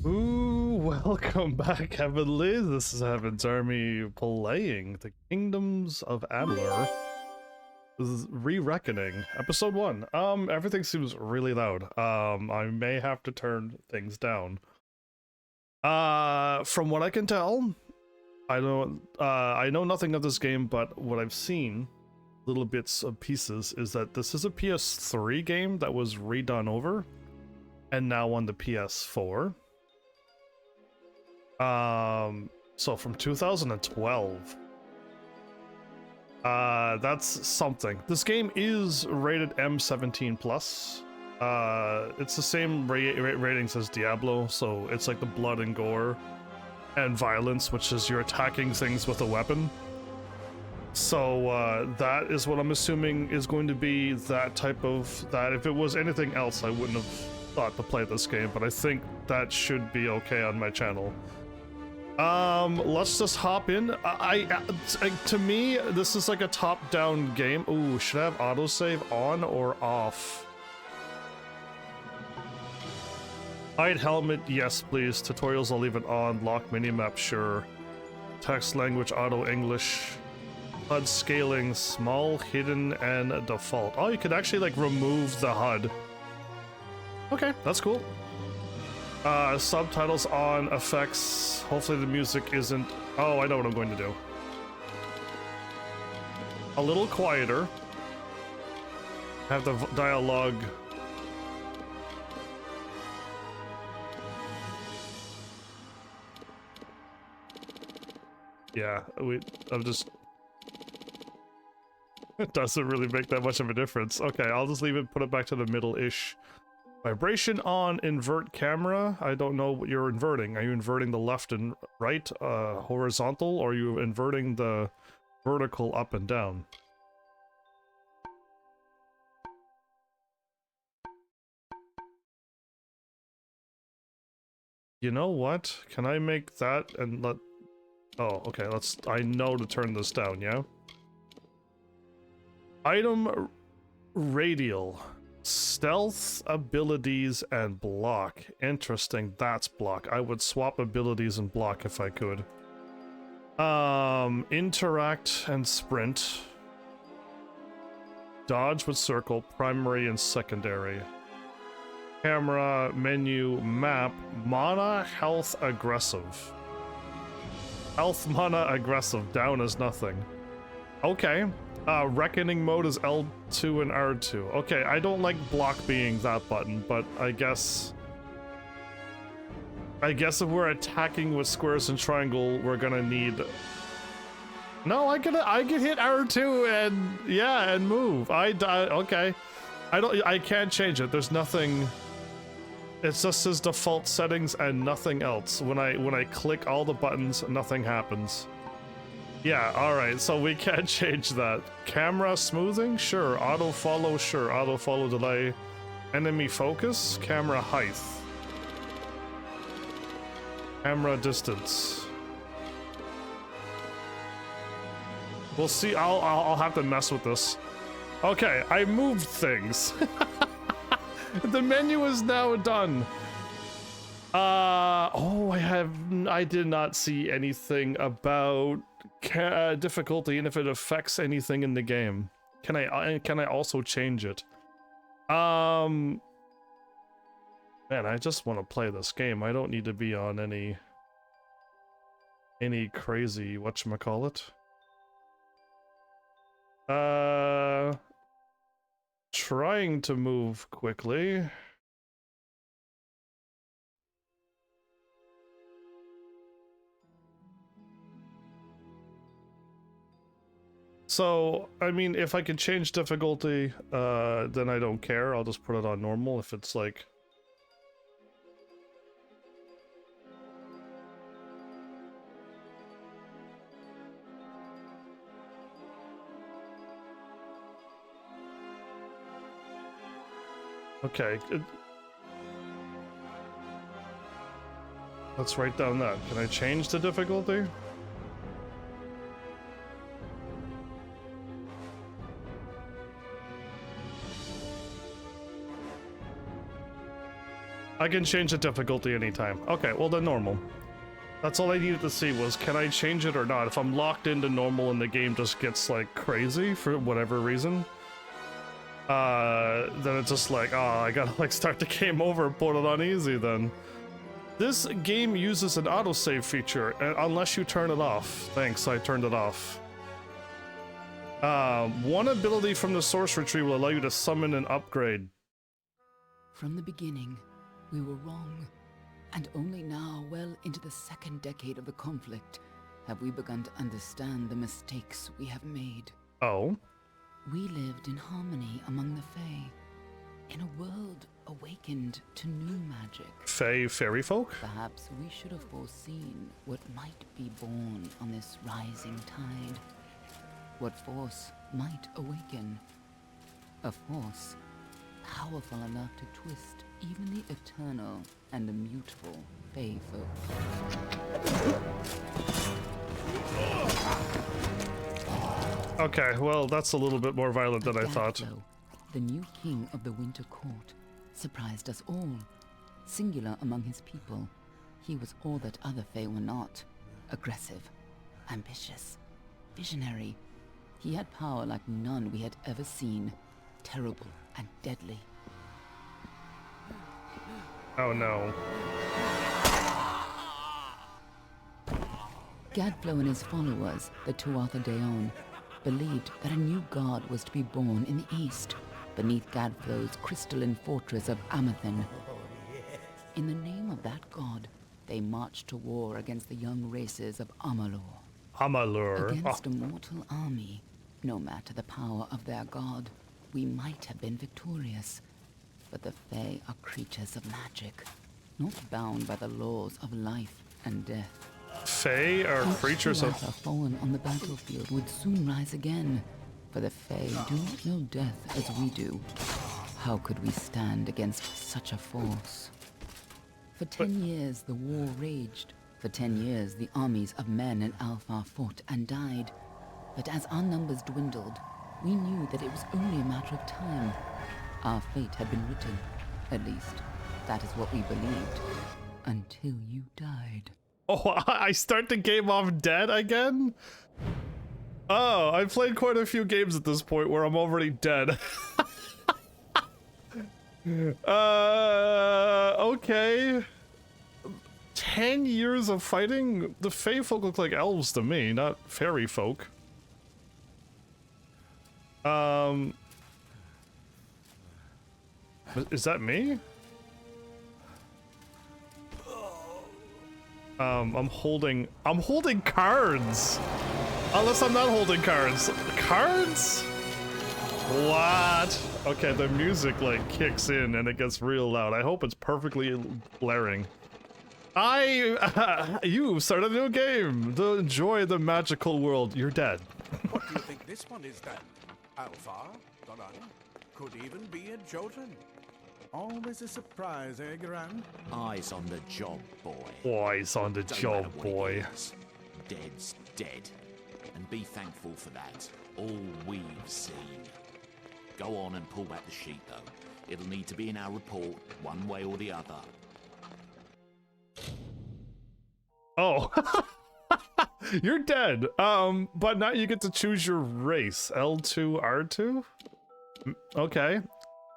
Ooh, welcome back, Heavenly. This is Heaven's Army playing the Kingdoms of Amalur. This is Re-Reckoning, episode 1. Everything seems really loud. I may have to turn things down. From what I can tell, I know nothing of this game, but what I've seen, little bits of pieces, is that this is a PS3 game that was redone over, and now on the PS4. So from 2012. That's something. This game is rated M17+. It's the same ratings as Diablo, so it's like the blood and gore and violence, which is you're attacking things with a weapon. So that is what I'm assuming is going to be that type of that. If it was anything else, I wouldn't have thought to play this game, but I think that should be okay on my channel. Let's just hop in. To me, this is like a top-down game. Ooh, should I have autosave on or off? Hide helmet, yes please. Tutorials, I'll leave it on. Lock minimap, sure. Text language, auto English. HUD scaling, small, hidden, and default. Oh, you could actually like remove the HUD. Okay, that's cool. Subtitles on, effects. Hopefully the music isn't... Oh, I know what I'm going to do. A little quieter. Have the dialogue... Yeah, I'm just... It doesn't really make that much of a difference. Okay, I'll just leave it, put it back to the middle-ish. Vibration on, invert camera. I don't know what you're inverting. Are you inverting the left and right, horizontal, or are you inverting the vertical up and down? You know what? Can I make that and let... Oh, okay, I know to turn this down, yeah? Item radial. Stealth, abilities, and block. Interesting, that's block. I would swap abilities and block if I could. Interact and sprint. Dodge with circle, primary and secondary. Camera, menu, map, mana, health, aggressive. Health, mana, aggressive, down is nothing. Okay. Reckoning mode is L2 and R2. Okay, I don't like block being that button, but I guess if we're attacking with squares and triangle, we're gonna need... No, I can hit R2 and yeah, and move. Okay. I can't change it. There's nothing. It's just his default settings and nothing else. When I click all the buttons, nothing happens. Yeah, alright, so we can't change that. Camera smoothing? Sure. Auto follow? Sure. Auto follow delay. Enemy focus? Camera height. Camera distance. We'll see. I'll have to mess with this. Okay, I moved things. The menu is now done. Oh, I did not see anything about difficulty and if it affects anything in the game. Can I also change it? Man, I just want to play this game. I don't need to be on any crazy whatchamacallit. Trying to move quickly. So, I mean, if I can change difficulty, then I don't care. I'll just put it on normal if it's like... Okay. Let's write down that. Can I change the difficulty? I can change the difficulty anytime. Okay, well then normal. That's all I needed to see was, can I change it or not? If I'm locked into normal and the game just gets like crazy for whatever reason, then it's just like, oh, I gotta like start the game over and put it on easy then. This game uses an autosave feature, unless you turn it off. Thanks, I turned it off. One ability from the sorcery tree will allow you to summon an upgrade. From the beginning, we were wrong. And only now, well into the second decade of the conflict, have we begun to understand the mistakes we have made. Oh? We lived in harmony among the Fae, in a world awakened to new magic. Fae fairy folk? Perhaps we should have foreseen what might be born on this rising tide. What force might awaken. A force powerful enough to twist even the eternal and immutable Fae folk. Okay, well, that's a little bit more violent than I thought. The new king of the Winter Court surprised us all. Singular among his people, he was all that other Fae were not. Aggressive, ambitious, visionary. He had power like none we had ever seen. Terrible and deadly. Oh no. Gadflow and his followers, the Tuatha Deon, believed that a new god was to be born in the east, beneath Gadflow's crystalline fortress of Amathen. In the name of that god, they marched to war against the young races of Amalur. Amalur. Against a mortal army, no matter the power of their god, we might have been victorious. But the Fae are creatures of magic, not bound by the laws of life and death. Fae are creatures of... fallen on the battlefield would soon rise again, for the Fae do not know death as we do. How could we stand against such a force? For 10 years the war raged. For 10 years the armies of Men and Alpha fought and died. But as our numbers dwindled, we knew that it was only a matter of time. Our fate had been written. At least, that is what we believed. Until you died. Oh, I start the game off dead again? Oh, I've played quite a few games at this point where I'm already dead. Okay. 10 years of fighting? The Fae folk look like elves to me, not fairy folk. Is that me? I'm holding cards. Unless I'm not holding cards. Cards? What? Okay, the music like kicks in and it gets real loud. I hope it's perfectly blaring. You started a new game to enjoy the magical world. You're dead. What do you think this one is then? Alpha? Doran? Could even be a Jotun. Always a surprise, eh, Gran? Eyes on the job, boy. Boys on the Don't job, matter what boy. it is. Dead's dead. And be thankful for that. All we've seen. Go on and pull back the sheet, though. It'll need to be in our report, one way or the other. Oh. You're dead. But now you get to choose your race. L2, R2? Okay.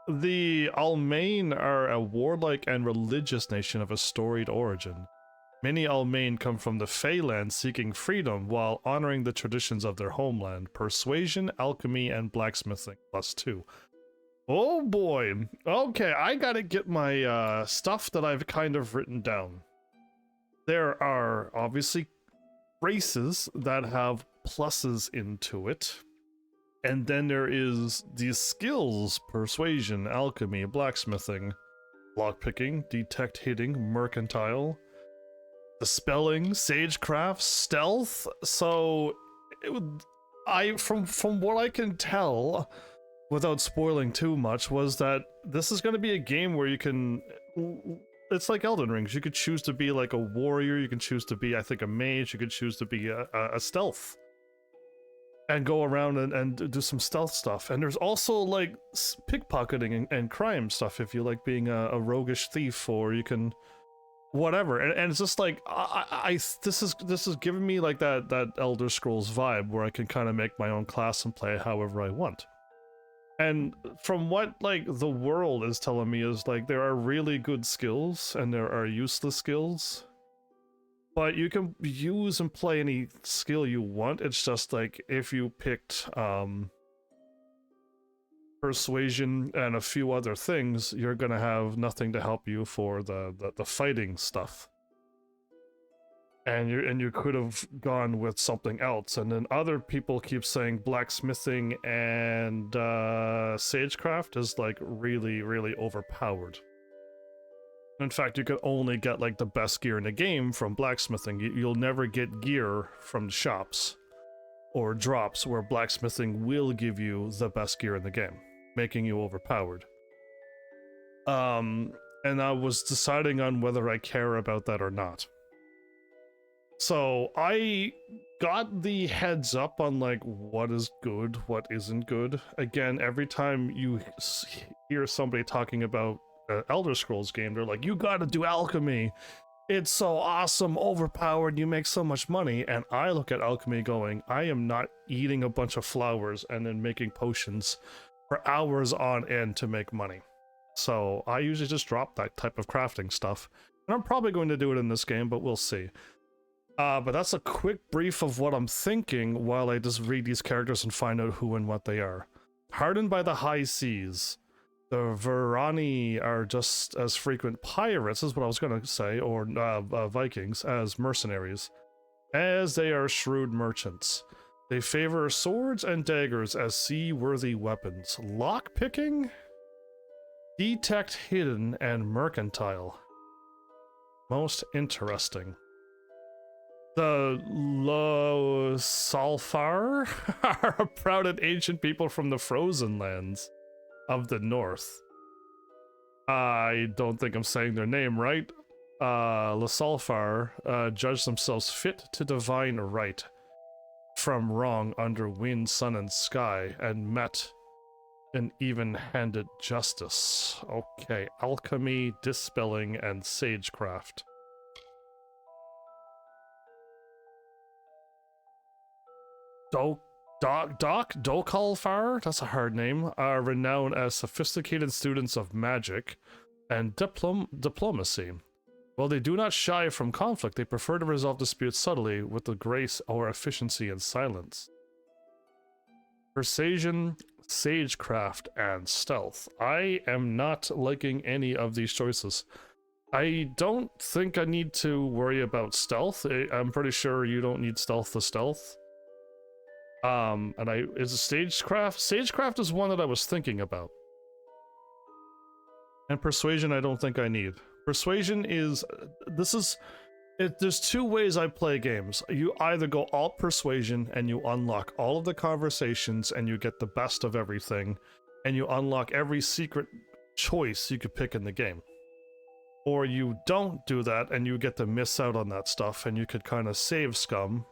The Almain are a warlike and religious nation of a storied origin. Many Almain come from the Feyland seeking freedom while honoring the traditions of their homeland. Persuasion, alchemy, and blacksmithing +2. Oh boy. Okay, I gotta get my stuff that I've kind of written down. There are obviously races that have pluses into it. And then there is these skills: persuasion, alchemy, blacksmithing, lockpicking, detect hitting, mercantile, dispelling, sagecraft, stealth. So from what I can tell, without spoiling too much, was that this is going to be a game where you can, it's like Elden Rings. You could choose to be like a warrior, you can choose to be, I think, a mage, you could choose to be a stealth. and go around and do some stealth stuff. And there's also like pickpocketing and crime stuff if you like being a roguish thief, or you can whatever. And it's just like this is giving me like that Elder Scrolls vibe where I can kind of make my own class and play however I want. And from what like the world is telling me is like there are really good skills and there are useless skills. But you can use and play any skill you want. It's just like if you picked persuasion and a few other things, you're gonna have nothing to help you for the fighting stuff. And you could have gone with something else. And then other people keep saying blacksmithing and sagecraft is like really, really overpowered. In fact, you could only get like the best gear in the game from blacksmithing. You'll never get gear from the shops or drops where blacksmithing will give you the best gear in the game, making you overpowered. And I was deciding on whether I care about that or not. So I got the heads up on like what is good, what isn't good. Again, every time you hear somebody talking about Elder Scrolls game, they're like, you gotta do alchemy, it's so awesome, overpowered, you make so much money. And I look at alchemy going, I am not eating a bunch of flowers and then making potions for hours on end to make money. So I usually just drop that type of crafting stuff, and I'm probably going to do it in this game, but we'll see. But that's a quick brief of what I'm thinking while I just read these characters and find out who and what they are. Hardened by the high seas, the Verani are just as frequent pirates, is what I was going to say, or Vikings, as mercenaries, as they are shrewd merchants. They favor swords and daggers as seaworthy weapons. Lockpicking, detect hidden, and mercantile. Most interesting. The Lo-Salfar are a proud and ancient people from the frozen lands of the north. I don't think I'm saying their name right. Lo-Salfar judge themselves fit to divine right from wrong under wind, sun, and sky, and met an even-handed justice. Okay, alchemy, dispelling, and sagecraft. Dokalfar, that's a hard name, are renowned as sophisticated students of magic and diplomacy. While they do not shy from conflict, they prefer to resolve disputes subtly with the grace or efficiency and silence. Persuasion, sagecraft, and stealth. I am not liking any of these choices. I don't think I need to worry about stealth. I'm pretty sure you don't need stealth to stealth. Is a sagecraft? Sagecraft is one that I was thinking about. And persuasion I don't think I need. Persuasion is, there's two ways I play games. You either go all persuasion and you unlock all of the conversations and you get the best of everything, and you unlock every secret choice you could pick in the game. Or you don't do that and you get to miss out on that stuff, and you could kind of save scum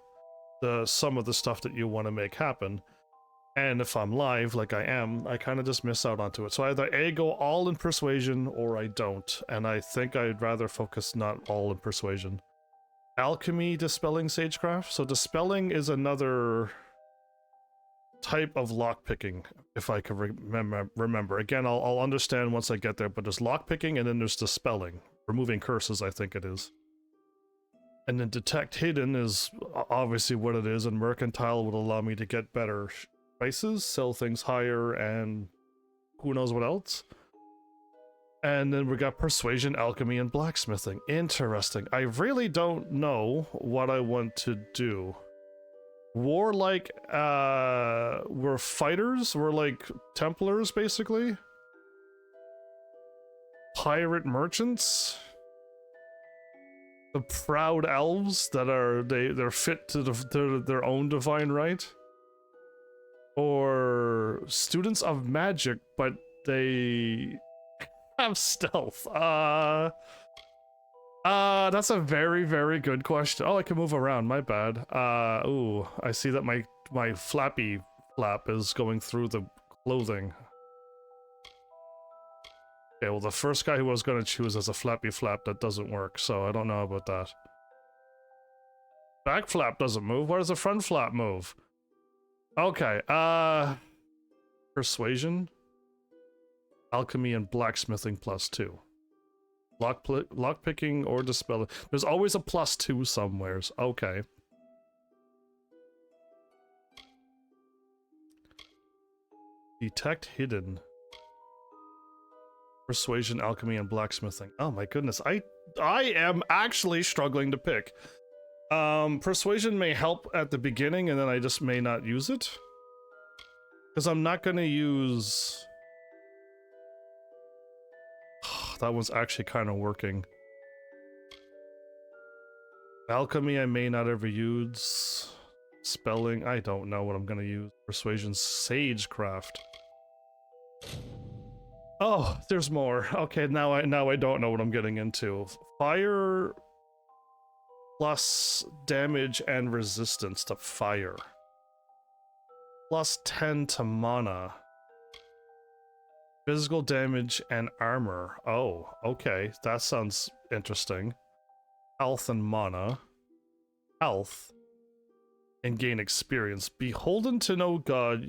some of the stuff that you want to make happen. And if I'm live, like I am, I kind of just miss out onto it. So either A, go all in persuasion, or I don't. And I think I'd rather focus not all in persuasion. Alchemy, dispelling, sagecraft. So dispelling is another type of lockpicking, if I can remember. Again, I'll understand once I get there, but there's lockpicking and then there's dispelling. Removing curses, I think it is. And then detect hidden is obviously what it is, and mercantile would allow me to get better prices, sell things higher, and who knows what else. And then we got persuasion, alchemy, and blacksmithing. Interesting. I really don't know what I want to do. Warlike, we're fighters, we're like Templars, basically. Pirate merchants. The proud elves that are they're fit to their own divine right, or students of magic but they have stealth. That's a very, very good question. Oh, I can move around, my bad. Ooh, I see that my my flappy flap is going through the clothing. Okay, well, the first guy who I was going to choose as a flappy flap, that doesn't work, so I don't know about that. Back flap doesn't move. Why does the front flap move? Okay, persuasion, alchemy, and blacksmithing +2. Lockpicking or dispelling. There's always a +2 somewheres. Okay. Detect hidden. Persuasion, alchemy, and blacksmithing. Oh my goodness, I am actually struggling to pick. Persuasion may help at the beginning, and then I just may not use it. Because I'm not gonna use... That one's actually kind of working. Alchemy I may not ever use. Spelling, I don't know what I'm gonna use. Persuasion, sagecraft. Oh, there's more. Okay, now I don't know what I'm getting into. Fire plus damage and resistance to fire. +10 to mana. Physical damage and armor. Oh, okay. That sounds interesting. Health and mana. Health. And gain experience. Beholden to no god.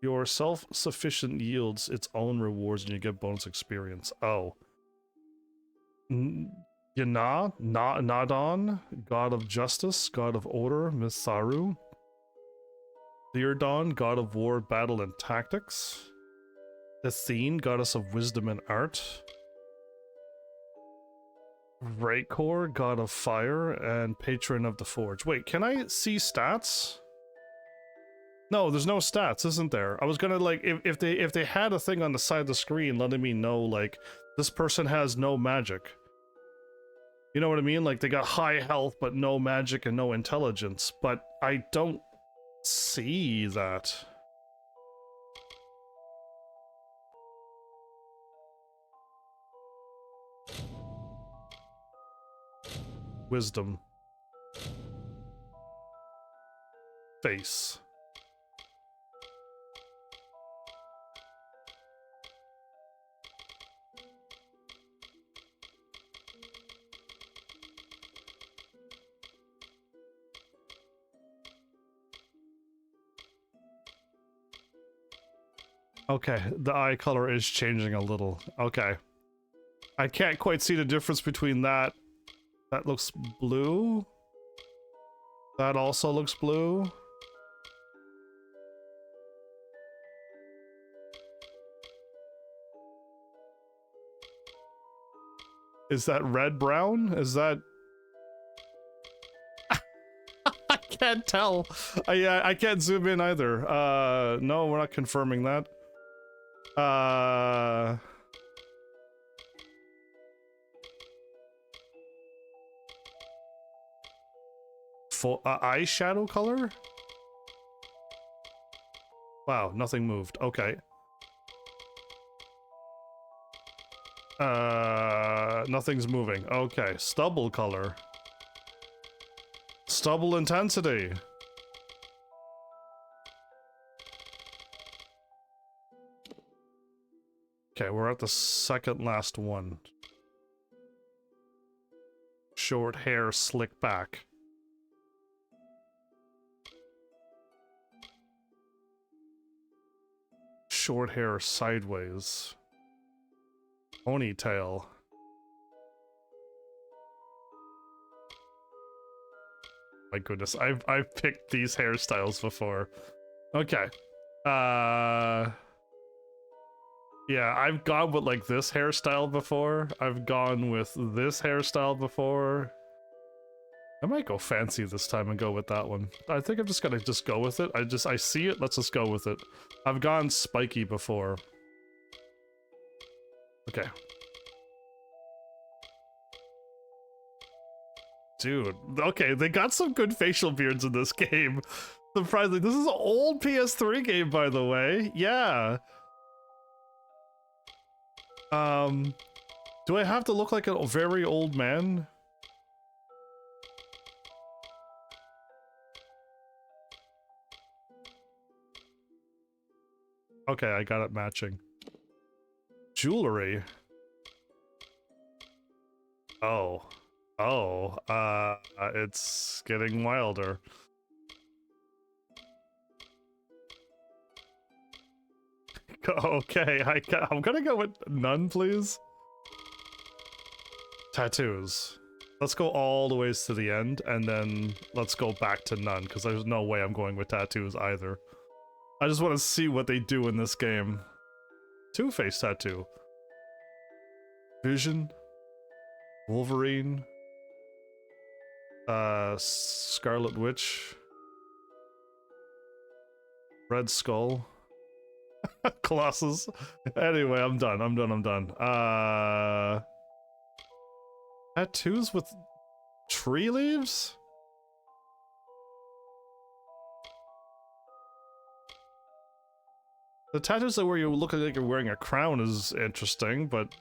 Your self-sufficient yields its own rewards and you get bonus experience. Oh. Nadon, god of justice, god of order, Mitharu. Theodon, god of war, battle, and tactics. Athene, goddess of wisdom and art. Raykor, god of fire, and patron of the forge. Wait, can I see stats? No, there's no stats, isn't there? I was gonna, like, if they had a thing on the side of the screen letting me know, like, this person has no magic. You know what I mean? Like, they got high health, but no magic and no intelligence. But I don't see that. Wisdom. Face. Okay, the eye color is changing a little. Okay. I can't quite see the difference between that. That looks blue. That also looks blue. Is that red-brown? Is that... I can't tell. I can't zoom in either. No, we're not confirming that. Full eyeshadow color? Wow, nothing moved. Okay. Nothing's moving. Okay, stubble color. Stubble intensity. Okay, we're at the second last one. Short hair, slick back. Short hair sideways. Ponytail. My goodness, I've picked these hairstyles before. Okay. Yeah, I've gone with like this hairstyle before. I've gone with this hairstyle before. I might go fancy this time and go with that one. I think I'm just gonna go with it. I see it, let's just go with it. I've gone spiky before. Okay. Dude, okay, they got some good facial beards in this game. Surprisingly, this is an old PS3 game, by the way. Yeah. Do I have to look like a very old man? Okay, I got it matching. Jewelry. Oh. Oh. It's getting wilder. Okay, I'm gonna go with none, please. Tattoos. Let's go all the ways to the end, and then let's go back to none, because there's no way I'm going with tattoos either. I just want to see what they do in this game. Two-Face tattoo. Vision. Wolverine. Scarlet Witch. Red Skull. Colossus. Anyway, I'm done. Tattoos with tree leaves? The tattoos that where you look like you're wearing a crown is interesting, but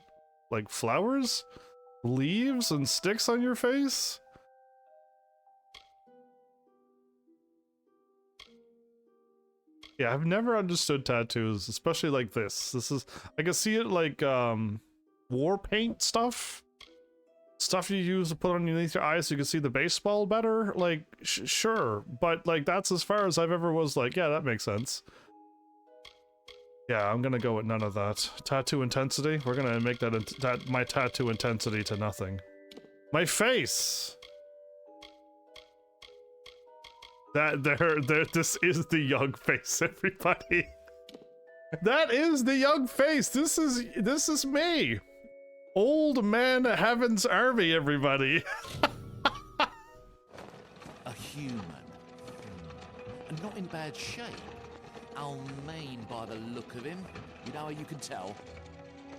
like flowers? Leaves and sticks on your face? Yeah, I've never understood tattoos, especially like this. This is, I can see it like, war paint stuff. Stuff you use to put underneath your eyes so you can see the baseball better. Like, sure, but like that's as far as I've ever was like, yeah, that makes sense. Yeah, I'm gonna go with none of that. Tattoo intensity? We're gonna make that my tattoo intensity to nothing. My face! This is the young face, everybody. That is the young face. This is me. Old man Heaven's Army, everybody. A human. And not in bad shape. Almain by the look of him. You know how you can tell?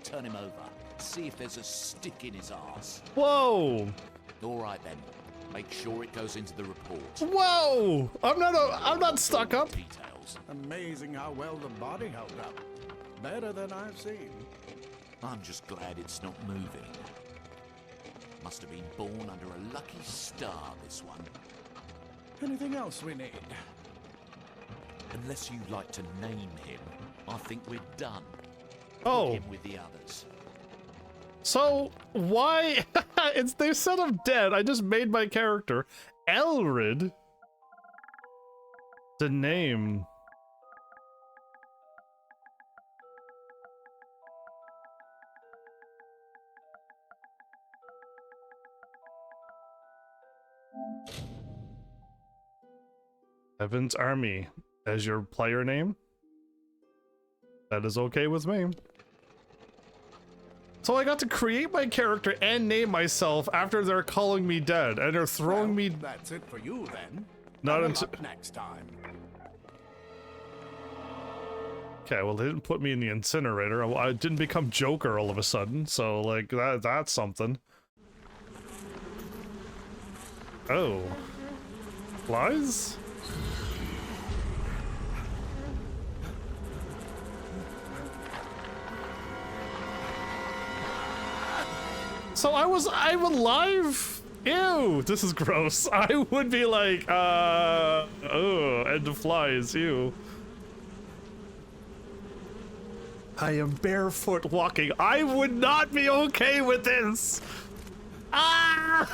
Turn him over. See if there's a stick in his arse. Whoa! All right then. Make sure it goes into the report. Whoa! I'm not stuck up. Details. Amazing how well the body held up. Better than I've seen. I'm just glad it's not moving. Must have been born under a lucky star, this one. Anything else we need? Unless you'd like to name him, I think we're done. Oh. Put him with the others. So, why? They said I'm dead. I just made my character. Elrid? The name. Heaven's Army as your player name? That is okay with me. So I got to create my character and name myself after they're calling me dead, and they're throwing me. That's it for you then. Not Level until up next time. Okay, well they didn't put me in the incinerator. I didn't become Joker all of a sudden, so like that's something. Oh, flies? So I'm alive? Ew, this is gross. I would be like, oh, and the flies, ew. I am barefoot walking. I would not be okay with this. Ah,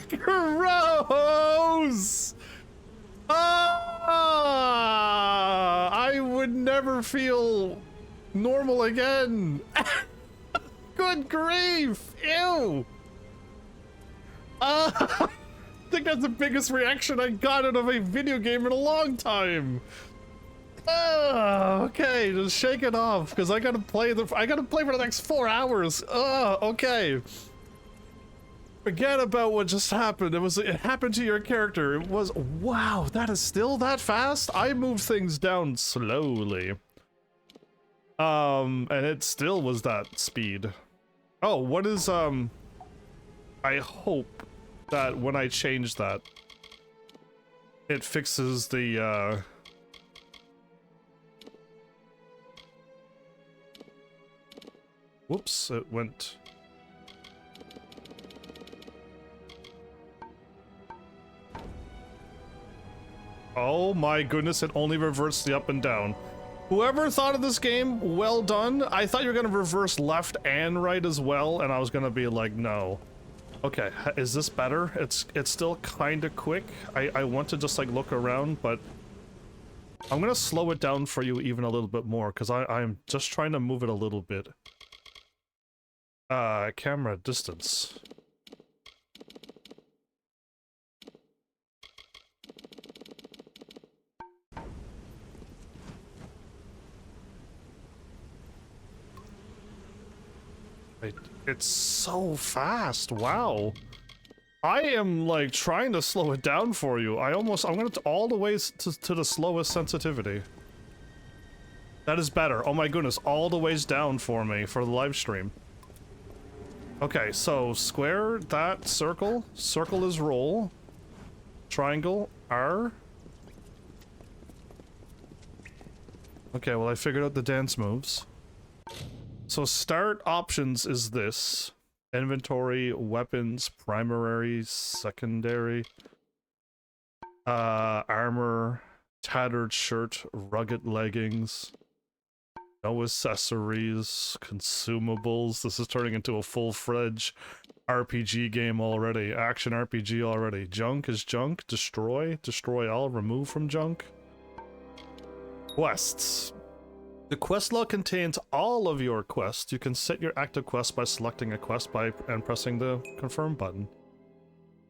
gross. Ah, I would never feel normal again. Good grief! Ew! I think that's the biggest reaction I got out of a video game in a long time. Okay, just shake it off, because I gotta play for the next 4 hours. Okay. Forget about what just happened. It happened to your character. It was, wow, that is still that fast? I moved things down slowly. And it still was that speed. Oh, what is, I hope that when I change that, it fixes the, whoops, it went... Oh my goodness, it only reverts the up and down. Whoever thought of this game, well done. I thought you were gonna reverse left and right as well, and I was gonna be like, no. Okay, is this better? It's still kind of quick. I want to just like look around, but I'm gonna slow it down for you even a little bit more because I'm just trying to move it a little bit. Camera distance. It's so fast. Wow. I am like trying to slow it down for you. I'm gonna all the way to the slowest sensitivity. That is better. Oh my goodness, all the ways down for me for the live stream. Okay, so square, that, circle. Circle is roll. Triangle, R. Okay, well I figured out the dance moves. So start options is this. Inventory, weapons, primary, secondary, armor, tattered shirt, rugged leggings, no accessories, consumables. This is turning into a full-fledged RPG game already. Action RPG already. Junk is junk. Destroy. Destroy all. Remove from junk. Quests. The quest log contains all of your quests. You can set your active quest by selecting a quest and pressing the confirm button.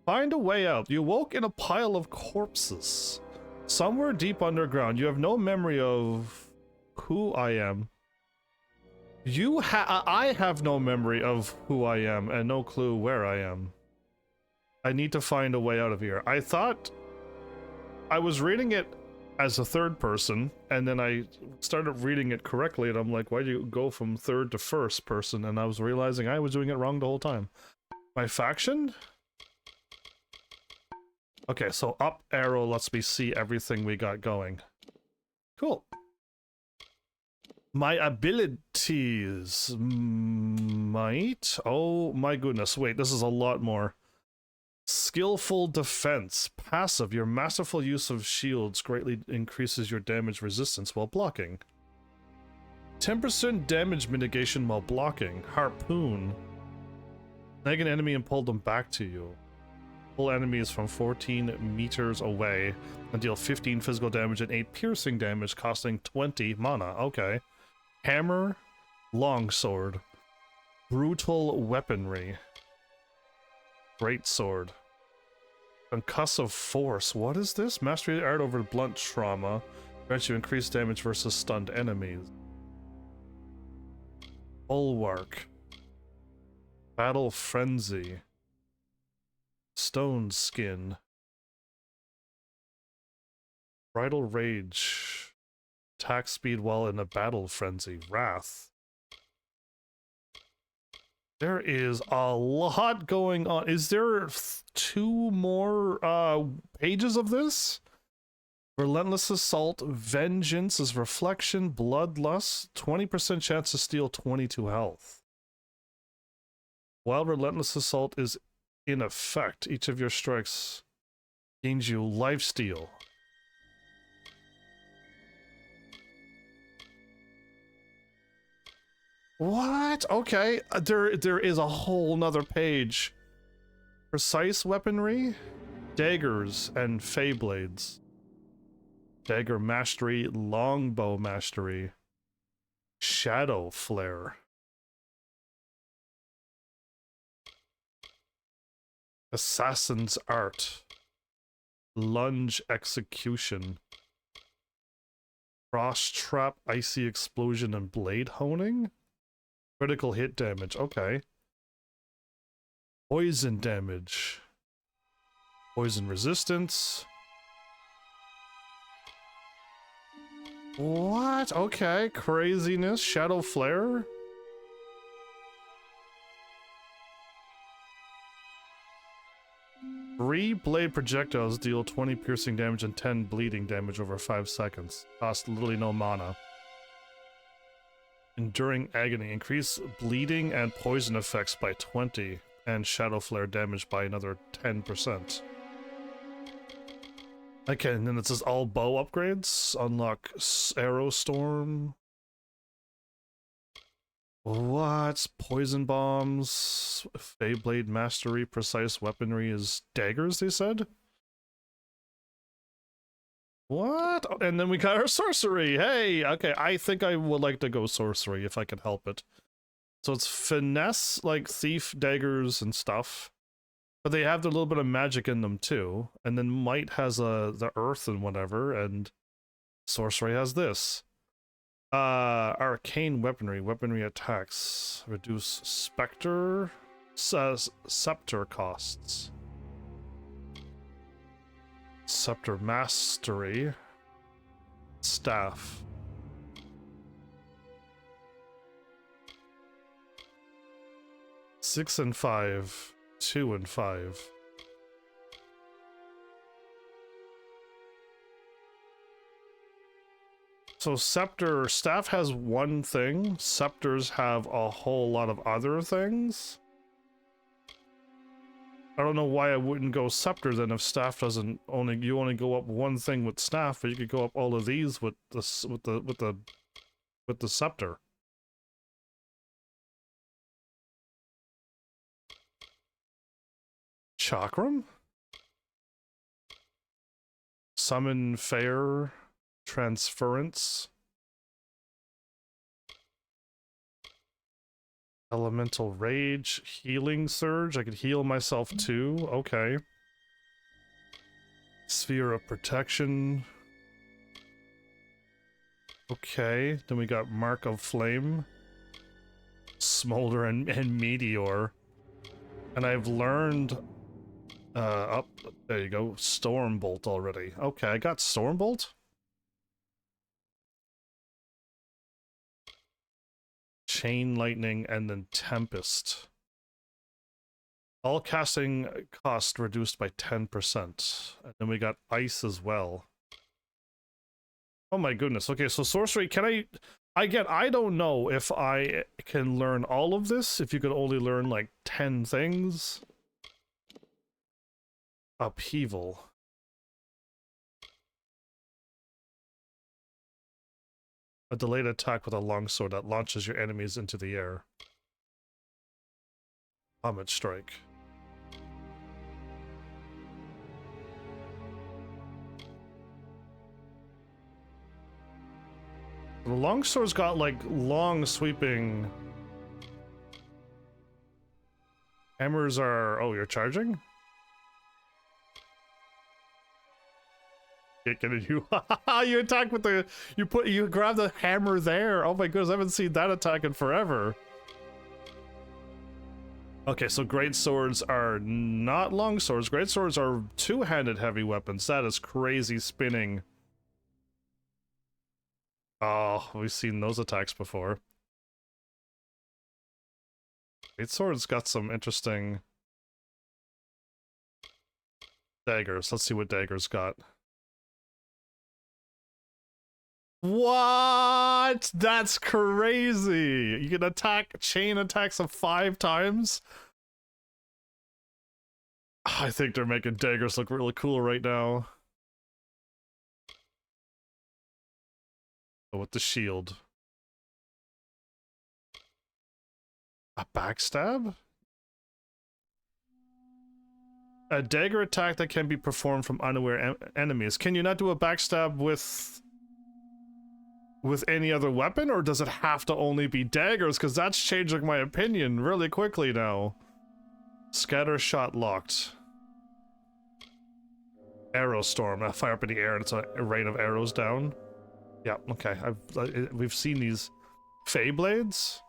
Find a way out. You woke in a pile of corpses. Somewhere deep underground. You have no memory of who I am. I have no memory of who I am and no clue where I am. I need to find a way out of here. I thought I was reading it as a third person, and then I started reading it correctly, and I'm like, why do you go from third to first person? And I was realizing I was doing it wrong the whole time. My faction? Okay, so up arrow lets me see everything we got going. Cool. My abilities might... Oh my goodness, wait, this is a lot more. Skillful defense. Passive. Your masterful use of shields greatly increases your damage resistance while blocking. 10% damage mitigation while blocking. Harpoon. Snag an enemy and pull them back to you. Pull enemies from 14 meters away and deal 15 physical damage and 8 piercing damage, costing 20 mana. Okay. Hammer. Longsword. Brutal weaponry. Greatsword. Concussive force. What is this? Mastery art over blunt trauma. Grants you increased damage versus stunned enemies. Bulwark. Battle frenzy. Stone skin. Bridal rage. Attack speed while in a battle frenzy. Wrath. There is a lot going on. Is there 2 more pages of this? Relentless Assault, Vengeance is Reflection, Bloodlust, 20% chance to steal 22 health. While Relentless Assault is in effect, each of your strikes gains you lifesteal. What? Okay, there is a whole nother page. Precise weaponry, daggers, and fey blades. Dagger mastery, longbow mastery, shadow flare. Assassin's art, lunge execution. Frost trap, icy explosion, and blade honing? Critical hit damage, okay. Poison damage. Poison resistance. What? Okay, craziness. Shadow flare? 3 blade projectiles deal 20 piercing damage and 10 bleeding damage over 5 seconds. Cost literally no mana. Enduring agony. Increase bleeding and poison effects by 20 and shadow flare damage by another 10%. Okay, and then it says all bow upgrades. Unlock arrow storm. What? Poison bombs, Feyblade mastery, precise weaponry is daggers, they said? What? Oh, and then we got our sorcery. Hey, okay, I think I would like to go sorcery if I can help it. So it's finesse, like thief, daggers, and stuff. But they have a little bit of magic in them too. And then might has the earth and whatever, and sorcery has this. Arcane weaponry attacks, reduce scepter costs. Scepter mastery, staff. Six and 5, 2 and 5. So scepter, staff has one thing, scepters have a whole lot of other things. I don't know why I wouldn't go scepter then if staff doesn't you only go up one thing with staff, but you could go up all of these with the scepter. Chakram? Summon fair. Transference. Elemental rage. Healing surge. I could heal myself too. Okay. Sphere of protection. Okay. Then we got mark of flame. Smolder and meteor. And I've learned there you go. Stormbolt already. Okay, I got Stormbolt. Chain lightning and then tempest. All casting cost reduced by 10%. And then we got ice as well. Oh my goodness. Okay, so sorcery, can I don't know if I can learn all of this, if you could only learn like 10 things. Upheaval. A delayed attack with a longsword that launches your enemies into the air. Homage strike. The longsword's got like long sweeping. Hammers are. Oh, you're charging? You you attack with the you grab the hammer there. Oh my goodness, I haven't seen that attack in forever. Okay, so great swords are not long swords. Great swords are two-handed heavy weapons. That is crazy spinning. Oh, we've seen those attacks before. Great swords got some interesting daggers. Let's see what daggers got. What? That's crazy. You can attack chain attacks of 5 times. I think they're making daggers look really cool right now. Oh, with the shield. A backstab? A dagger attack that can be performed from unaware enemies. Can you not do a backstab with any other weapon, or does it have to only be daggers? Because that's changing my opinion really quickly now. Scatter shot locked. Arrow storm. I fire up in the air and it's a rain of arrows down. Yeah, okay. We've seen these Fey blades.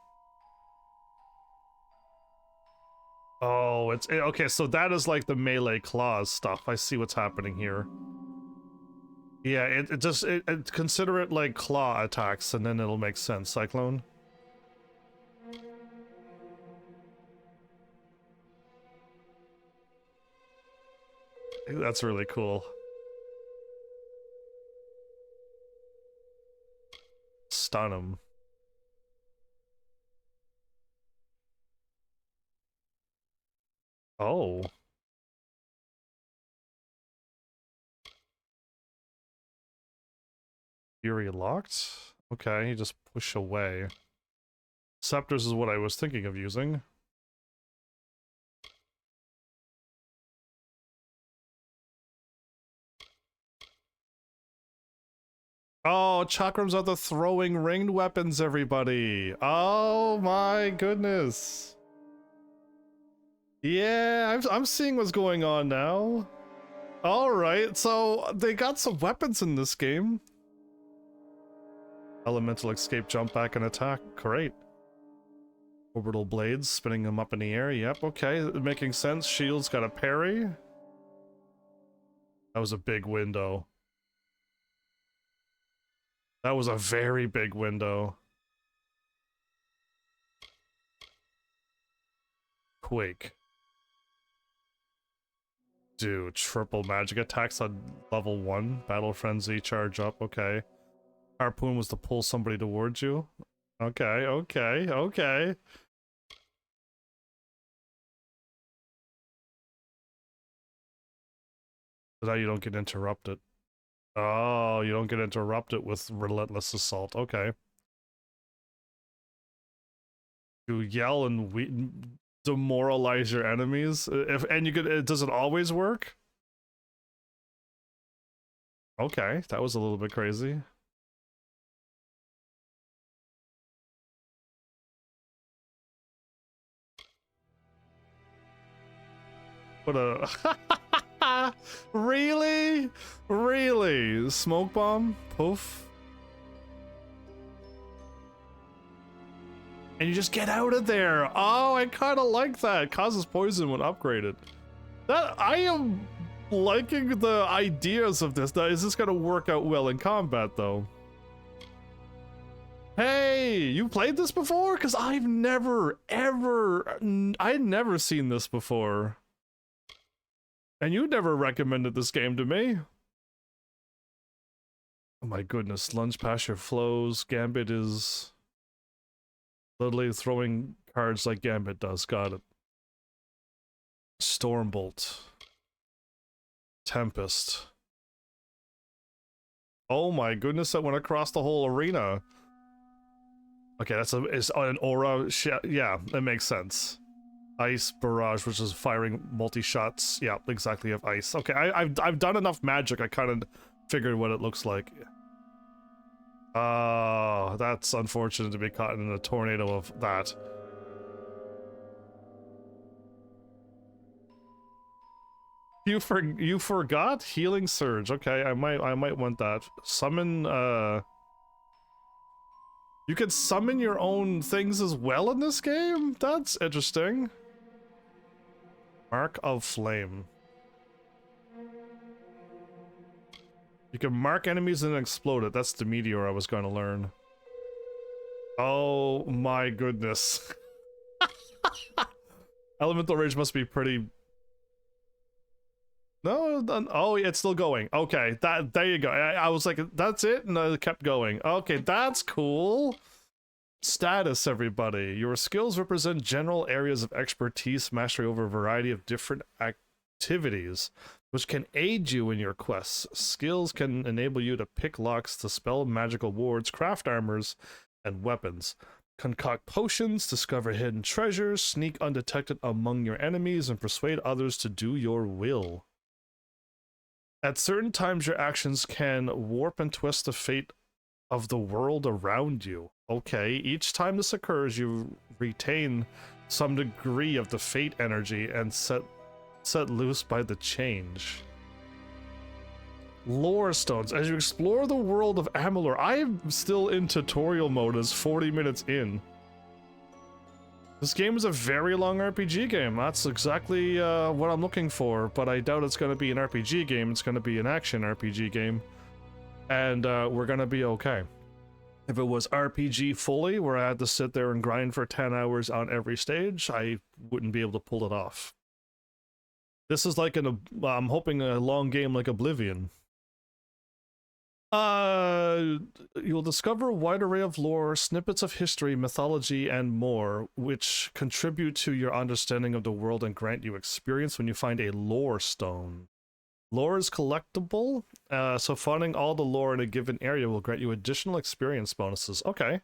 Oh, okay. So that is like the melee claws stuff. I see what's happening here. Yeah, consider it like claw attacks, and then it'll make sense. Cyclone. That's really cool. Stun him. Oh. Fury locked? Okay, you just push away. Scepters is what I was thinking of using. Oh, chakrams are the throwing ringed weapons, everybody. Oh my goodness. Yeah, I'm seeing what's going on now. Alright, so they got some weapons in this game. Elemental escape, jump back, and attack. Great. Orbital blades, spinning them up in the air. Yep, okay, making sense. Shield's got a parry. That was a big window. That was a very big window. Quake. Dude, triple magic attacks on level 1. Battle frenzy, charge up, okay. Harpoon was to pull somebody towards you. Okay, okay, okay. So now you don't get interrupted. Oh, you don't get interrupted with relentless assault. Okay. You yell and demoralize your enemies. And you could. Does it always work? Okay, that was a little bit crazy. What a... Really? Really? Smoke bomb? Poof. And you just get out of there. Oh, I kind of like that. Causes poison when upgraded. That I am liking the ideas of this. Now, is this going to work out well in combat, though? Hey, you played this before? Because I've never, ever... I'd never seen this before. And you never recommended this game to me. Oh my goodness, lunge past your flows. Gambit is literally throwing cards like Gambit does. Got it. Stormbolt. Tempest. Oh my goodness, that went across the whole arena. Okay, that's it's an aura. Yeah, that makes sense. Ice barrage, which is firing multi-shots. Yeah, exactly, of ice. Okay, I've done enough magic. I kind of figured what it looks like. Oh, that's unfortunate to be caught in a tornado of that. You forgot healing surge. Okay, I might want that. Summon. You can summon your own things as well in this game. That's interesting. Mark of Flame. You can mark enemies and explode it. That's the meteor I was going to learn. Oh my goodness. Elemental Rage must be pretty... No, oh, it's still going. Okay, there you go. I was like, that's it, and I kept going. Okay, that's cool. Status, everybody. Your skills represent general areas of expertise, mastery over a variety of different activities, which can aid you in your quests. Skills can enable you to pick locks, to spell magical wards, craft armors, and weapons. Concoct potions, discover hidden treasures, sneak undetected among your enemies, and persuade others to do your will. At certain times, your actions can warp and twist the fate of the world around you. Okay, each time this occurs, you retain some degree of the fate energy and set loose by the change. Lore stones. As you explore the world of Amalur, I'm still in tutorial mode as 40 minutes in. This game is a very long RPG game. That's exactly what I'm looking for, but I doubt it's going to be an RPG game. It's going to be an action RPG game. And we're going to be okay. If it was RPG fully, where I had to sit there and grind for 10 hours on every stage, I wouldn't be able to pull it off. This is like I'm hoping a long game like Oblivion. You'll discover a wide array of lore, snippets of history, mythology, and more, which contribute to your understanding of the world and grant you experience when you find a lore stone. Lore is collectible, so finding all the lore in a given area will grant you additional experience bonuses. Okay.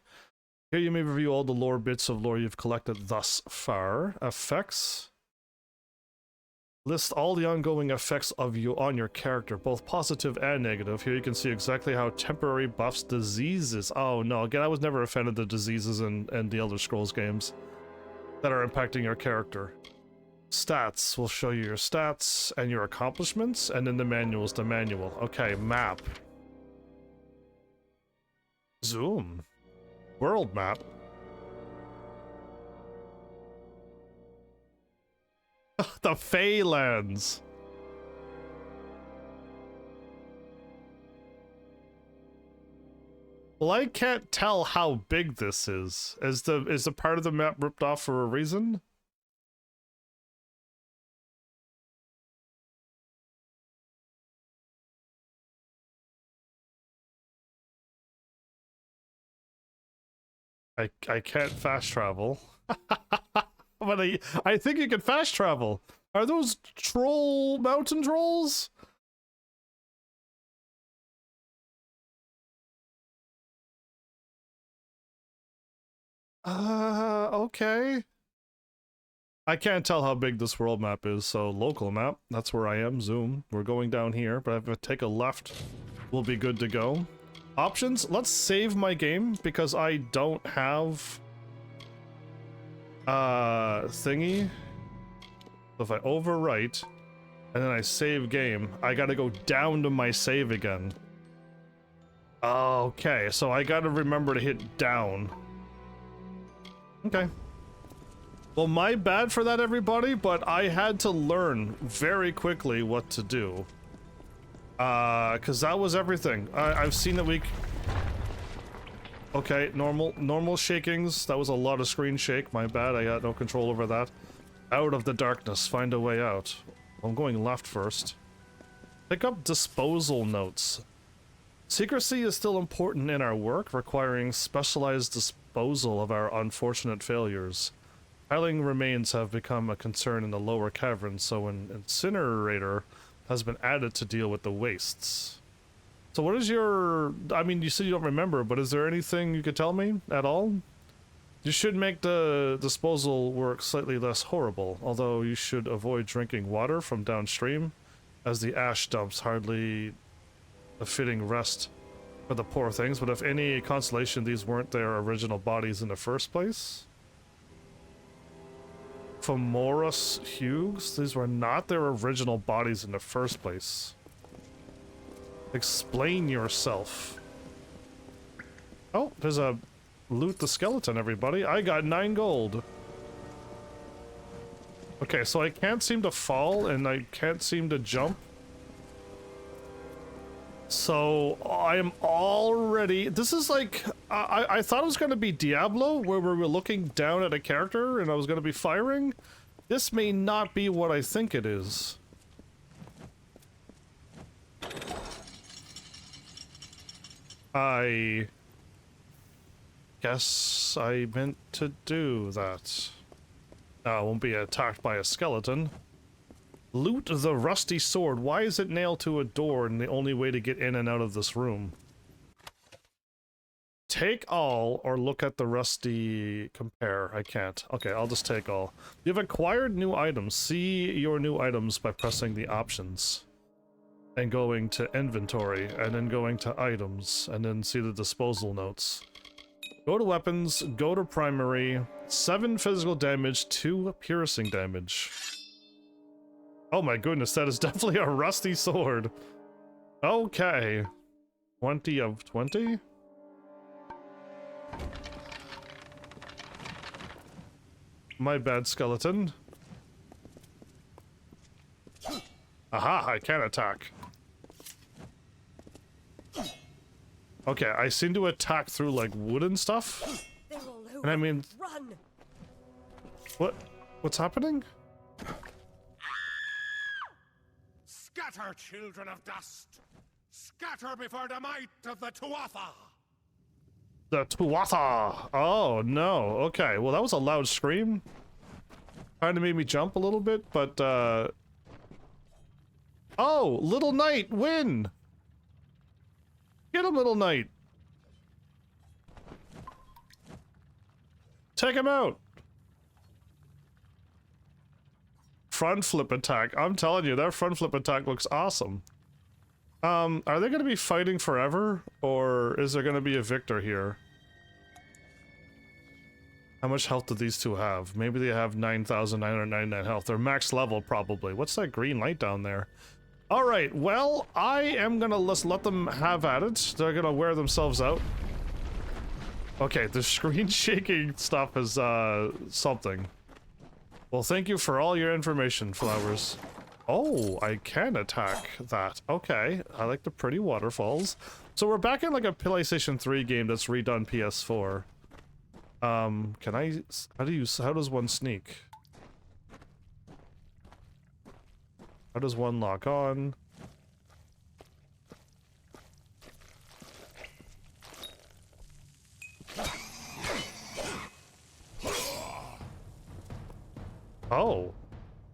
Here you may review all the lore bits of lore you've collected thus far. Effects. List all the ongoing effects of you on your character, both positive and negative. Here you can see exactly how temporary buffs, diseases. Oh no, again, I was never a fan of the diseases in the Elder Scrolls games that are impacting your character. Stats will show you your stats and your accomplishments, and then the manual is the manual. Okay, map. Zoom. World map. The Feylands. Well, I can't tell how big this is. Is the part of the map ripped off for a reason? I can't fast travel. But I think you can fast travel. Are those mountain trolls? Okay. I can't tell how big this world map is, so local map, that's where I am, zoom. We're going down here, but if I take a left, we'll be good to go. Options, let's save my game, because I don't have thingy. So if I overwrite, and then I save game, I gotta go down to my save again. Okay, so I gotta remember to hit down. Okay. Well, my bad for that, everybody, but I had to learn very quickly what to do. Because that was everything. I've seen that Okay, normal shakings. That was a lot of screen shake. My bad, I had no control over that. Out of the darkness, find a way out. I'm going left first. Pick up disposal notes. Secrecy is still important in our work, requiring specialized disposal of our unfortunate failures. Piling remains have become a concern in the lower caverns, so an incinerator has been added to deal with the wastes. So what is your... I mean, you said you don't remember, but is there anything you could tell me at all? You should make the disposal work slightly less horrible, although you should avoid drinking water from downstream, as the ash dumps hardly a fitting rest for the poor things, but if any consolation, these weren't their original bodies in the first place. Femorous Hugues? These were not their original bodies in the first place. Explain yourself. Oh, there's a loot the skeleton, everybody. I got 9 gold. Okay, so I can't seem to fall and I can't seem to jump. So I am already... This is like... I thought it was going to be Diablo, where we were looking down at a character and I was going to be firing. This may not be what I think it is. I guess I meant to do that. I won't be attacked by a skeleton. Loot the rusty sword. Why is it nailed to a door and the only way to get in and out of this room? Take all or look at the rusty compare. I can't. Okay, I'll just take all. You've acquired new items. See your new items by pressing the options. And going to inventory, and then going to items, and then see the disposal notes. Go to weapons, go to primary, 7 physical damage, 2 piercing damage. Oh my goodness, that is definitely a rusty sword. Okay. 20 of 20? My bad, skeleton. Aha, I can attack. Okay, I seem to attack through, like, wood and stuff. And I mean... Run! What's happening? Scatter, children of dust! Scatter before the might of the Tuatha! The Tuatha! Oh, no. Okay, well, that was a loud scream. Kinda made me jump a little bit, but, Oh, Little Knight, win! Get him, Little Knight. Take him out. Front flip attack. I'm telling you, that front flip attack looks awesome. Are they going to be fighting forever, or is there going to be a victor here? How much health do these two have? Maybe they have 9,999 health. They're max level, probably. What's that green light down there? Alright, well, I am gonna let them have at it. They're gonna wear themselves out. Okay, the screen shaking stuff is, something. Well, thank you for all your information, Flowers. Oh, I can attack that. Okay, I like the pretty waterfalls. So we're back in like a PlayStation 3 game that's redone PS4. Can I... How does one sneak? How does one lock on? Oh.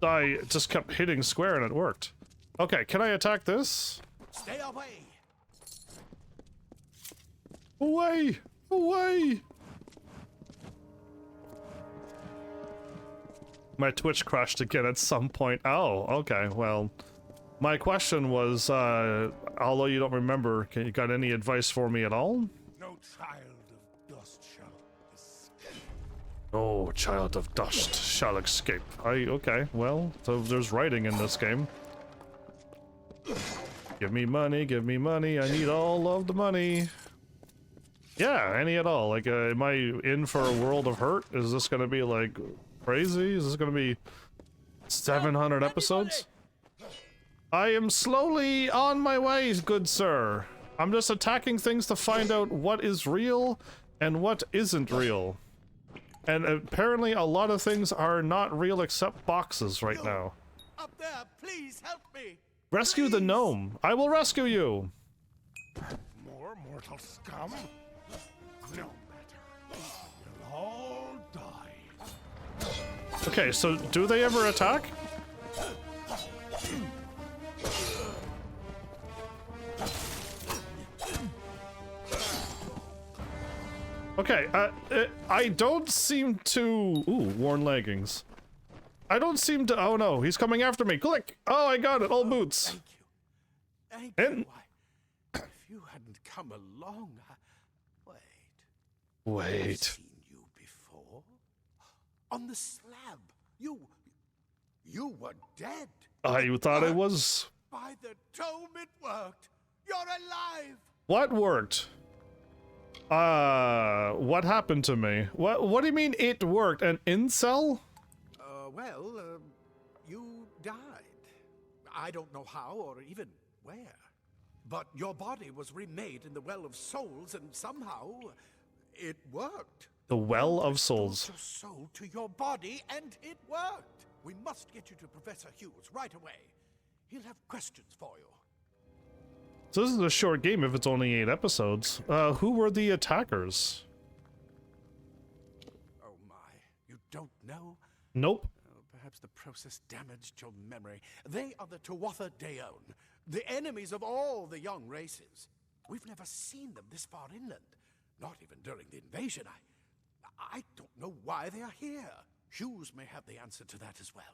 I just kept hitting square and it worked. Okay, can I attack this? Stay away! Away! Away! My Twitch crashed again at some point. Oh, okay, well. My question was, although you don't remember, you got any advice for me at all? No child of dust shall escape. No child of dust shall escape. Okay, well, so there's writing in this game. Give me money, I need all of the money. Yeah, any at all. Like, am I in for a world of hurt? Is this gonna be, like, crazy? Is this gonna be 700 episodes? I am slowly on my way, good sir. I'm just attacking things to find out what is real and what isn't real. And apparently a lot of things are not real except boxes right now. Up there, please help me! Rescue the gnome. I will rescue you. More mortal scum? No matter. You'll all die. Okay, so do they ever attack? Okay, I don't seem to... Ooh, worn leggings. I don't seem to... Oh no, he's coming after me. Click! Oh, I got it, all boots. Thank you. Thank And- you. If you hadn't come along, Wait. I've Wait. seen you before. On the slab. You were dead. I thought it was... By the tome, it worked. You're alive. What worked? What happened to me? What do you mean it worked? An incel? You died. I don't know how or even where. But your body was remade in the Well of Souls, and somehow it worked. The Well of Restored Souls. your soul to your body, and it worked. We must get you to Professor Hughes right away. He'll have questions for you. So this is a short game if it's only 8 episodes. Who were the attackers? Oh my, you don't know? Nope. Oh, perhaps the process damaged your memory. They are the Tuatha Deon, the enemies of all the young races. We've never seen them this far inland, not even during the invasion. I don't know why they are here. Hughes may have the answer to that as well.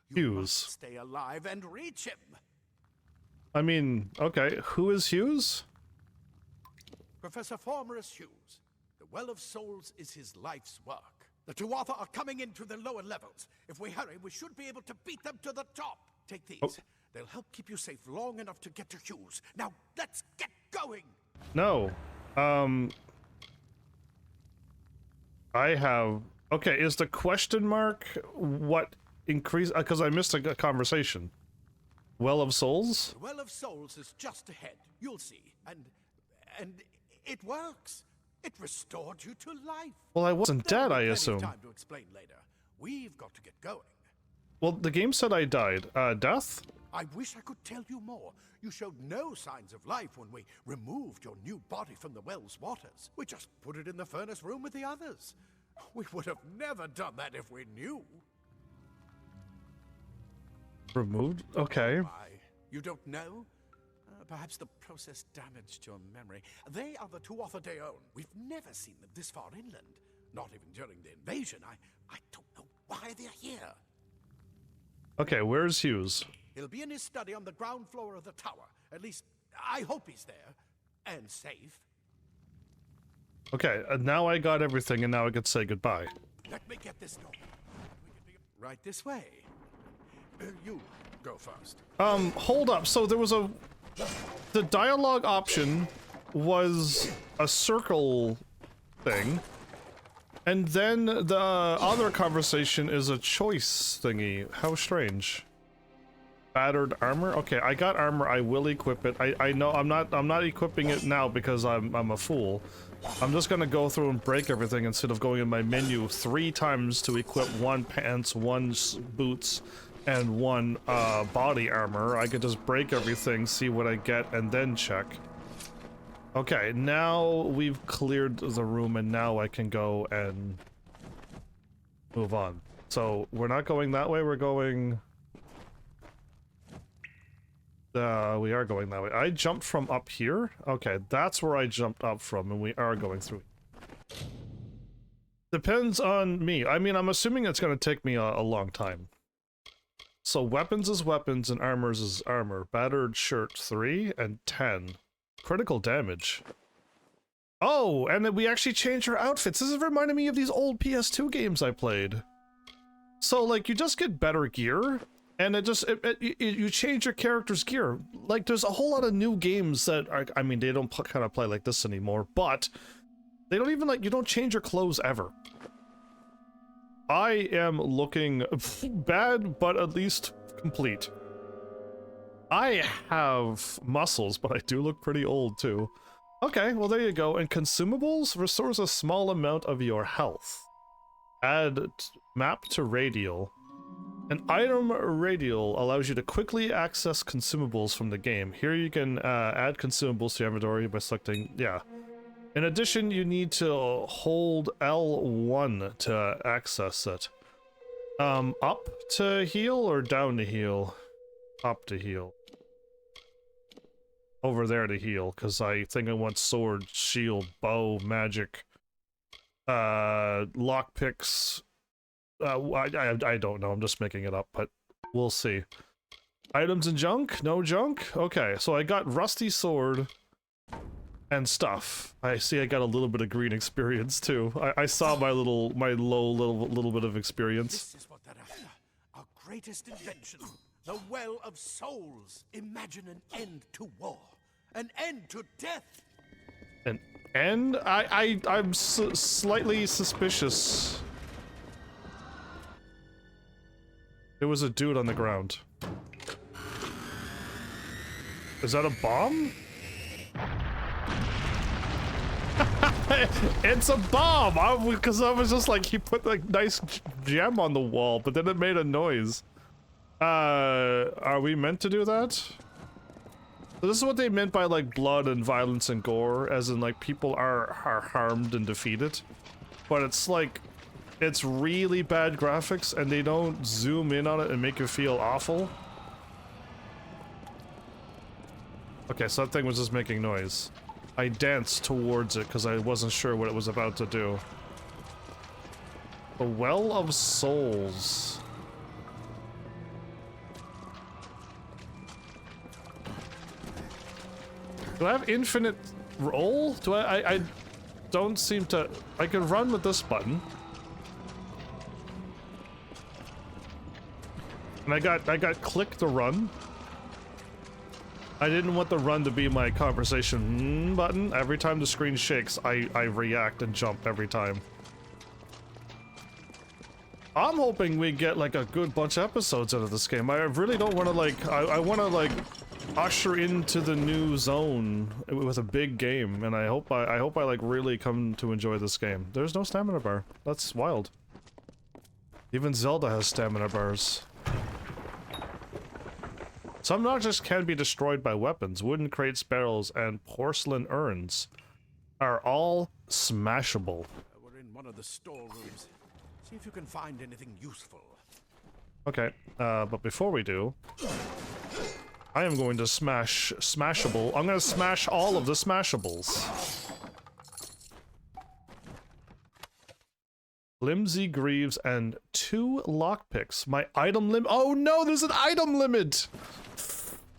You Hughes. must stay alive and reach him. I mean, okay, who is Hughes? Professor Formerus Hughes. The Well of Souls is his life's work. The Tuatha are coming into the lower levels. If we hurry, we should be able to beat them to the top. Take these. Oh. They'll help keep you safe long enough to get to Hughes. Now, let's get going! No. I have... Okay, is the question mark what increase... Because I missed a conversation. Well of Souls? The Well of Souls is just ahead. You'll see. And it works. It restored you to life. Well, I wasn't There'll dead, be I plenty of assume. time to explain later. We've got to get going. Well, the game said I died. Death? I wish I could tell you more. You showed no signs of life when we removed your new body from the well's waters. We just put it in the furnace room with the others. We would have never done that if we knew. Removed? Okay. My, You don't know? Perhaps the process damaged your memory. They are the Tuatha Deon. We've never seen them this far inland. Not even during the invasion. I don't know why they're here. Okay, where's Hughes? He'll be in his study on the ground floor of the tower. At least, I hope he's there. And safe. Okay, now I got everything, and now I can say goodbye. Let me get this door. Right this way. You go first. Hold up. So there was the dialogue option was a circle thing, and then the other conversation is a choice thingy. How strange. Battered armor? Okay, I got armor. I will equip it. I know I'm not equipping it now because I'm a fool. I'm just gonna go through and break everything instead of going in my menu 3 times to equip 1 pants, 1 boots, and 1 body armor. I could just break everything, see what I get, and then check. Okay, now we've cleared the room, and now I can go and move on. So we're not going that way. We're going. We are going that way. I jumped from up here? Okay, that's where I jumped up from, and we are going through. Depends on me. I mean, I'm assuming it's going to take me a long time. So weapons is weapons, and armors is armor. Battered shirt 3 and 10. Critical damage. Oh, and then we actually changed our outfits. This is reminding me of these old PS2 games I played. So, like, you just get better gear. And it just, you change your character's gear. Like, there's a whole lot of new games that are, I mean, they don't kind of play like this anymore, but they don't even, like, you don't change your clothes ever. I am looking bad, but at least complete. I have muscles, but I do look pretty old, too. Okay, well, there you go. And consumables restores a small amount of your health. Add map to radial. An item radial allows you to quickly access consumables from the game. Here you can add consumables to your inventory by selecting, yeah. In addition, you need to hold L1 to access it. Up to heal or down to heal? Up to heal. Over there to heal, because I think I want sword, shield, bow, magic, lockpicks. I don't know, I'm just making it up, but we'll see. Items and junk? No junk? Okay, so I got rusty sword and stuff. I see I got a little bit of green experience too. I saw my low little bit of experience. This is what they're after. Our greatest invention. The Well of Souls. Imagine an end to war. An end to death. An end? I'm slightly suspicious. There was a dude on the ground. Is that a bomb? It's a bomb! Because I was just like, he put like nice gem on the wall, but then it made a noise. Are we meant to do that? So this is what they meant by like blood and violence and gore, as in like people are harmed and defeated. But it's like, it's really bad graphics, and they don't zoom in on it and make you feel awful. Okay, so that thing was just making noise. I danced towards it because I wasn't sure what it was about to do. The Well of Souls. Do I have infinite roll? Do I don't seem to... I can run with this button. And I got click to run. I didn't want the run to be my conversation button. Every time the screen shakes, I react and jump every time. I'm hoping we get like a good bunch of episodes out of this game. I really don't want to like, I want to like usher into the new zone with a big game, and I hope I like really come to enjoy this game. There's no stamina bar. That's wild. Even Zelda has stamina bars. Some objects can be destroyed by weapons. Wooden crates, barrels, and porcelain urns are all smashable. We're in one of the storerooms. See if you can find anything useful. Okay, but before we do, I am going to smash smashable. I'm going to smash all of the smashables. Flimsy greaves and 2 lockpicks. My item limit. Oh no, there's an item limit!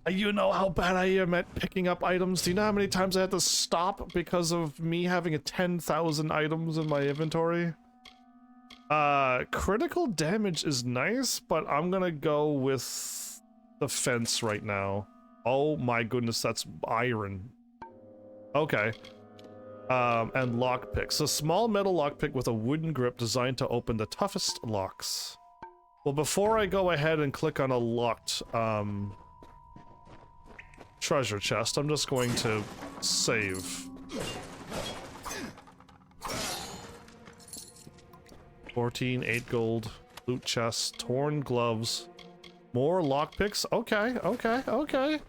You know how bad I am at picking up items. Do you know how many times I had to stop because of me having 10,000 items in my inventory? Critical damage is nice, but I'm gonna go with the fence right now. Oh my goodness, that's iron. Okay. And lockpicks. A small metal lockpick with a wooden grip designed to open the toughest locks. Well, before I go ahead and click on a locked, treasure chest, I'm just going to save. 14, 8 gold, loot chest, torn gloves, more lockpicks. Okay, okay, okay.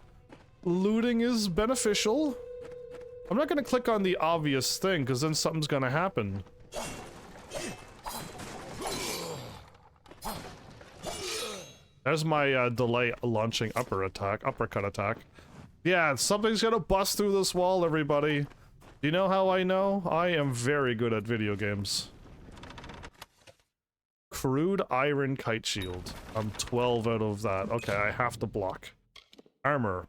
Looting is beneficial. I'm not gonna click on the obvious thing, because then something's gonna happen. There's my delay launching uppercut attack. Yeah, something's gonna bust through this wall, everybody. Do you know how I know? I am very good at video games. Crude iron kite shield. I'm 12 out of that. Okay, I have to block. Armor.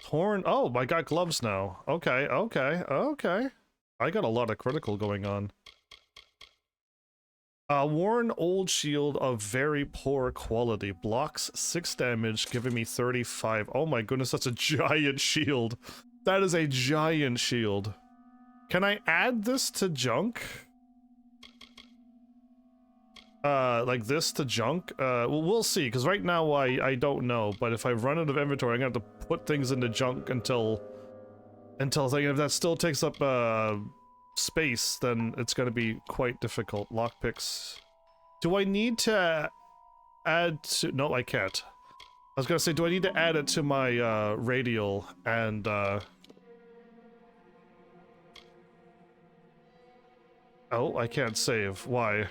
Torn. Oh, I got gloves now. Okay, okay, okay. I got a lot of critical going on. Worn old shield of very poor quality. Blocks 6 damage, giving me 35. Oh my goodness, that's a giant shield. That is a giant shield. Can I add this to junk? Like this to junk? Well, we'll see, because right now I don't know, but if I run out of inventory, I'm gonna have to put things into junk until if that still takes up, space, then it's gonna be quite difficult. Lockpicks. Do I need to add to... No, I can't. I was gonna say, do I need to add it to my, radial and, Oh, I can't save. Why?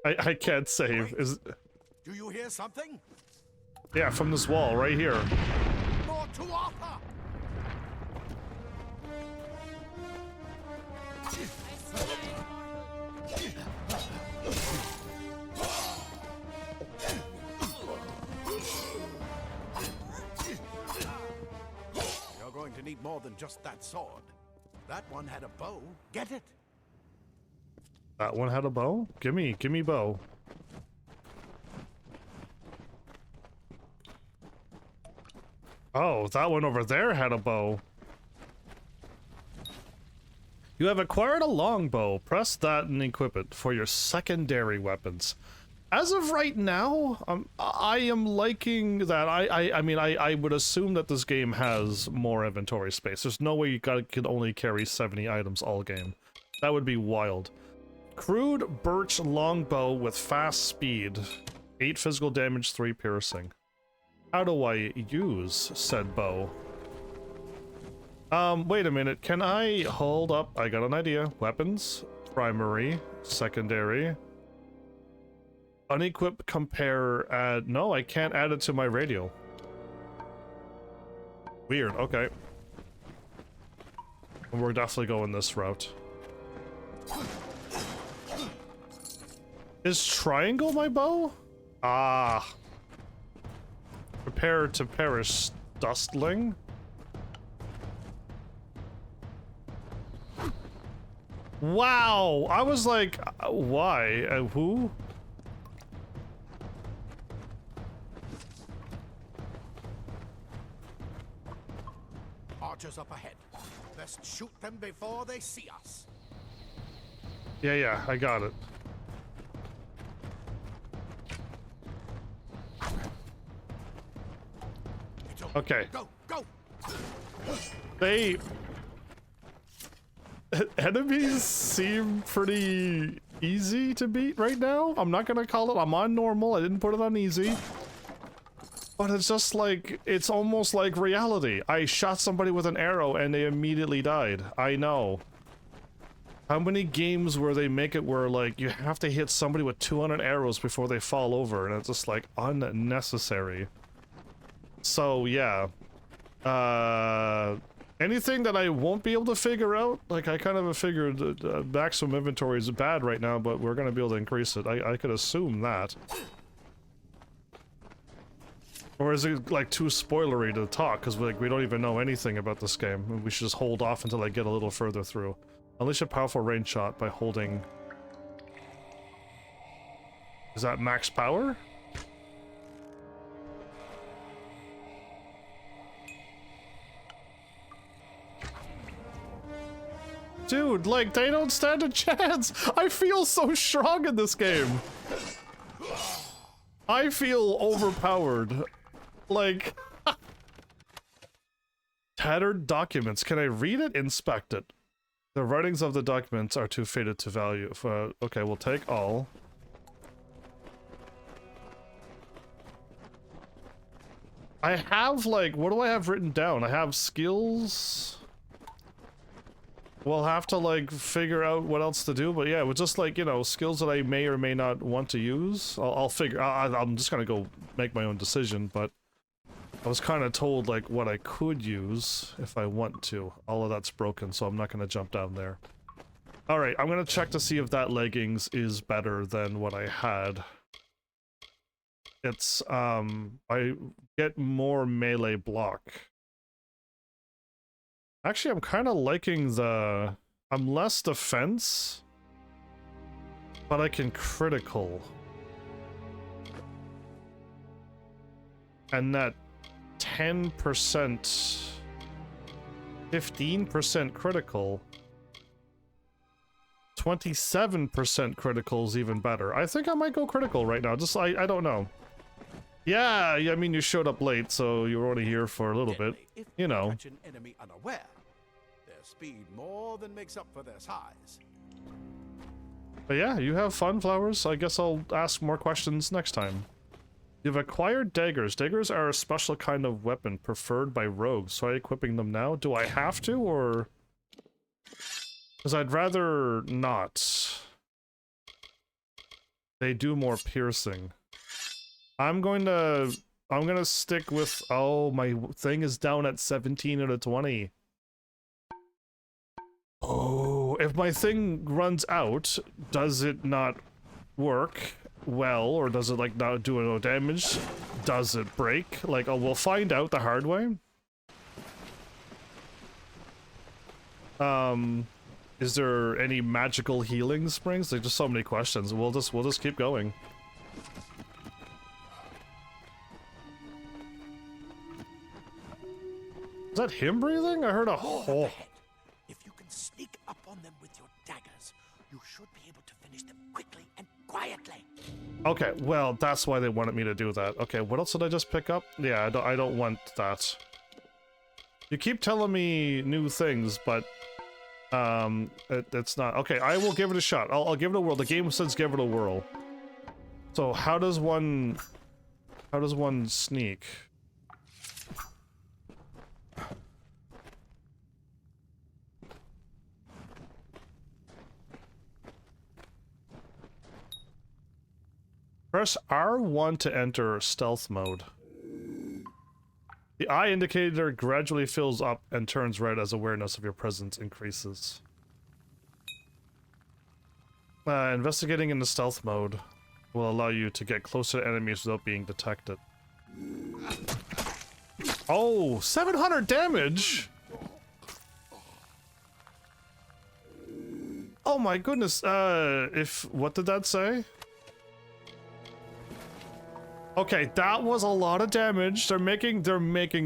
I can't save. Wait. Is... Do you hear something? Yeah, from this wall, right here. More to offer! You're going to need more than just that sword. That one had a bow. Get it? That one had a bow? Give me bow. Oh, that one over there had a bow. You have acquired a longbow. Press that and equip it for your secondary weapons. As of right now, I am liking that. I mean, I would assume that this game has more inventory space. There's no way you can only carry 70 items all game. That would be wild. Crude birch longbow with fast speed. 8 physical damage, 3 piercing. How do I use said bow? Wait a minute. Can I hold up? I got an idea. Weapons, primary, secondary. Unequip, compare, add. No, I can't add it to my radial. Weird, okay. We're definitely going this route. Is triangle my bow? Ah. Prepare to perish, dustling. Wow! I was like, why? Who? Archers up ahead. Best shoot them before they see us. Yeah, I got it. Okay. Go! They... Enemies seem pretty easy to beat right now. I'm not gonna call it. I'm on normal. I didn't put it on easy. But it's just like, it's almost like reality. I shot somebody with an arrow and they immediately died. I know. How many games where they make it where, like, you have to hit somebody with 200 arrows before they fall over, and it's just, like, unnecessary. So, yeah. Anything that I won't be able to figure out, like, I kind of figured maximum inventory is bad right now, but we're gonna be able to increase it. I could assume that. Or is it, like, too spoilery to talk, because, like, we don't even know anything about this game. We should just hold off until I get a little further through. Unleash a powerful range shot by holding... Is that max power? Dude, like, they don't stand a chance! I feel so strong in this game! I feel overpowered. Like... Tattered documents. Can I read it? Inspect it. The writings of the documents are too faded to value. Okay, we'll take all. I have, like, what do I have written down? I have skills... We'll have to, like, figure out what else to do, but yeah, with just, like, you know, skills that I may or may not want to use. I'll figure... I'm just gonna go make my own decision, but... I was kind of told, like, what I could use if I want to. All of that's broken, so I'm not gonna jump down there. Alright, I'm gonna check to see if that leggings is better than what I had. It's, I get more melee block. Actually, I'm kind of liking the... I'm less defense, but I can critical. And that 10%, 15% critical, 27% critical is even better. I think I might go critical right now. Just, I don't know. Yeah, I mean, you showed up late, so you were already here for a little bit. You know. Catch an enemy unaware, their speed more than makes up for their size. But yeah, you have fun, Flowers. I guess I'll ask more questions next time. You've acquired daggers. Daggers are a special kind of weapon preferred by rogues. So equipping them now? Do I have to, or...? Because I'd rather not. They do more piercing. I'm gonna stick with... Oh, my thing is down at 17 out of 20. Oh, if my thing runs out, does it not work well, or does it, like, not do no damage? Does it break? Like, oh, we'll find out the hard way. Is there any magical healing springs? Like, just so many questions. We'll just keep going. Is that him breathing? I heard a hole. If you can sneak up on them with your daggers, you should be able to finish them quickly and quietly. Okay, well, that's why they wanted me to do that. Okay, what else did I just pick up? Yeah, I don't want that. You keep telling me new things, but it's not. Okay, I will give it a shot. I'll give it a whirl. The game says give it a whirl. So how does one sneak? Press R1 to enter stealth mode. The eye indicator gradually fills up and turns red as awareness of your presence increases. Investigating in the stealth mode will allow you to get closer to enemies without being detected. Oh, 700 damage! Oh my goodness, what did that say? Okay, that was a lot of damage. They're making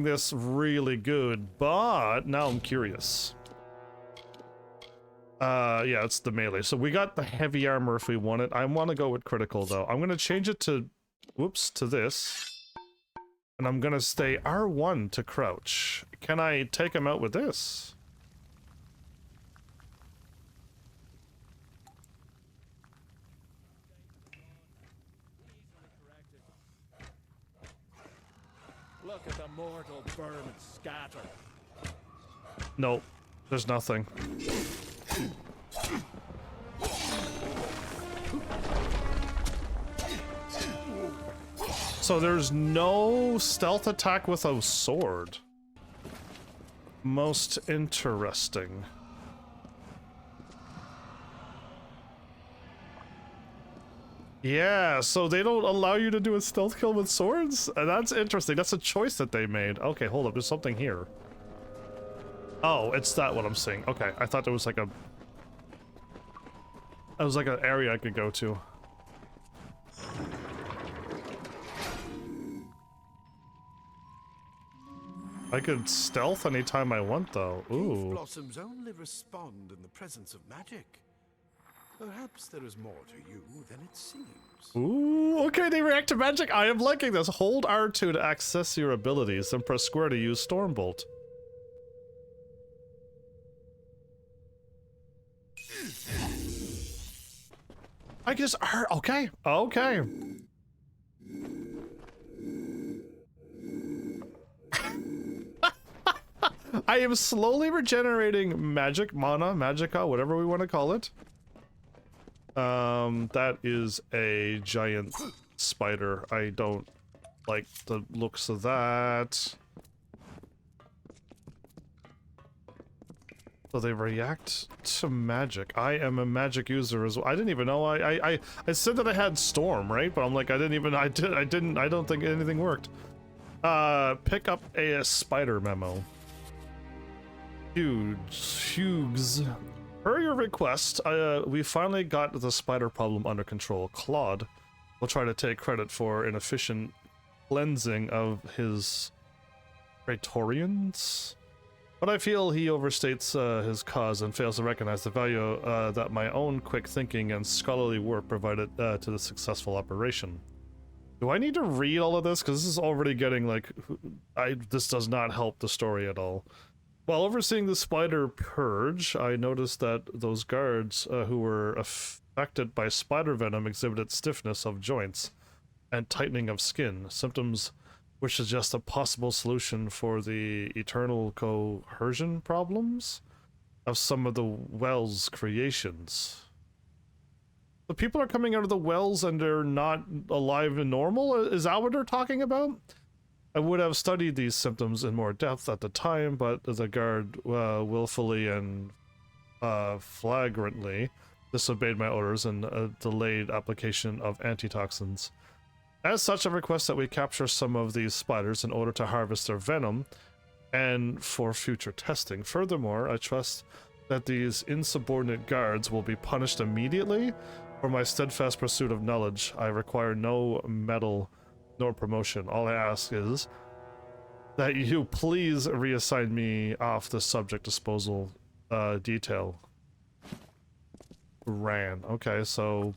this really good, but now I'm curious. Yeah, it's the melee. So we got the heavy armor if we want it. I want to go with critical though. I'm gonna change it to, whoops, to this. And I'm gonna stay R1 to crouch. Can I take him out with this? Look at the mortal burn and scatter. Nope, there's nothing. So there's no stealth attack with a sword. Most interesting. Yeah, so they don't allow you to do a stealth kill with swords? That's interesting. That's a choice that they made. Okay, hold up. There's something here. Oh, it's that what I'm seeing. Okay, I thought there was like a... It was like an area I could go to. I could stealth anytime I want, though. Leaf Ooh. blossoms only respond in the presence of magic. Perhaps there is more to you than it seems. Ooh, okay, they react to magic. I am liking this. Hold R2 to access your abilities, then press square to use Stormbolt. I guess okay. Okay. I am slowly regenerating magic, mana, magicka, whatever we want to call it. That is a giant spider. I don't like the looks of that. So they react to magic. I am a magic user as well. I didn't even know I said that I had storm, right? But I'm like, I don't think anything worked. Pick up a spider memo. Hughes. Per your request, we finally got the spider problem under control. Claude will try to take credit for an efficient cleansing of his Praetorians, but I feel he overstates his cause and fails to recognize the value that my own quick thinking and scholarly work provided to the successful operation. Do I need to read all of this? Because this is already getting like... this does not help the story at all. While overseeing the spider purge, I noticed that those guards who were affected by spider venom exhibited stiffness of joints and tightening of skin, symptoms which suggest a possible solution for the eternal coercion problems of some of the Well's creations. The people are coming out of the wells and they're not alive and normal? Is that what they're talking about? I would have studied these symptoms in more depth at the time, but the guard willfully and flagrantly disobeyed my orders and delayed application of antitoxins. As such, I request that we capture some of these spiders in order to harvest their venom and for future testing. Furthermore, I trust that these insubordinate guards will be punished immediately. For my steadfast pursuit of knowledge, I require no medal nor promotion. All I ask is that you please reassign me off the subject disposal detail. Ran. Okay, so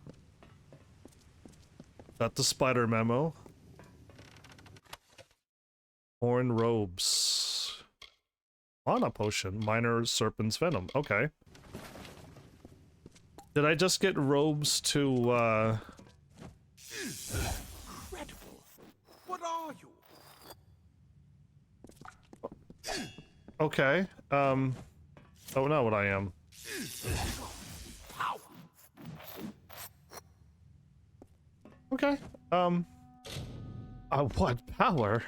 got the spider memo. Horn robes. Mana potion. Minor serpent's venom. Okay. Did I just get robes to What are you? okay. Oh, not what I am. Okay. What power?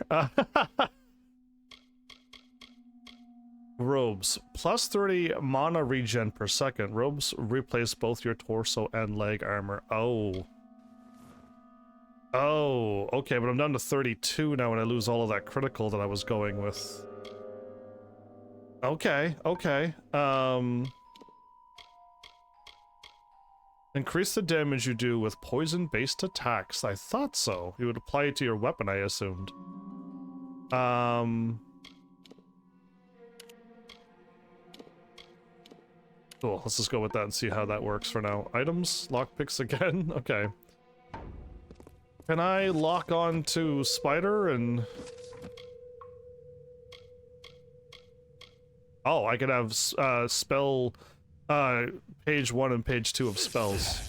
Robes. Plus 30 mana regen per second. Robes replace both your torso and leg armor. Oh. Oh, okay, but I'm down to 32 now when I lose all of that critical that I was going with. Okay, okay. Increase the damage you do with poison-based attacks. I thought so. You would apply it to your weapon, I assumed. Cool, let's just go with that and see how that works for now. Items, lockpicks again? Okay. Can I lock on to Spider and... Oh, I could have spell... page 1 and page 2 of spells.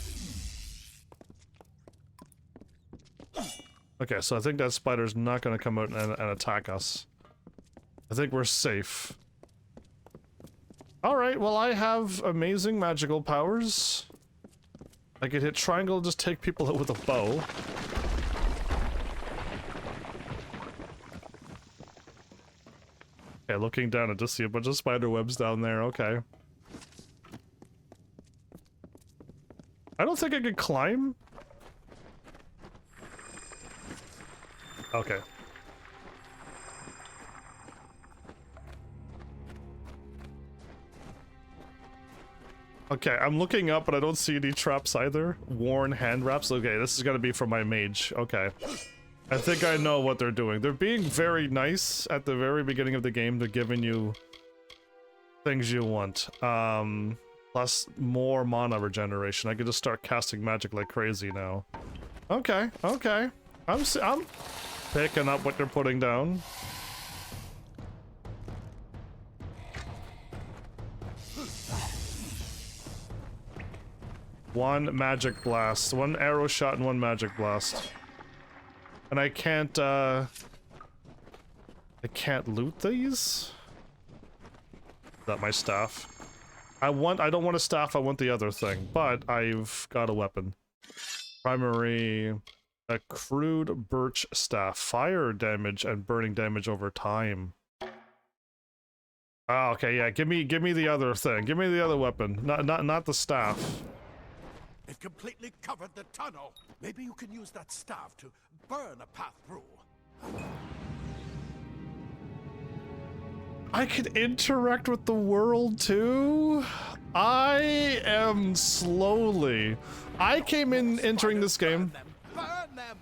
Okay, so I think that spider's not gonna come out and attack us. I think we're safe. Alright, well I have amazing magical powers. I could hit triangle and just take people out with a bow. Okay, looking down, I just see a bunch of spider webs down there. Okay. I don't think I could climb. Okay. Okay, I'm looking up, but I don't see any traps either. Worn hand wraps. Okay, this is gonna be for my mage. Okay. I think I know what they're doing. They're being very nice at the very beginning of the game. They're giving you things you want. Plus more mana regeneration. I can just start casting magic like crazy now. Okay, okay. I'm picking up what they're putting down. One magic blast, one arrow shot and one magic blast. And I can't loot these? Is that my staff? I don't want a staff, I want the other thing, but I've got a weapon. Primary, a crude birch staff, fire damage and burning damage over time. Oh, okay, yeah, give me the other thing. Give me the other weapon, not the staff. It completely covered the tunnel. Maybe you can use that staff to burn a path through. I can interact with the world too? I am slowly. I came in entering this game. Burn them!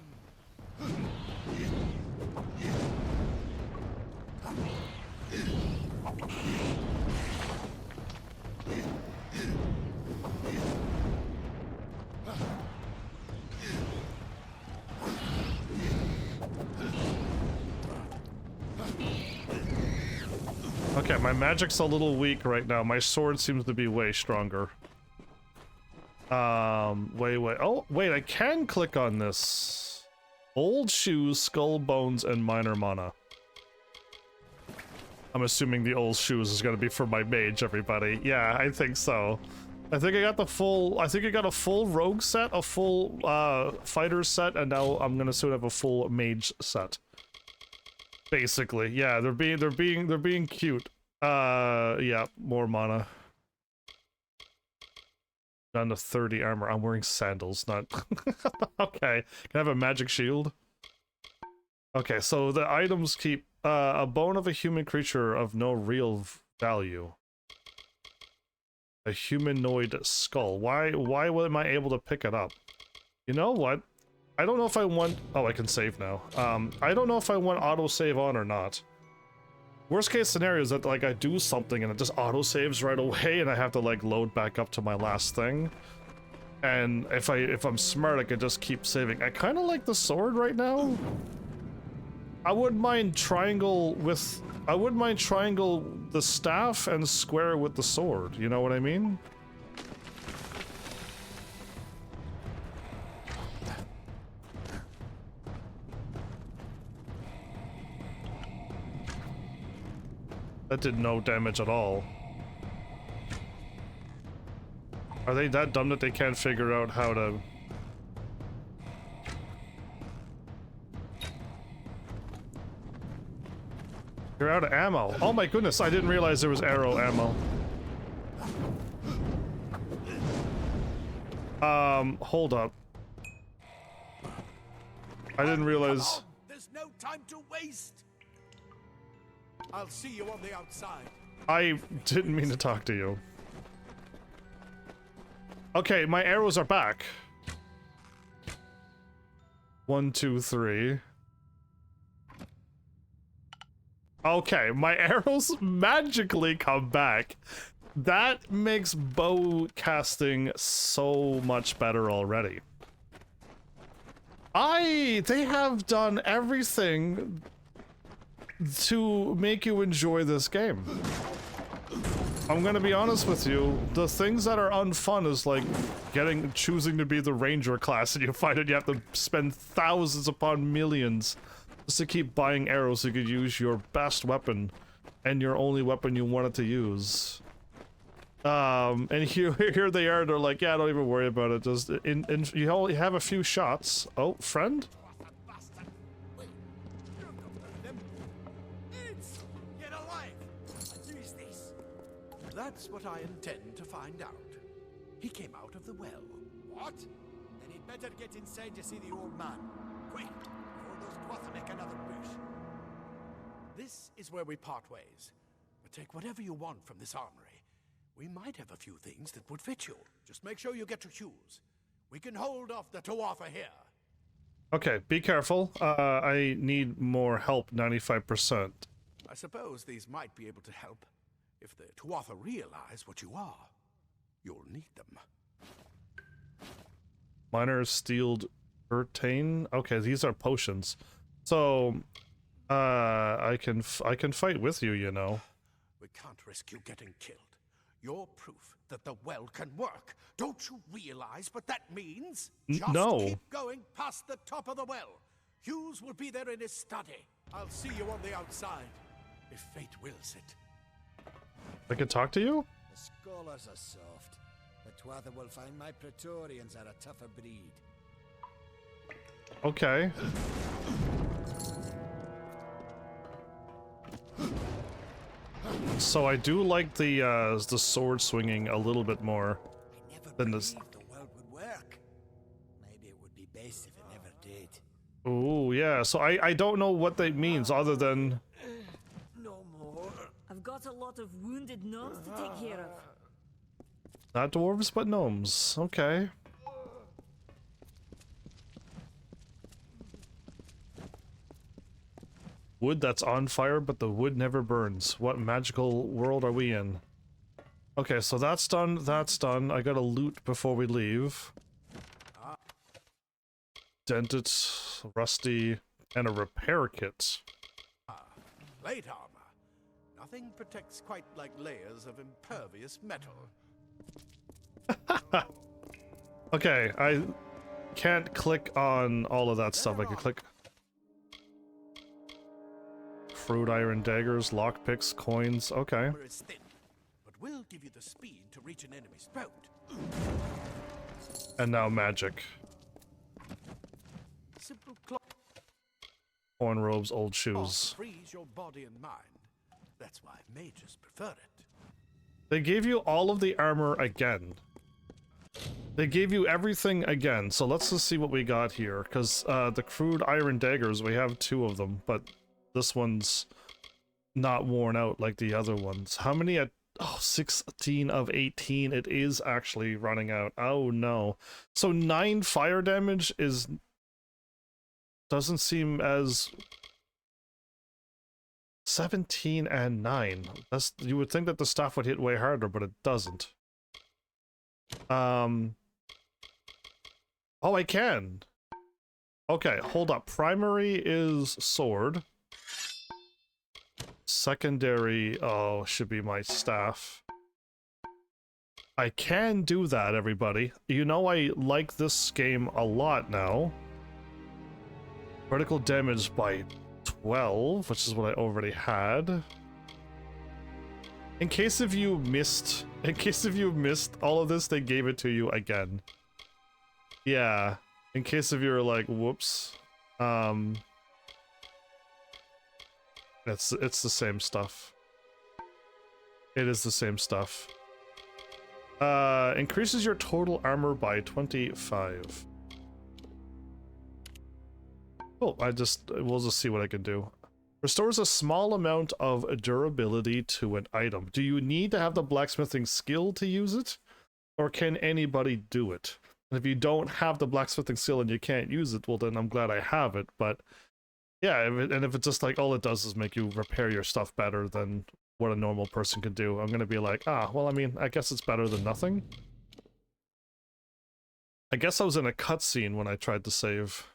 Okay, my magic's a little weak right now. My sword seems to be way stronger. Wait. Oh, wait, I can click on this. Old shoes, skull bones, and minor mana. I'm assuming the old shoes is gonna be for my mage, everybody. Yeah, I think so. I think I got the full, I think I got a full rogue set, a full, fighter set, and now I'm gonna soon have a full mage set. Basically, yeah, they're being cute. Yeah, more mana. Down to 30 armor. I'm wearing sandals, not... Okay, can I have a magic shield? Okay, so the items keep, a bone of a human creature of no real value. A humanoid skull. Why am I able to pick it up? You know what? I don't know if I want... Oh, I can save now. I don't know if I want autosave on or not. Worst case scenario is that, like, I do something and it just autosaves right away and I have to, like, load back up to my last thing. And if I'm smart, I could just keep saving. I kind of like the sword right now. I wouldn't mind triangle the staff and square with the sword. You know what I mean? That did no damage at all. Are they that dumb that they can't figure out how to... You're out of ammo. Oh my goodness, I didn't realize there was arrow ammo. Hold up. I didn't realize... There's no time to waste. I'll see you on the outside. I didn't mean to talk to you. Okay, my arrows are back. 1, 2, 3. Okay, my arrows magically come back. That makes bow casting so much better already. They have done everything to make you enjoy this game. I'm gonna be honest with you, the things that are unfun is like choosing to be the ranger class and you find that you have to spend thousands upon millions just to keep buying arrows so you could use your best weapon and your only weapon you wanted to use. And here they are, they're like, yeah, don't even worry about it, just you only have a few shots. Oh, friend? Get alive. That's what I intend to find out. He came out of the well. What? Then he'd better get inside to see the old man. Quick, before those Dwatha make another push. This is where we part ways. But take whatever you want from this armory. We might have a few things that would fit you. Just make sure you get to choose. We can hold off the Tuatha here. Okay, be careful. I need more help, 95%. I suppose these might be able to help. If the Tuatha realize what you are, you'll need them. Minor steeled Urtain. Okay, these are potions. So, I can fight with you, you know. We can't risk you getting killed. You're proof that the well can work. Don't you realize what that means? Just no. keep going past the top of the well. Hughes will be there in his study. I'll see you on the outside, if fate wills it. I can talk to you? The scholars are soft. The Tuatha will find my Praetorians are a tougher breed. Okay. So I do like the sword swinging a little bit more than this. The world would work. Maybe it would be best if it never did. Oh yeah. So I don't know what that means other than. No more. I've got a lot of wounded gnomes to take care of. Not dwarves, but gnomes. Okay. Wood that's on fire, but the wood never burns. What magical world are we in? Okay, so that's done. That's done. I gotta loot before we leave. Dented, rusty, and a repair kit. Plate armor. Nothing protects quite like layers of impervious metal. Okay, I can't click on all of that stuff. I can click fruit iron daggers, lockpicks, coins. Okay. Armor is thin, but will give you the speed to reach an enemy's throat. And now magic. Simple cloth Horn robes, old shoes. frees your body and mind. That's why mages prefer it. They gave you all of the armor again. They gave you everything again. So let's just see what we got here. Because the crude iron daggers, we have 2 of them, but this one's not worn out like the other ones. How many at... Oh, 16 of 18. It is actually running out. Oh no. So 9 fire damage is... doesn't seem as... 17 and 9. That's... You would think that the staff would hit way harder, but it doesn't. Oh, I can. Okay, hold up. Primary is sword. Secondary, oh, should be my staff. I can do that, everybody. You know I like this game a lot now. Critical damage by 12, which is what I already had. In case if you missed all of this, they gave it to you again. Yeah, in case if you were like, whoops. It's the same stuff. It is the same stuff. Increases your total armor by 25. Oh, we'll just see what I can do. Restores a small amount of durability to an item. Do you need to have the blacksmithing skill to use it? Or can anybody do it? And if you don't have the blacksmithing skill and you can't use it, well then I'm glad I have it, but... Yeah, if it's just like all it does is make you repair your stuff better than what a normal person can do, I'm gonna be like, ah, well, I mean, I guess it's better than nothing. I guess I was in a cutscene when I tried to save.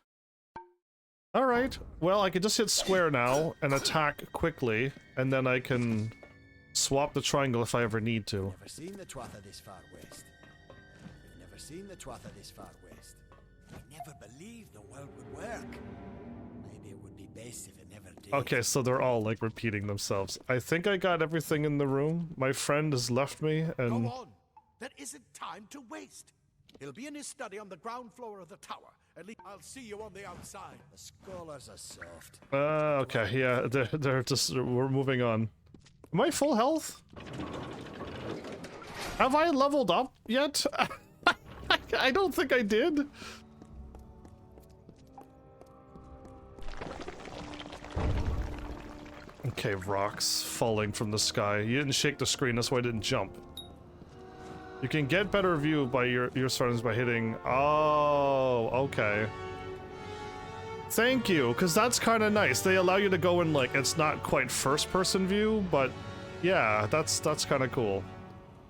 Alright, well, I can just hit square now and attack quickly, and then I can swap the triangle if I ever need to. Never seen the Tuatha this far west. We've never seen the Tuatha this far west. I never believed the world would work. Maybe it would be best if it never did. Okay, so they're all, like, repeating themselves. I think I got everything in the room. My friend has left me, and... Go on! There isn't time to waste! He'll be in his study on the ground floor of the tower. At least I'll see you on the outside. The scholars are soft. Okay, yeah, they're just... We're moving on. Am I full health? Have I leveled up yet? I don't think I did. Okay, rocks falling from the sky. You didn't shake the screen, that's why I didn't jump. You can get better view by your surroundings by hitting... Oh, okay. Thank you, because that's kind of nice. They allow you to go in, like, it's not quite first-person view, but yeah, that's kind of cool.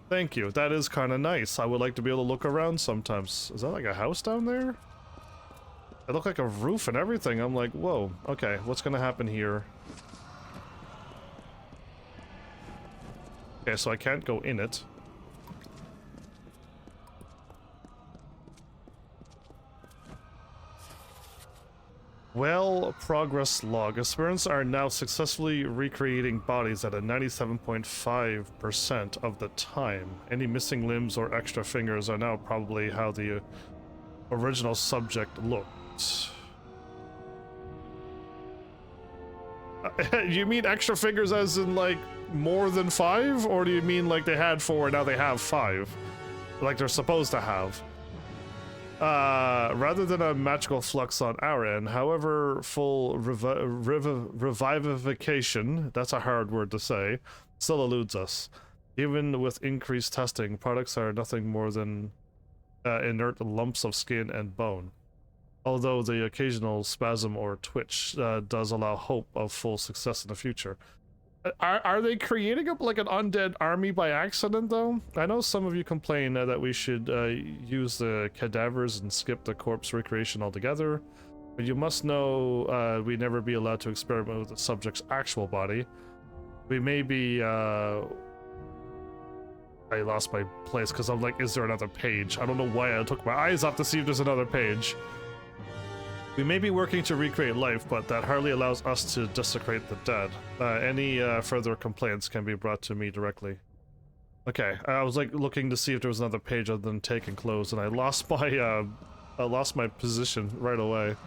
Thank you, that is kind of nice. I would like to be able to look around sometimes. Is that like a house down there? It looked like a roof and everything. I'm like, whoa, okay, what's gonna happen here? Okay, so I can't go in it. Well, progress log. Experiments are now successfully recreating bodies at a 97.5% of the time. Any missing limbs or extra fingers are now probably how the original subject looked. You mean extra fingers as in, like, more than 5? Or do you mean, like, they had 4 and now they have 5? Like they're supposed to have? Rather than a magical flux on our end, however, full revivification, that's a hard word to say, still eludes us. Even with increased testing, products are nothing more than inert lumps of skin and bone. Although the occasional spasm or twitch does allow hope of full success in the future. Are they creating up like an undead army by accident, though? I know some of you complain that we should use the cadavers and skip the corpse recreation altogether, but you must know we never be allowed to experiment with the subject's actual body. We may be... I lost my place because I'm like, is there another page? I don't know why I took my eyes off to see if there's another page. We may be working to recreate life, but that hardly allows us to desecrate the dead. Any further complaints can be brought to me directly. Okay, I was like looking to see if there was another page other than take and close, and I lost my position right away.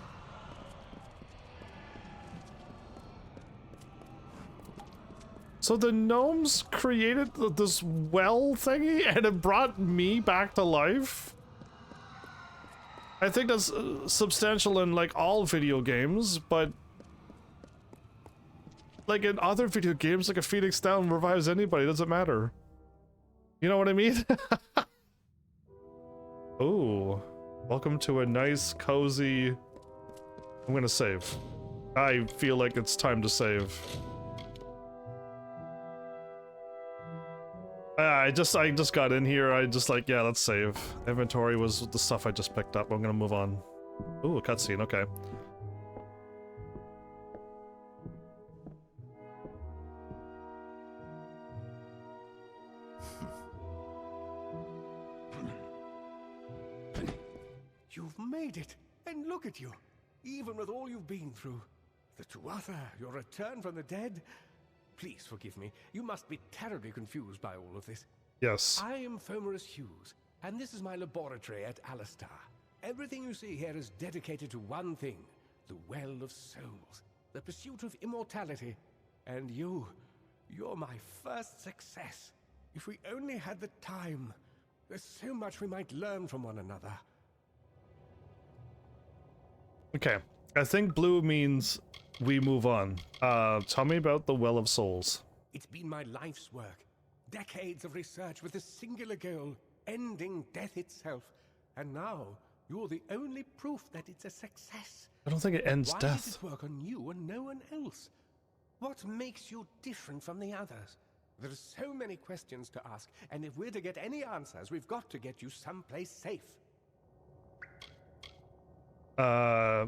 So the gnomes created this well thingy, and it brought me back to life? I think that's substantial in, like, all video games, but... like, in other video games, like, a Phoenix Down revives anybody, it doesn't matter. You know what I mean? Ooh. Welcome to a nice, cozy... I'm gonna save. I feel like it's time to save. I just got in here, I just like, yeah, let's save. Inventory was the stuff I just picked up, I'm gonna move on. Ooh, a cutscene, okay. You've made it, and look at you. Even with all you've been through. The Tuatha, your return from the dead. Please forgive me. You must be terribly confused by all of this. Yes. I am Fomerus Hughes, and this is my laboratory at Alistar. Everything you see here is dedicated to one thing, the Well of Souls, the pursuit of immortality. And you're my first success. If we only had the time, there's so much we might learn from one another. Okay, I think blue means we move on. Tell me about the Well of Souls. It's been my life's work. Decades of research with a singular goal, ending death itself. And now, you're the only proof that it's a success. I don't think it ends Why death. does it work on you and no one else? What makes you different from the others? There are so many questions to ask, and if we're to get any answers, we've got to get you someplace safe. Yeah,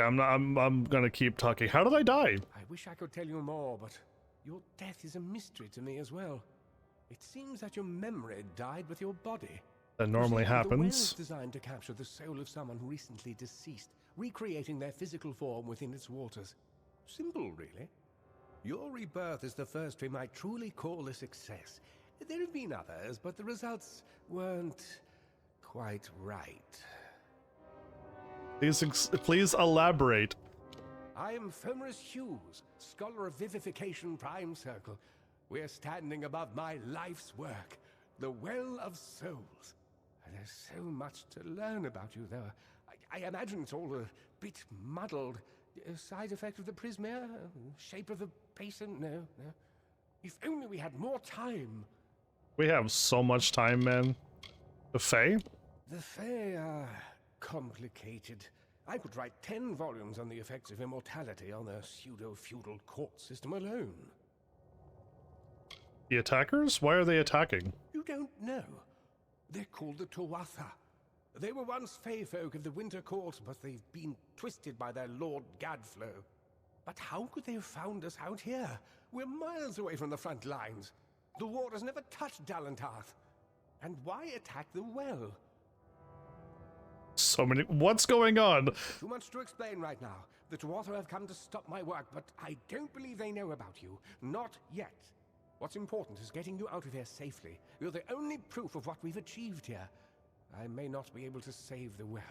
I'm gonna keep talking. How did I die? I wish I could tell you more, but your death is a mystery to me as well. It seems that your memory died with your body. That normally The well happens. is designed to capture the soul of someone recently deceased, recreating their physical form within its waters. Simple, really. Your rebirth is the first we might truly call a success. There have been others, but the results weren't quite right. Please elaborate. I am Fomerus Hughes, scholar of Vivification Prime Circle. We're standing above my life's work, the Well of Souls. And there's so much to learn about you, though. I imagine it's all a bit muddled. A side effect of the prismere? Shape of the basin? No. If only we had more time. We have so much time, man. The Fae? The Fae are complicated. I could write 10 volumes on the effects of immortality on their pseudo-feudal court system alone. The attackers? Why are they attacking? You don't know. They're called the Tuatha. They were once Fae folk of the Winter Court, but they've been twisted by their Lord Gadflow. But how could they have found us out here? We're miles away from the front lines. The war has never touched Dalentarth. And why attack the well? So many. What's going on? Too much to explain right now. The Tuatha have come to stop my work, but I don't believe they know about you. Not yet. What's important is getting you out of here safely. You're the only proof of what we've achieved here. I may not be able to save the well,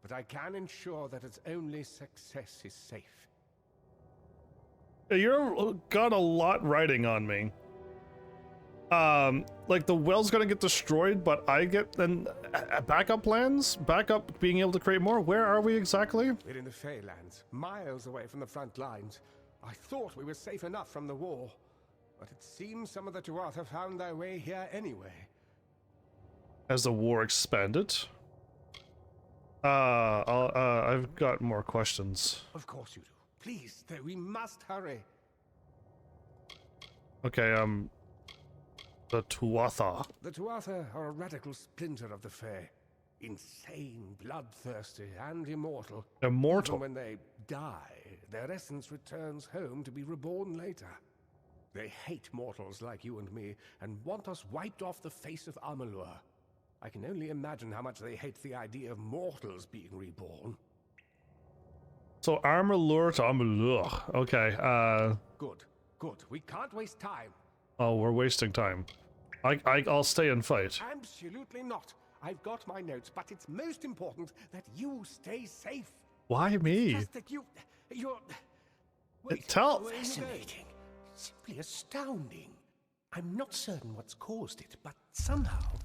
but I can ensure that its only success is safe. You're got a lot riding on me. Like the well's gonna get destroyed, but I get then backup plans? Backup being able to create more? Where are we exactly? We're in the Feylands, miles away from the front lines. I thought we were safe enough from the war, but it seems some of the Tuatha found their way here anyway. Has the war expanded? I've got more questions. Of course you do. Please, though, we must hurry. Okay, the Tuatha. The Tuatha are a radical splinter of the Fae. Insane, bloodthirsty, and immortal. Immortal? Even when they die, their essence returns home to be reborn later. They hate mortals like you and me, and want us wiped off the face of Amalur. I can only imagine how much they hate the idea of mortals being reborn. So Amalur to Amalur. Okay, Good. We can't waste time. Oh, we're wasting time. I'll stay and fight. Absolutely not. I've got my notes, but it's most important that you stay safe. Why me? Just that you're... Wait, Tell... where are you going? Simply astounding. I'm not certain what's caused it, but somehow...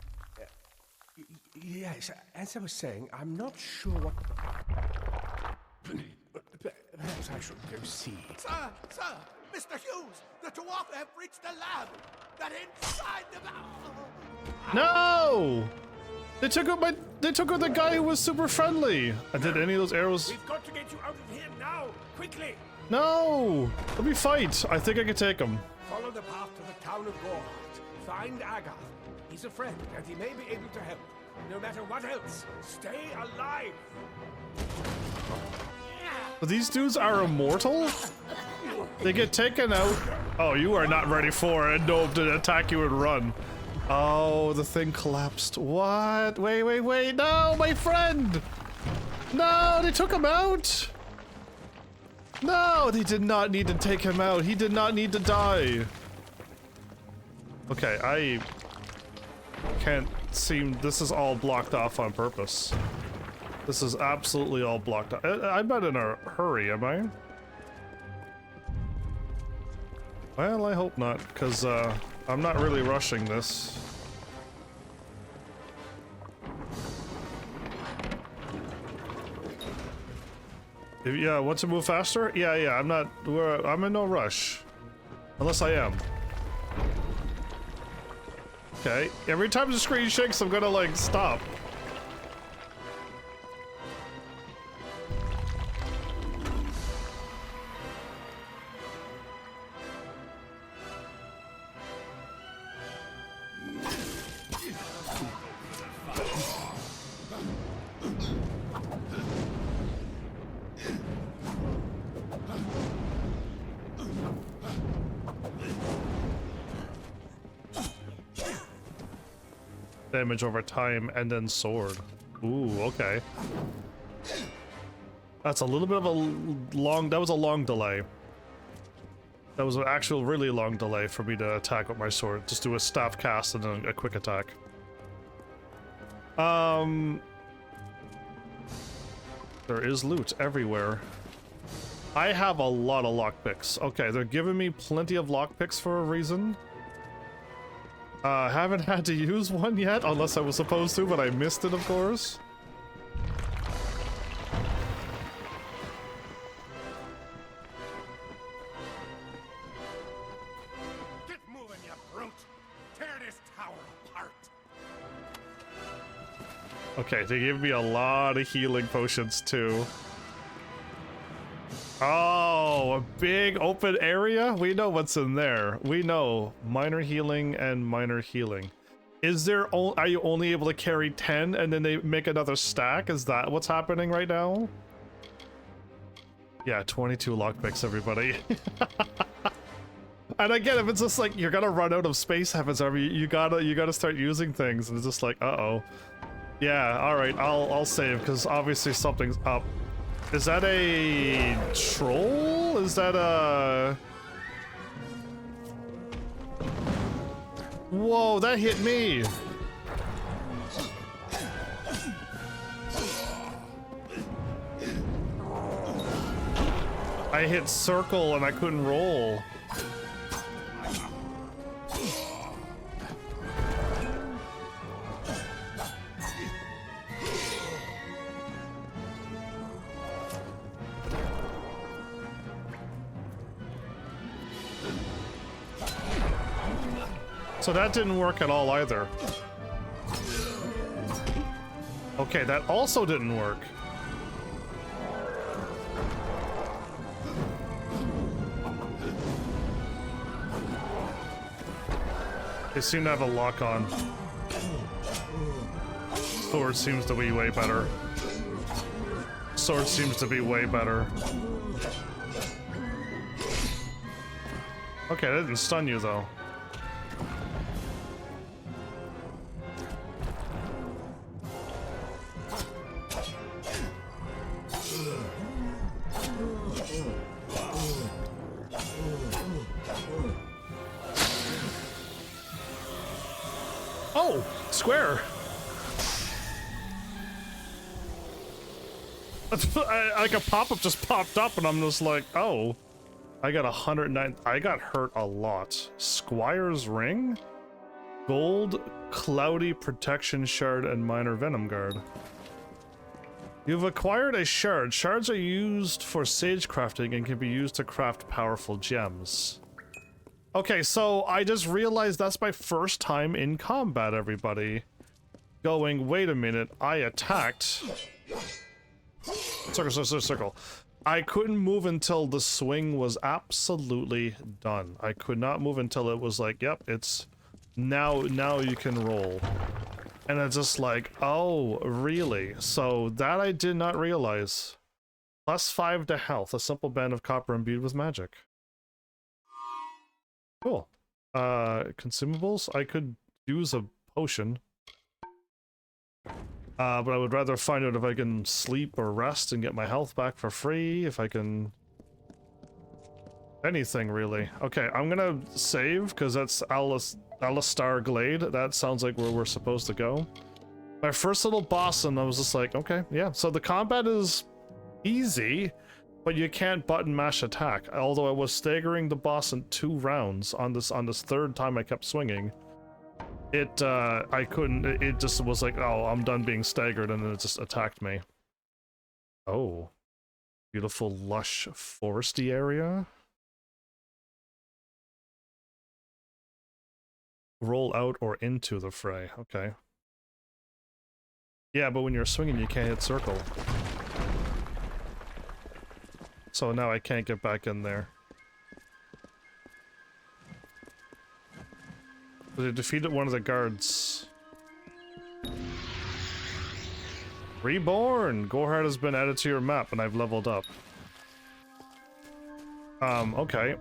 yes, as I was saying, I'm not sure what... Perhaps I should go see. Sir! Mr. Hughes! The Tuatha have reached the lab! They're inside the lab! No! They took out the guy who was super friendly. Did any of those arrows... We've got to get you out of here now! Quickly! No! Let me fight. I think I can take him. Follow the path to the town of Gorhart. Find Agath. He's a friend, and he may be able to help. No matter what else, stay alive! These dudes are immortal? They get taken out. Oh, you are not ready for it. Nope, to attack you and run. Oh, the thing collapsed. What? Wait. No, my friend! No, they took him out! No, they did not need to take him out. He did not need to die. Okay, I can't seem... This is all blocked off on purpose. This is absolutely all blocked off. I'm not in a hurry, am I? Well, I hope not, because I'm not really rushing this. Yeah, want to move faster? Yeah, I'm in no rush. Unless I am. Okay, every time the screen shakes, I'm gonna, like, stop. Damage over time and then sword. Ooh, okay. That's a little bit of a long... That was a long delay. That was an actual really long delay for me to attack with my sword. Just do a staff cast and then a quick attack. There is loot everywhere. I have a lot of lockpicks. Okay, they're giving me plenty of lockpicks for a reason. Haven't had to use one yet, unless I was supposed to, but I missed it, of course. Get moving, you brute! Tear this tower apart! Okay, they gave me a lot of healing potions, too. Oh, a big open area? We know what's in there. We know minor healing and minor healing. Is there are you only able to carry 10 and then they make another stack? Is that what's happening right now? Yeah, 22 lockpicks, everybody. And again, if it's just like you're gonna run out of space, Heavens Army, you gotta start using things, and it's just like, uh-oh. Yeah, alright, I'll save, because obviously something's up. Is that a troll? Is that a... Whoa, that hit me! I hit circle and I couldn't roll. So that didn't work at all either. Okay, that also didn't work. They seem to have a lock on. Sword seems to be way better. Sword seems to be way better. Okay, that didn't stun you though. Oh, square. Like a pop-up just popped up and I'm just like, oh. I got 109. I got hurt a lot. Squire's Ring? Gold, Cloudy Protection Shard, and Minor Venom Guard. You've acquired a shard. Shards are used for sage crafting and can be used to craft powerful gems. Okay, so I just realized that's my first time in combat, everybody. Going, wait a minute, I attacked. Circle, circle, circle. I couldn't move until the swing was absolutely done. I could not move until it was like, yep, it's now you can roll. And it's just like, oh, really? So that I did not realize. +5 to health, a simple band of copper imbued with magic. Cool. Consumables? I could use a potion. But I would rather find out if I can sleep or rest and get my health back for free, if I can... anything, really. Okay, I'm gonna save, because that's Alistar Glade. That sounds like where we're supposed to go. My first little boss, and I was just like, okay, yeah. So the combat is easy, but you can't button mash attack. Although I was staggering the boss in 2 rounds on this third time I kept swinging. I couldn't, it just was like, oh, I'm done being staggered, and then it just attacked me. Oh. Beautiful, lush, foresty area. Roll out or into the fray, okay. Yeah, but when you're swinging, you can't hit circle. So now I can't get back in there. They defeated one of the guards. Reborn! Gorehart has been added to your map, and I've leveled up. Okay.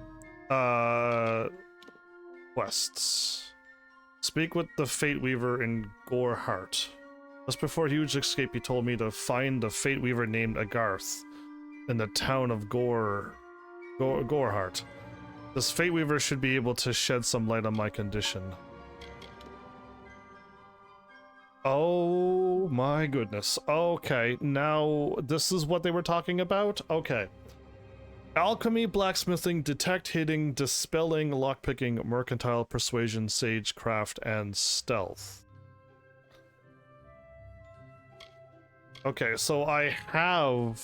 Quests. Speak with the Fate Weaver in Gorehart. Just before Huge Escape, he told me to find a Fate Weaver named Agarth in the town of Gorehart. This Fate Weaver should be able to shed some light on my condition. Oh my goodness. Okay, now this is what they were talking about? Okay. Alchemy, blacksmithing, detect hitting, dispelling, lockpicking, mercantile, persuasion, sagecraft, and stealth. Okay, so I have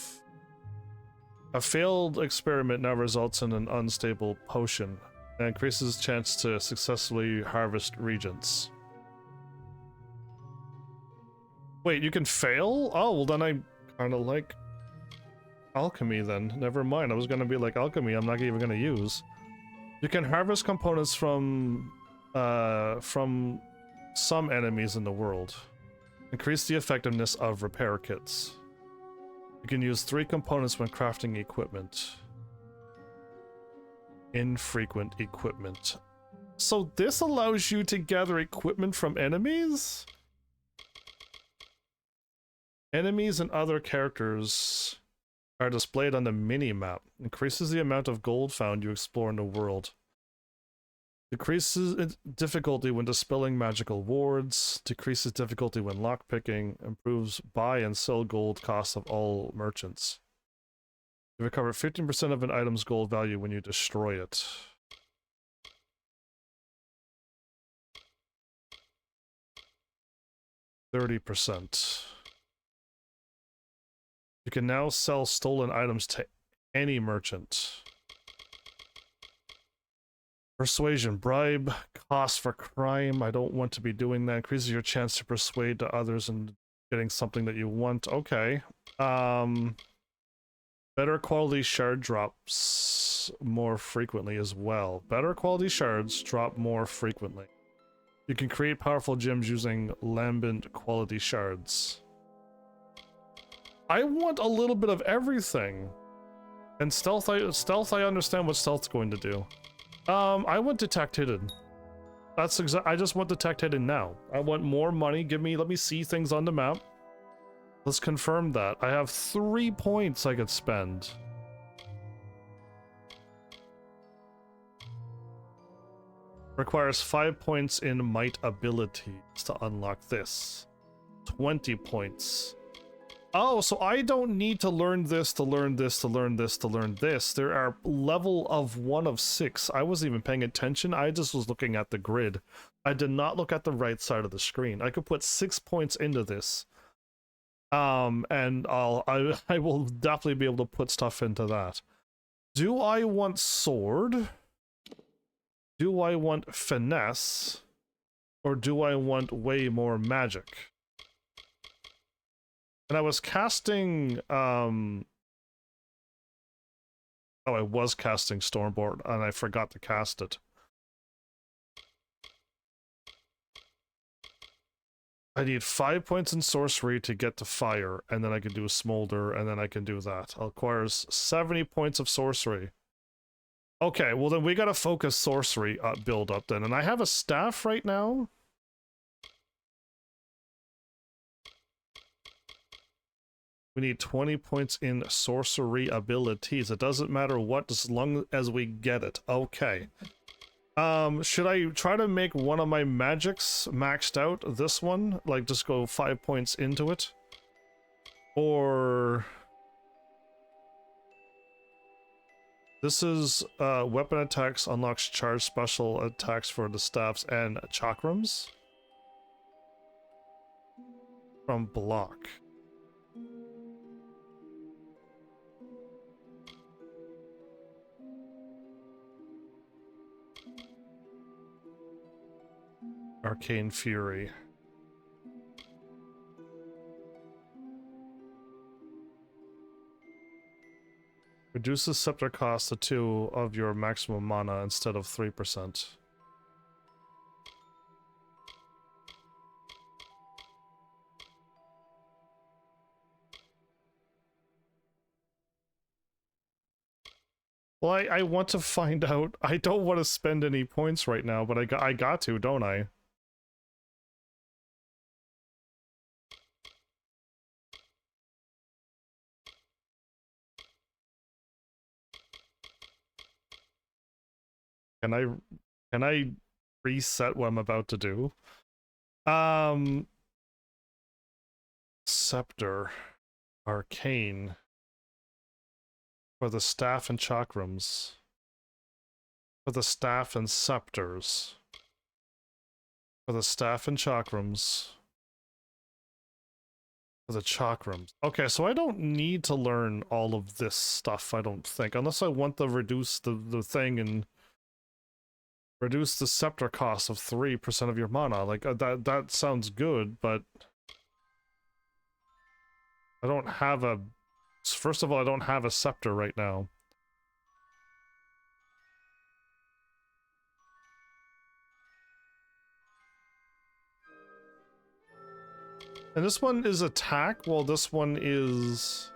a failed experiment now results in an unstable potion and increases chance to successfully harvest regents. Wait, you can fail? Oh, well then I kind of like alchemy then. Never mind, I was gonna be like alchemy I'm not even gonna use. You can harvest components from some enemies in the world. Increase the effectiveness of repair kits. You can use 3 components when crafting equipment. Infrequent equipment. So this allows you to gather equipment from enemies? Enemies and other characters are displayed on the mini-map. Increases the amount of gold found you explore in the world. Decreases difficulty when dispelling magical wards. Decreases difficulty when lockpicking. Improves buy and sell gold costs of all merchants. You recover 15% of an item's gold value when you destroy it. %. You can now sell stolen items to any merchant. Persuasion, bribe, cost for crime. I don't want to be doing that. Increases your chance to persuade to others and getting something that you want. Okay. Better quality shard drops more frequently as well. Better quality shards drop more frequently. You can create powerful gems using lambent quality shards. I want a little bit of everything. And stealth, I understand what stealth's going to do. I want detect hidden. That's I just want detect hidden now. I want more money. Let me see things on the map. Let's confirm that. I have 3 points I could spend. Requires 5 points in might abilities to unlock this. 20 points. Oh, so I don't need to learn this, to learn this, to learn this, to learn this. There are level of 1 of 6. I wasn't even paying attention. I just was looking at the grid. I did not look at the right side of the screen. I could put 6 points into this. And I will definitely be able to put stuff into that. Do I want sword? Do I want finesse? Or do I want way more magic? And I was casting, oh, I was casting Stormboard, and I forgot to cast it. I need 5 points in sorcery to get to fire, and then I can do a smolder, and then I can do that. It requires 70 points of sorcery. Okay, well then we gotta focus sorcery build up then, and I have a staff right now. We need 20 points in sorcery abilities. It doesn't matter what, as long as we get it. Okay. Should I try to make one of my magics maxed out? This one? Like, just go 5 points into it? Or... This is, weapon attacks unlocks charge special attacks for the staffs and chakrams. From block. Arcane Fury. Reduces scepter cost to 2 of your maximum mana instead of 3%. Well, I want to find out. I don't want to spend any points right now, but I got to, don't I? Can I reset what I'm about to do? Scepter. Arcane. For the staff and chakrams. For the staff and scepters. For the staff and chakrams. For the chakrams. Okay, so I don't need to learn all of this stuff, I don't think. Unless I want to reduce the thing and reduce the scepter cost of 3% of your mana. Like, that sounds good, but I don't have a... First of all, I don't have a scepter right now. And this one is attack, while this one is...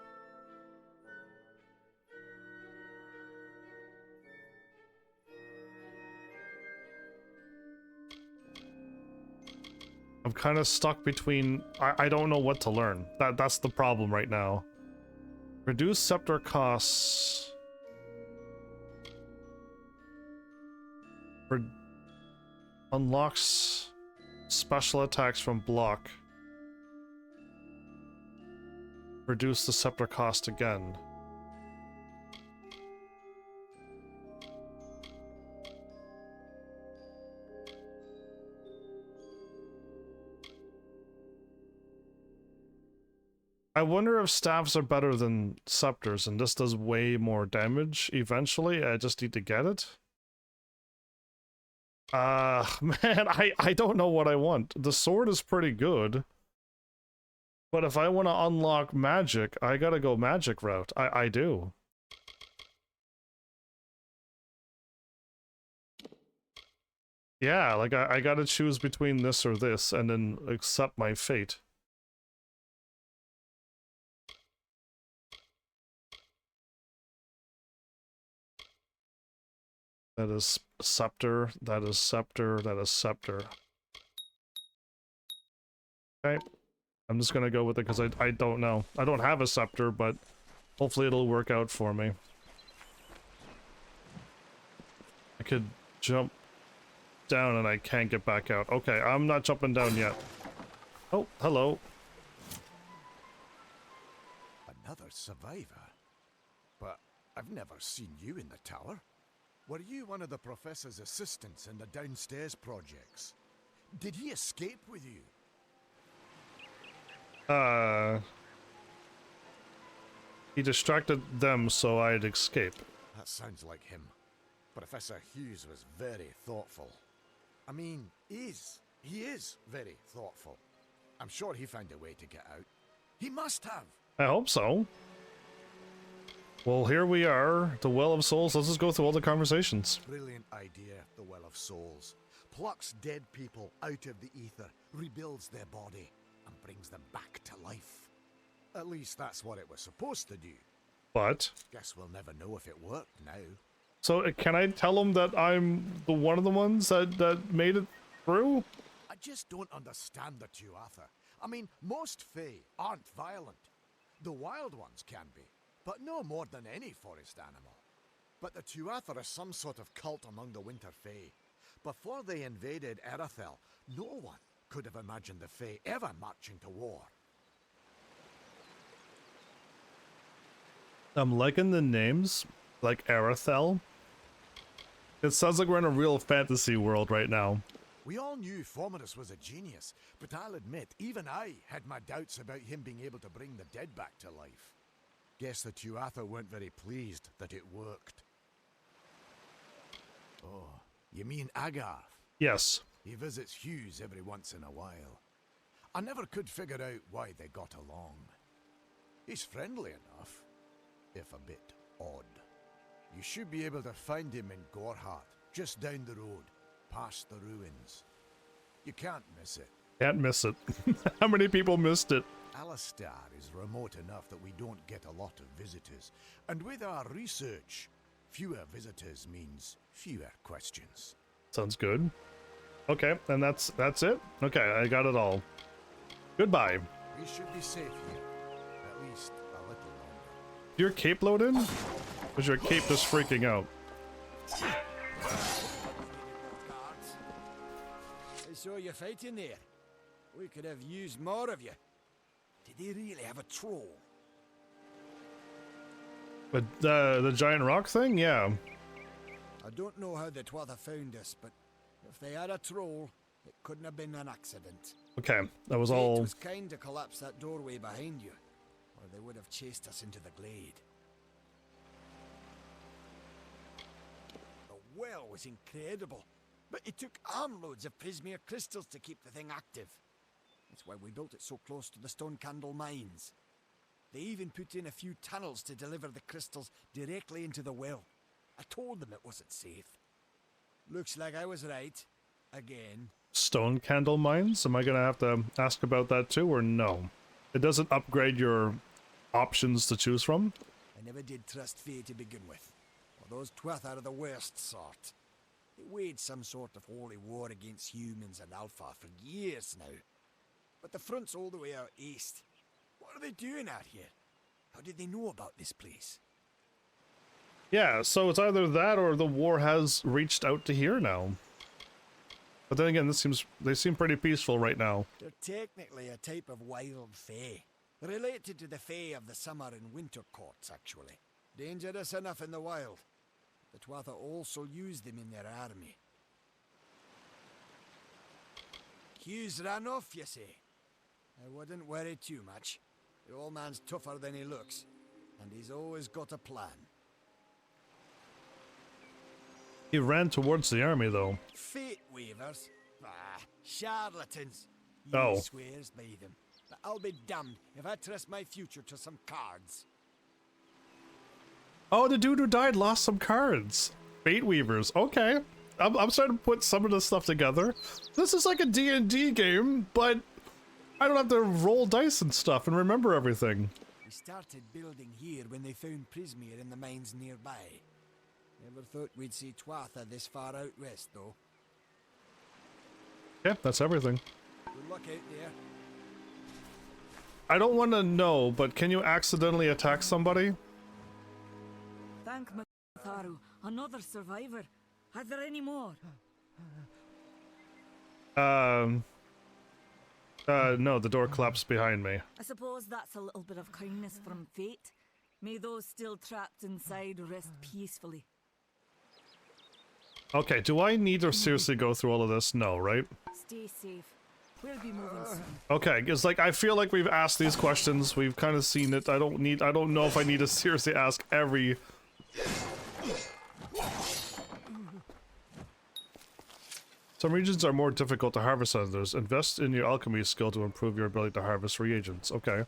I'm kind of stuck between... I don't know what to learn. That's the problem right now. Reduce scepter costs... Unlocks special attacks from block. Reduce the scepter cost again. I wonder if staffs are better than scepters, and this does way more damage eventually. I just need to get it. Man, I don't know what I want. The sword is pretty good. But if I want to unlock magic, I gotta go magic route. I do. Yeah, like I gotta choose between this or this and then accept my fate. That is scepter, that is scepter, that is scepter. Okay. I'm just gonna go with it because I don't know. I don't have a scepter, but hopefully it'll work out for me. I could jump down and I can't get back out. Okay, I'm not jumping down yet. Oh, hello. Another survivor? But I've never seen you in the tower. Were you one of the professor's assistants in the downstairs projects? Did he escape with you? He distracted them so I'd escape. That sounds like him. Professor Hughes was very thoughtful. I mean, he is very thoughtful. I'm sure he found a way to get out. He must have. I hope so. Well, here we are, the Well of Souls. Let's just go through all the conversations. Brilliant idea, the Well of Souls. Plucks dead people out of the ether, rebuilds their body, and brings them back to life. At least that's what it was supposed to do. But... Guess we'll never know if it worked now. So, can I tell him that I'm the one of the ones that made it through? I just don't understand the Tuatha. I mean, most Fae aren't violent. The wild ones can be, but no more than any forest animal. But the Tuatha are some sort of cult among the Winter Fae. Before they invaded Erethel, no one could have imagined the Fae ever marching to war. I'm liking the names, like Erethel. It sounds like we're in a real fantasy world right now. We all knew Fominus was a genius, but I'll admit, even I had my doubts about him being able to bring the dead back to life. Guess the Tuatha weren't very pleased that it worked. Oh, you mean Agarth? Yes. He visits Hughes every once in a while. I never could figure out why they got along. He's friendly enough, if a bit odd. You should be able to find him in Gorhart, just down the road, past the ruins. You can't miss it. Can't miss it. How many people missed it? Alistar is remote enough that we don't get a lot of visitors. And with our research, fewer visitors means fewer questions. Sounds good. Okay, and that's it? Okay, I got it all. Goodbye. We should be safe here. At least a little longer. Your cape load in? Was your cape just freaking out? I saw you fighting there. We could have used more of you. Did they really have a troll? But the giant rock thing? Yeah. I don't know how the Twatha found us, but if they had a troll, it couldn't have been an accident. Okay, that was It all. was kind to collapse that doorway behind you, or they would have chased us into the glade. The well was incredible, but it took armloads of Prismere crystals to keep the thing active. That's why we built it so close to the stone candle mines. They even put in a few tunnels to deliver the crystals directly into the well. I told them it wasn't safe. Looks like I was right. Again. Stone candle mines? Am I gonna have to ask about that too, or no? It doesn't upgrade your options to choose from? I never did trust Fae to begin with. Well, those Twatha are the worst sort. They waged some sort of holy war against humans and Alpha for years now. But the front's all the way out east. What are they doing out here? How did they know about this place? Yeah, so it's either that or the war has reached out to here now. But then again, they seem pretty peaceful right now. They're technically a type of wild Fae. Related to the Fae of the summer and winter courts, actually. Dangerous enough in the wild. The Twatha also use them in their army. Hughes ran off, you say? I wouldn't worry too much. The old man's tougher than he looks, and he's always got a plan. He ran towards the army, though. Fate weavers? Ah, charlatans. Oh. He swears by them. But I'll be damned if I trust my future to some cards. Oh, the dude who died lost some cards. Fate weavers. Okay. I'm starting to put some of this stuff together. This is like a D&D game, but I don't have to roll dice and stuff and remember everything. We started building here when they found Prismere in the mines nearby. Never thought we'd see Twatha this far out west, though. Yeah, that's everything. Good luck out there. I don't want to know, but can you accidentally attack somebody? Thank Matharu. Another survivor. Are there any more? No, the door collapsed behind me. I suppose that's a little bit of kindness from fate. May those still trapped inside rest peacefully. Okay, do I need to seriously go through all of this? No, right? Stay safe. We'll be moving soon. Okay, because like I feel like we've asked these questions, we've kind of seen it. I don't know if I need to seriously ask every. Some regions are more difficult to harvest than others. Invest in your alchemy skill to improve your ability to harvest reagents. Okay.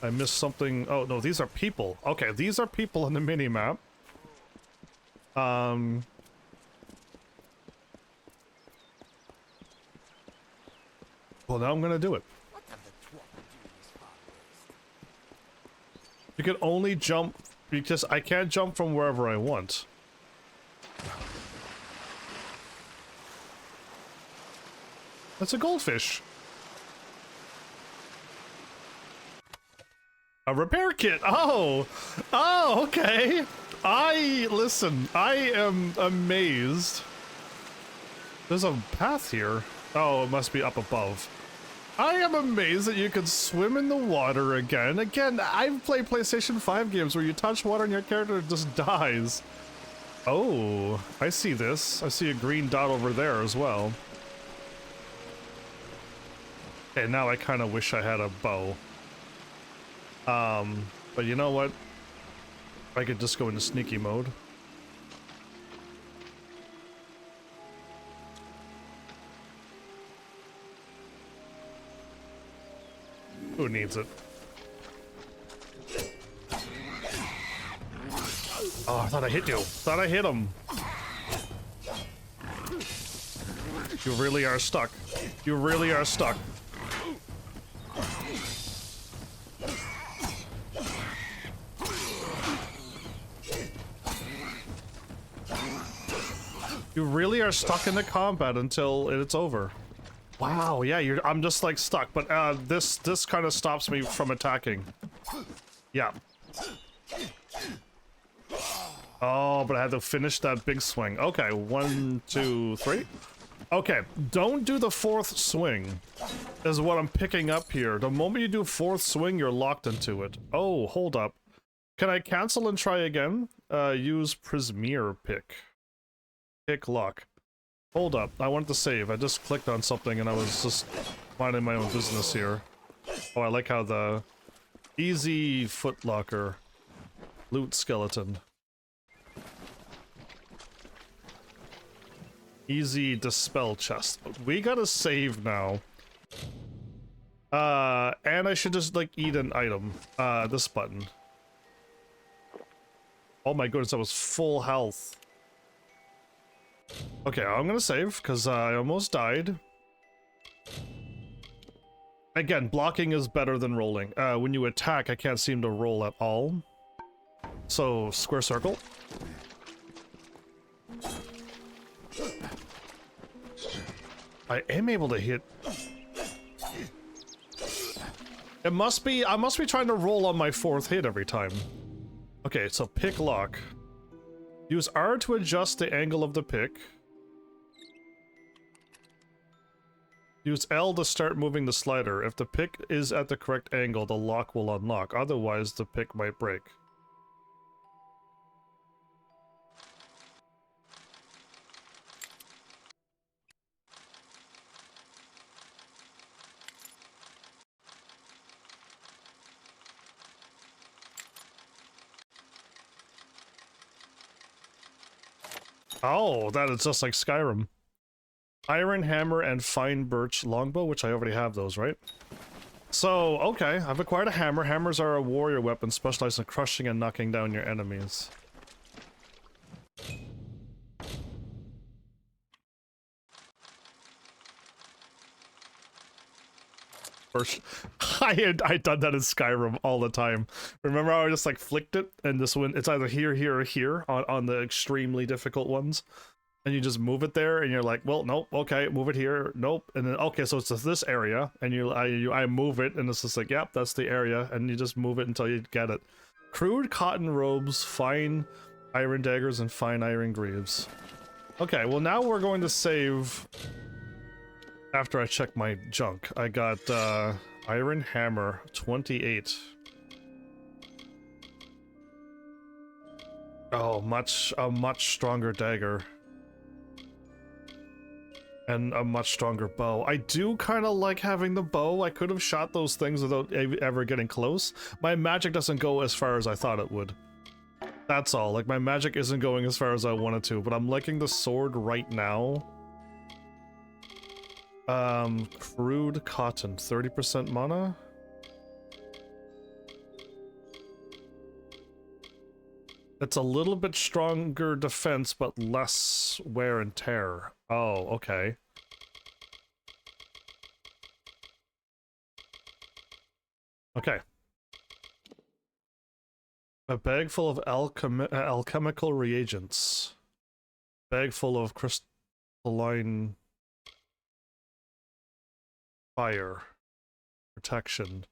I missed something. Oh no, these are people. Okay, these are people on the mini map. Well, now I'm gonna do it. You can only jump because I can't jump from wherever I want. That's a goldfish. A repair kit. Oh, okay. Listen, I am amazed. There's a path here. Oh, it must be up above. I am amazed that you can swim in the water again. Again, I've played PlayStation 5 games where you touch water and your character just dies. Oh, I see this. I see a green dot over there as well. Okay, now I kind of wish I had a bow. But you know what? I could just go into sneaky mode. Who needs it? Oh, I thought I hit you. Thought I hit him. You really are stuck. You really are stuck. You really are stuck in the combat until it's over. Wow, yeah, I'm just like stuck, but this kind of stops me from attacking. Yeah. Oh, but I had to finish that big swing. Okay, 1, 2, 3. Okay, don't do the fourth swing, is what I'm picking up here. The moment you do fourth swing, you're locked into it. Oh, hold up. Can I cancel and try again? Use Prismeer pick. Pick lock. Hold up, I wanted to save. I just clicked on something and I was just minding my own business here. Oh, I like how the easy footlocker loot skeleton. Easy dispel chest. We gotta save now. And I should just like eat an item. This button. Oh my goodness, that was full health. Okay, I'm gonna save because I almost died. Again, blocking is better than rolling. When you attack, I can't seem to roll at all. So, square circle. I am able to hit. It must be, I must be trying to roll on my fourth hit every time. Okay, so pick lock. Use R to adjust the angle of the pick. Use L to start moving the slider. If the pick is at the correct angle, the lock will unlock. Otherwise, the pick might break. Oh, that is just like Skyrim. Iron hammer and fine birch longbow, which I already have those, right? So, okay, I've acquired a hammer. Hammers are a warrior weapon specialized in crushing and knocking down your enemies. I'd done that in Skyrim all the time. Remember how I just like flicked it and this one, it's either here, here, or here on the extremely difficult ones. And you just move it there and you're like, well, nope, okay, move it here, nope. And then, okay, so it's just this area and I move it and it's just like, yep, that's the area. And you just move it until you get it. Crude cotton robes, fine iron daggers, and fine iron greaves. Okay, well now we're going to save after I check my junk. I got iron hammer 28. Oh, a much stronger dagger. And a much stronger bow. I do kind of like having the bow. I could have shot those things without ever getting close. My magic doesn't go as far as I thought it would. That's all. Like, my magic isn't going as far as I wanted to, but I'm liking the sword right now. Crude cotton, 30% mana? It's a little bit stronger defense, but less wear and tear. Oh, okay. Okay. A bag full of alchemical reagents. Bag full of crystalline fire. Protection.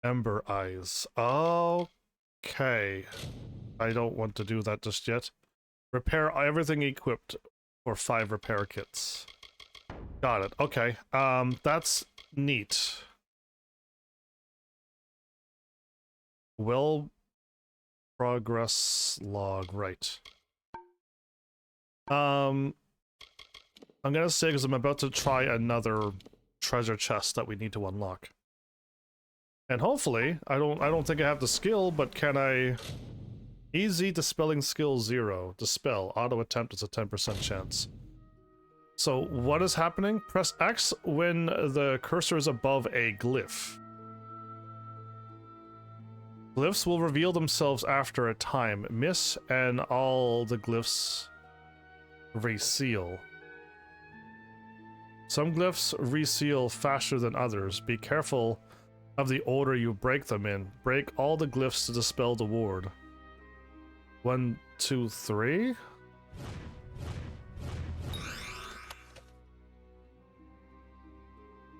Ember eyes. Okay. I don't want to do that just yet. Repair everything equipped for 5 repair kits. Got it. Okay. That's neat. Well, progress log, right. I'm gonna say because I'm about to try another treasure chest that we need to unlock. And hopefully, I don't think I have the skill, but can I... Easy dispelling skill 0. Dispel. Auto attempt is a 10% chance. So what is happening? Press X when the cursor is above a glyph. Glyphs will reveal themselves after a time. Miss and all the glyphs reseal. Some glyphs reseal faster than others. Be careful of the order you break them in. Break all the glyphs to dispel the ward. 1, 2, 3.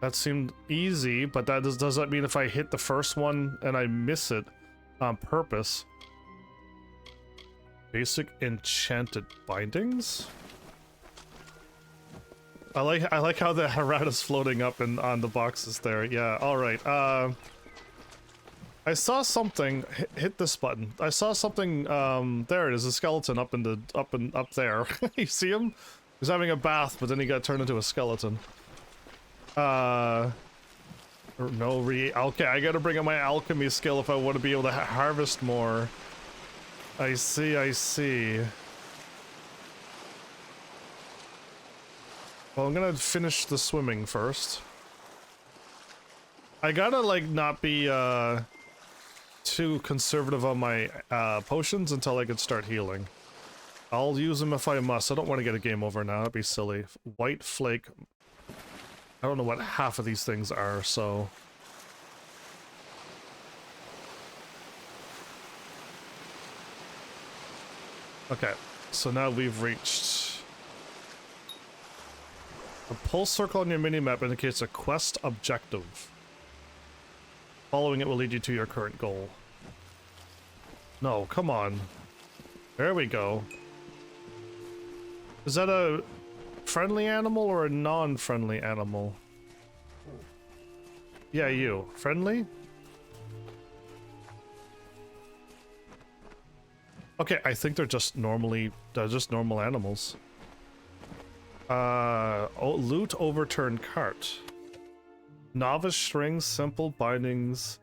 That seemed easy, but that does that mean if I hit the first one and I miss it on purpose? Basic enchanted bindings? I like how the Harada's floating up on the boxes there. Yeah, alright. I saw something hit this button. I saw something there it is, a skeleton up there. You see him? He's having a bath, but then he got turned into a skeleton. Okay, I gotta bring up my alchemy skill if I want to be able to harvest more. I see, I see. Well, I'm gonna finish the swimming first. I gotta, like, not be, too conservative on my, potions until I can start healing. I'll use them if I must. I don't want to get a game over now. That'd be silly. White flake. I don't know what half of these things are, so... Okay, so now we've reached... A pulse circle on your minimap indicates a quest objective. Following it will lead you to your current goal. No, come on. There we go. Is that a friendly animal or a non-friendly animal? Yeah, you. Friendly? Okay, I think they're just normal animals. Loot overturned cart. Novice strings, simple bindings,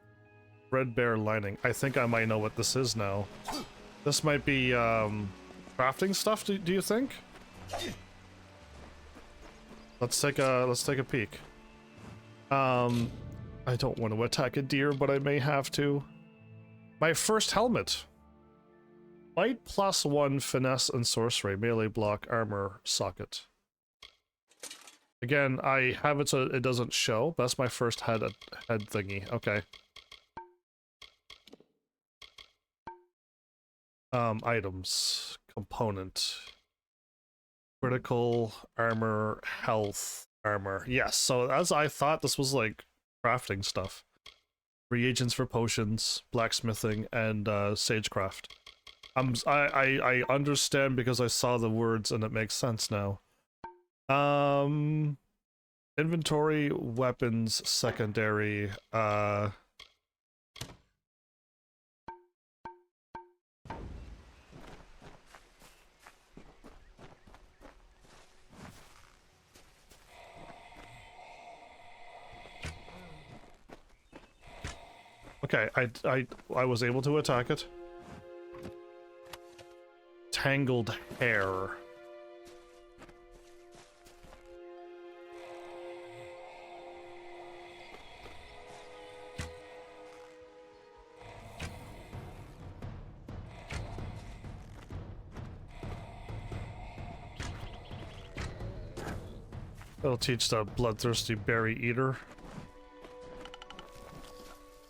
threadbare lining. I think I might know what this is now. This might be, crafting stuff, do you think? Let's take a peek. I don't want to attack a deer, but I may have to. My first helmet. Might +1 finesse and sorcery, melee block, armor, socket. Again, I have it so it doesn't show. That's my first head thingy. Okay. Items. Component. Critical, armor, health, armor. Yes, so as I thought, this was like crafting stuff. Reagents for potions, blacksmithing, and sagecraft. I understand because I saw the words and it makes sense now. Inventory, weapons, secondary, okay, I was able to attack it. Tangled hair. That'll teach the bloodthirsty berry eater.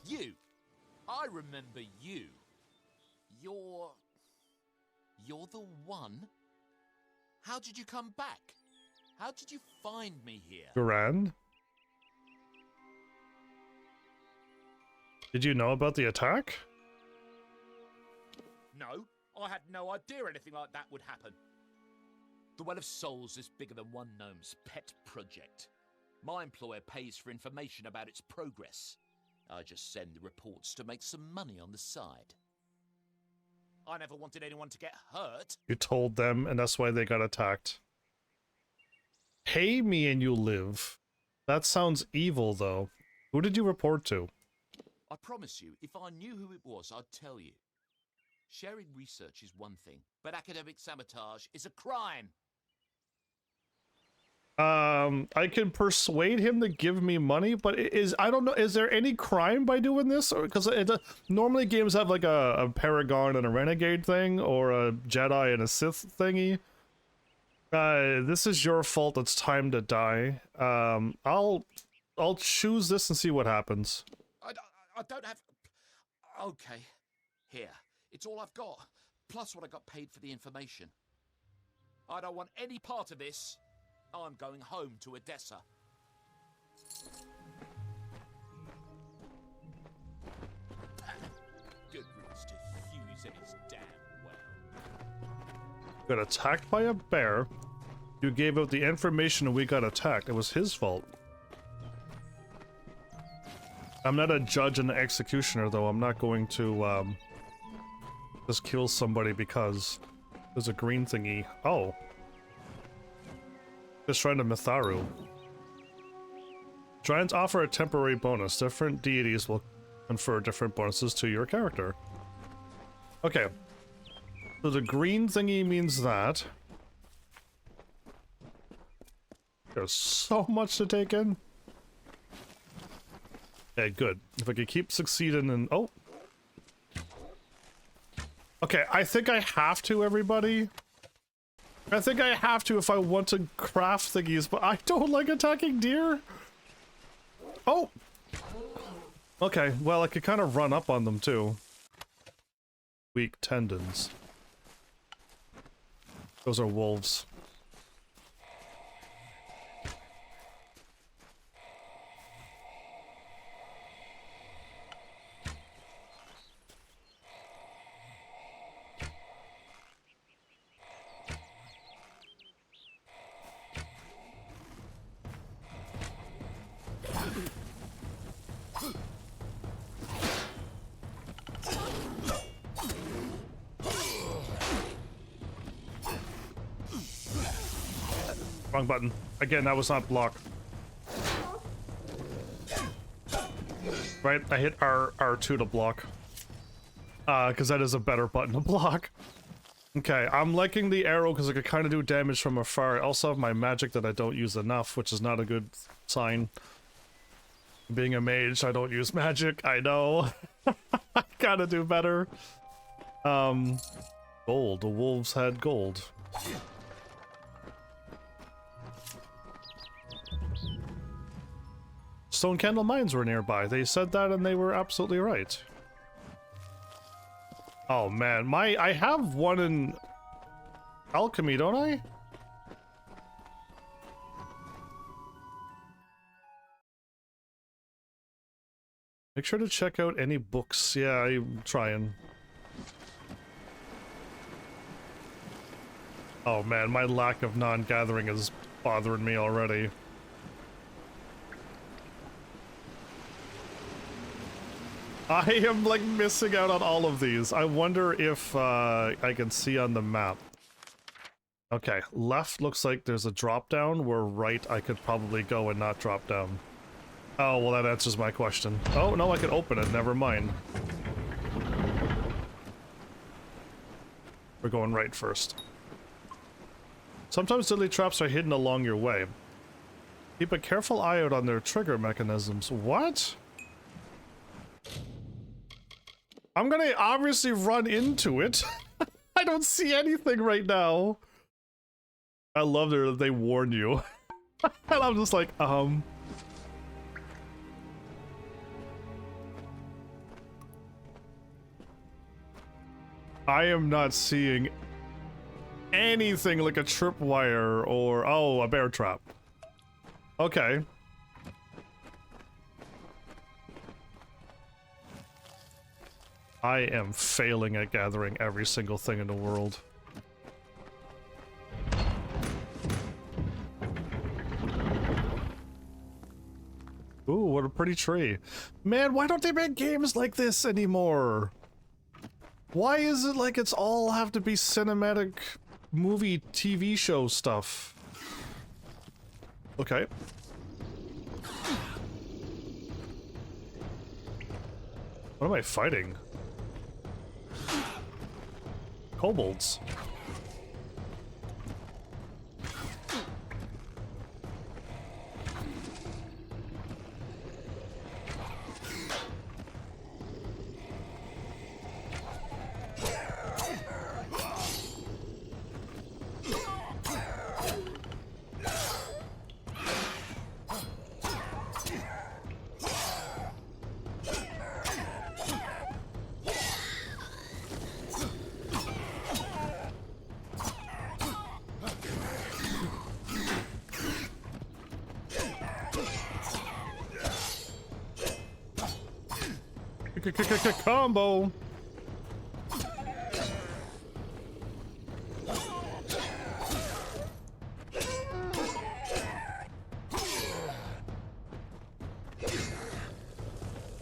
You! I remember you. You're the one? How did you come back? How did you find me here? Duran? Did you know about the attack? No, I had no idea anything like that would happen. The Well of Souls is bigger than one gnome's pet project. My employer pays for information about its progress. I just send the reports to make some money on the side. I never wanted anyone to get hurt. You told them, and that's why they got attacked. Pay me and you live. That sounds evil, though. Who did you report to? I promise you, if I knew who it was, I'd tell you. Sharing research is one thing, but academic sabotage is a crime. I can persuade him to give me money, but I don't know, is there any crime by doing this? Or because normally games have like a Paragon and a Renegade thing, or a Jedi and a Sith thingy. This is your fault. It's time to die. I'll choose this and see what happens. I don't have... Okay, here. It's all I've got, plus what I got paid for the information. I don't want any part of this. I'm going home to Odessa. Good riddance to Hughes and his damn well. Got attacked by a bear. You gave out the information and we got attacked. It was his fault. I'm not a judge and an executioner, though. I'm not going to, just kill somebody because there's a green thingy. Oh. Just trying to Mitharu. Shrines offer a temporary bonus. Different deities will confer different bonuses to your character. Okay. So the green thingy means that. There's so much to take in. Okay, good. If I could keep succeeding and... Oh! Okay, I think I have to, everybody. I think I have to if I want to craft thingies, but I don't like attacking deer. Oh! Okay, well, I could kind of run up on them, too. Weak tendons. Those are wolves. Wrong button. Again, that was not block. Right? I hit R2 to block. Because that is a better button to block. Okay, I'm liking the arrow because I could kind of do damage from afar. I also have my magic that I don't use enough, which is not a good sign. Being a mage, I don't use magic. I know. I gotta do better. Gold. The wolves had gold. Stone Candle Mines were nearby. They said that and they were absolutely right. Oh man, I have one in alchemy, don't I? Make sure to check out any books. Yeah, I'm trying. Oh man, my lack of non-gathering is bothering me already. I am like missing out on all of these. I wonder if I can see on the map. Okay, left looks like there's a drop down, where right I could probably go and not drop down. Oh, well that answers my question. Oh, no, I can open it, never mind. We're going right first. Sometimes deadly traps are hidden along your way. Keep a careful eye out on their trigger mechanisms. What? I'm gonna obviously run into it. I don't see anything right now. I love that they warn you. And I'm just like, I am not seeing anything like a tripwire or, oh, a bear trap. Okay. I am failing at gathering every single thing in the world. Ooh, what a pretty tree. Man, why don't they make games like this anymore? Why is it like it's all have to be cinematic movie TV show stuff? Okay. What am I fighting? Kobolds. Combo.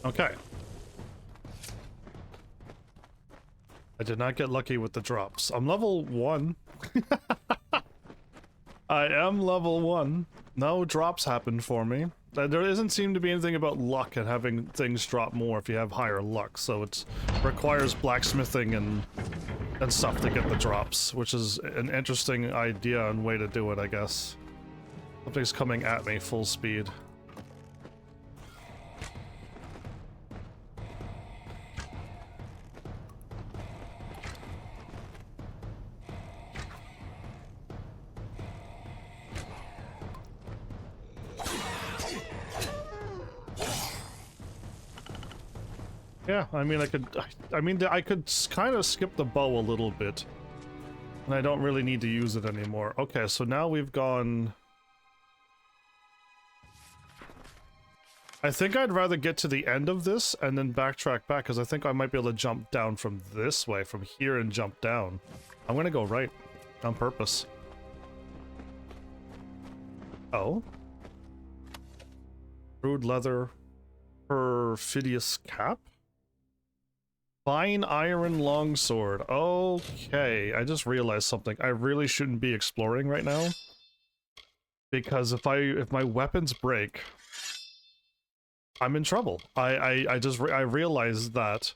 Okay. I did not get lucky with the drops. I'm level 1. I am level 1. No drops happened for me. There doesn't seem to be anything about luck and having things drop more if you have higher luck, so it requires blacksmithing and stuff to get the drops, which is an interesting idea and way to do it, I guess. Something's coming at me full speed. Yeah, I mean, I could kind of skip the bow a little bit. And I don't really need to use it anymore. Okay, so now we've gone... I think I'd rather get to the end of this and then backtrack back, because I think I might be able to jump down from this way, from here, and jump down. I'm gonna go right, on purpose. Oh? Crude leather, perfidious cap? Fine iron longsword. Okay, I just realized something. I really shouldn't be exploring right now, because if my weapons break, I'm in trouble. I realized that.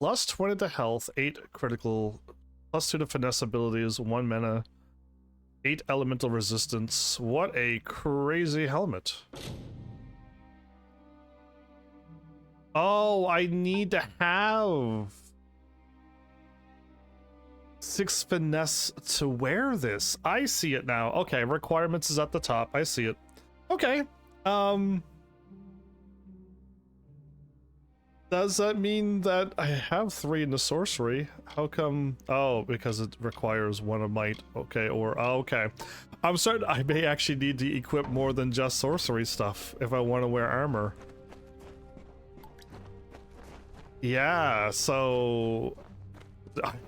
Plus 20 to health, 8 critical, plus 2 to finesse abilities, 1 mana. 8 elemental resistance. What a crazy helmet. Oh, I need to have 6 finesse to wear this. I see it now. Okay, requirements is at the top. I see it. Okay. Does that mean that I have 3 in the sorcery? How come? Oh, because it requires 1 of might. Okay, or oh, okay. I'm certain I may actually need to equip more than just sorcery stuff if I want to wear armor. Yeah, so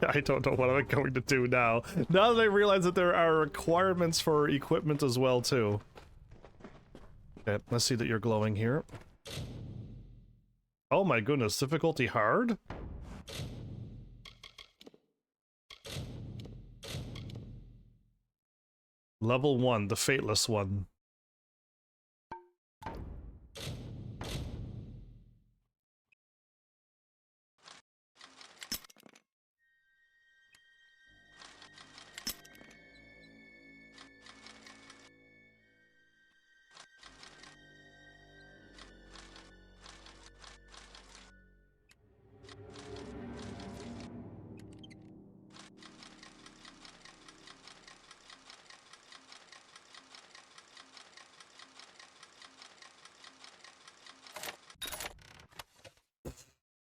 I don't know what I'm going to do now. Now that I realize that there are requirements for equipment as well too. Okay, let's see that you're glowing here. Oh my goodness, difficulty hard? Level 1, the Fateless one.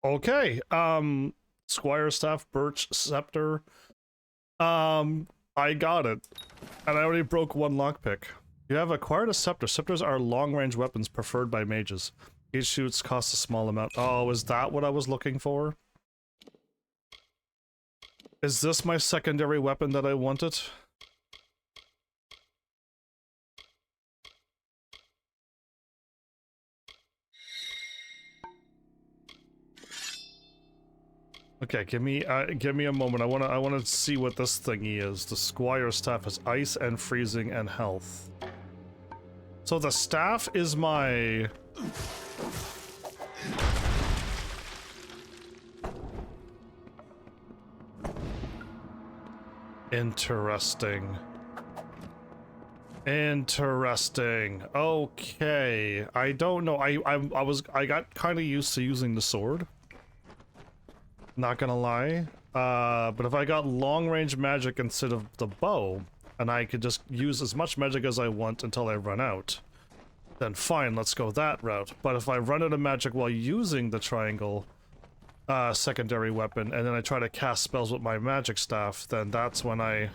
Okay, Squire Staff, Birch Scepter. I got it. And I already broke 1 lockpick. You have acquired a scepter. Scepters are long-range weapons preferred by mages. Each shoots costs a small amount. Oh, is that what I was looking for? Is this my secondary weapon that I wanted? Okay, give me a moment. I wanna see what this thingy is. The Squire Staff is ice and freezing and health. So the staff is my... Interesting. Interesting. Okay. I don't know. I got kind of used to using the sword. Not gonna lie. But if I got long-range magic instead of the bow, and I could just use as much magic as I want until I run out, then fine, let's go that route. But if I run out of magic while using the triangle secondary weapon, and then I try to cast spells with my magic staff, then that's when I...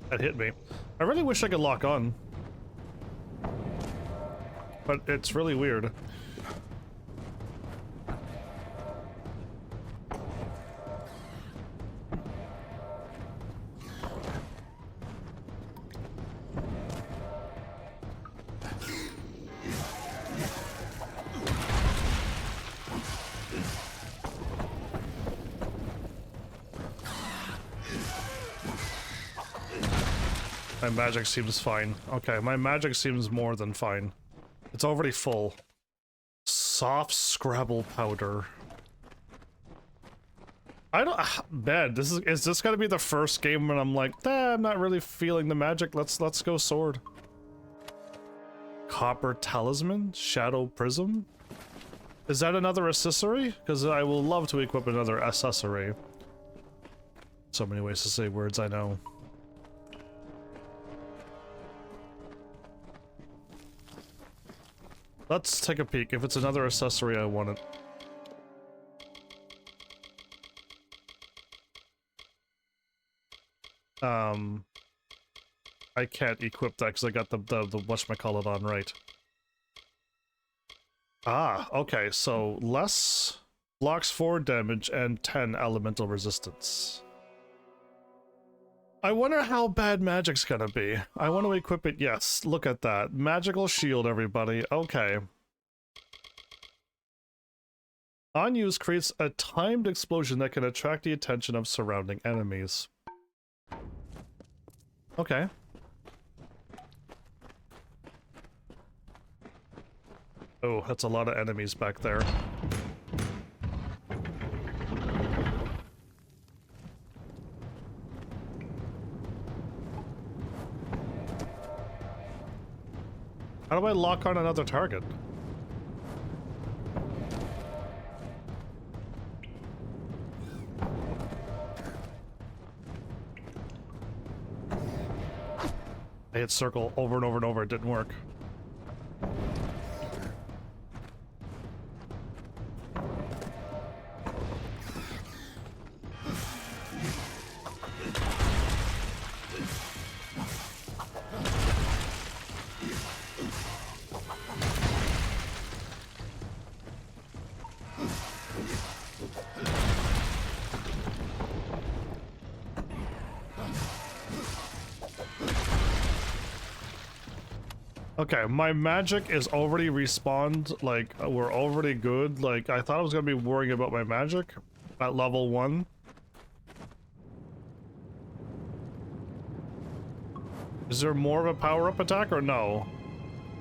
That hit me. I really wish I could lock on. But it's really weird. My magic seems fine. Okay, my magic seems more than fine. It's already full. Soft Scrabble powder. I don't... Man, is this gonna be the first game when I'm like, I'm not really feeling the magic, let's go sword. Copper Talisman? Shadow Prism? Is that another accessory? Because I will love to equip another accessory. So many ways to say words, I know. Let's take a peek. If it's another accessory, I want it. I can't equip that because I got the whatchamacallit on right. Ah, okay, so less blocks 4 damage and 10 elemental resistance. I wonder how bad magic's gonna be. I want to equip it, yes. Look at that. Magical shield, everybody. Okay. On use creates a timed explosion that can attract the attention of surrounding enemies. Okay. Oh, that's a lot of enemies back there. How do I lock on another target? I hit circle over and over and over, it didn't work. Okay, my magic is already respawned, like, we're already good. Like, I thought I was gonna be worrying about my magic at level 1. Is there more of a power-up attack or no?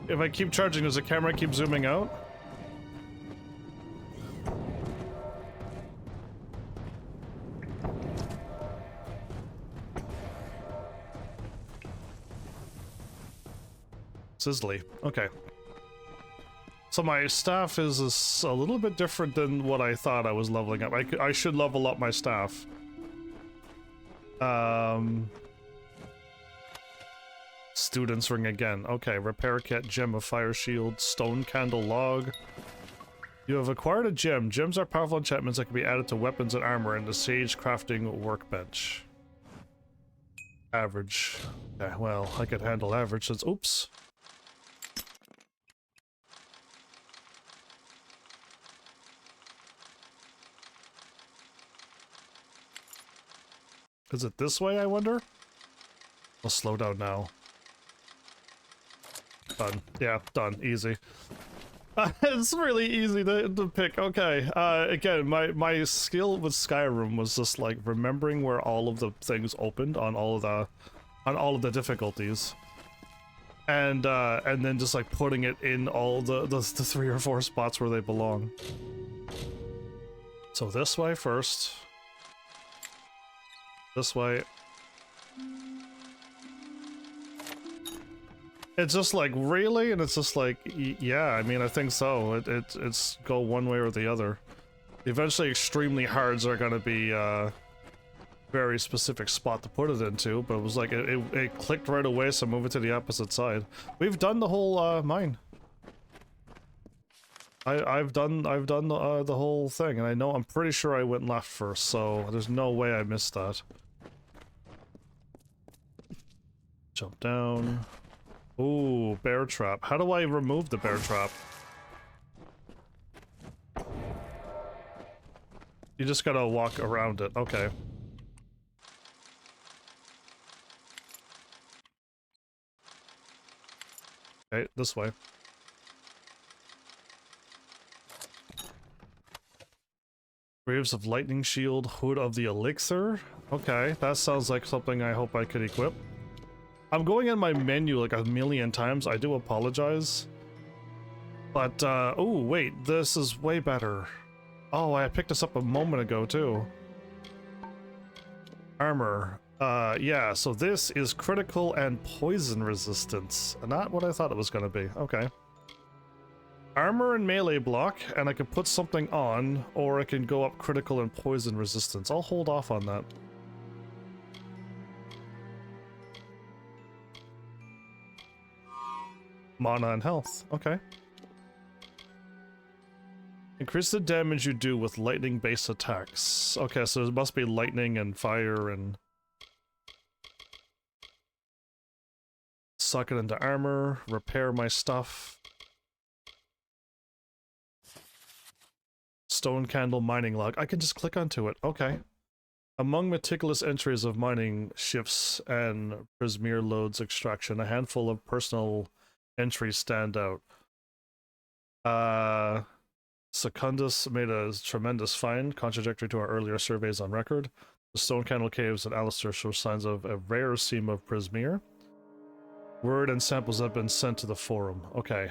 If I keep charging, does the camera keep zooming out? Sizzly. Okay. So my staff is a little bit different than what I thought I was leveling up. I should level up my staff. Student's ring again. Okay, repair kit, gem of fire shield, stone candle log. You have acquired a gem. Gems are powerful enchantments that can be added to weapons and armor in the sage crafting workbench. Average. Okay, well, I could handle average since... Oops. Is it this way, I wonder? I'll slow down now. Done. Yeah, done. Easy. It's really easy to pick. Okay. Again, my skill with Skyrim was just like remembering where all of the things opened on all of the difficulties. And then just like putting it in all the 3 or 4 spots where they belong. So this way first. This way. It's just like, really? And it's just like, yeah, I mean, I think so. It's go one way or the other. Eventually, extremely hards are gonna be a very specific spot to put it into, but it was like, it clicked right away, so move it to the opposite side. We've done the whole, mine. I've done the whole thing, and I know, I'm pretty sure I went left first, so there's no way I missed that. Jump down. Ooh, bear trap. How do I remove the bear trap? You just gotta walk around it. Okay. Okay, this way. Graves of Lightning Shield, Hood of the Elixir. Okay, that sounds like something I hope I could equip. I'm going in my menu like a million times. I do apologize. But, oh, wait, this is way better. Oh, I picked this up a moment ago, too. Armor. Yeah, so this is critical and poison resistance. Not what I thought it was gonna be. Okay. Armor and melee block, and I can put something on, or I can go up critical and poison resistance. I'll hold off on that. Mana and health. Okay. Increase the damage you do with lightning-based attacks. Okay, so it must be lightning and fire and... Suck it into armor, repair my stuff. Stone candle mining log. I can just click onto it. Okay. Among meticulous entries of mining shifts and Prismeer loads extraction, a handful of personal entries stand out. Secundus made a tremendous find, contradictory to our earlier surveys on record. The Stone Candle Caves at Alistair show signs of a rare seam of Prismeer. Word and samples have been sent to the forum. Okay,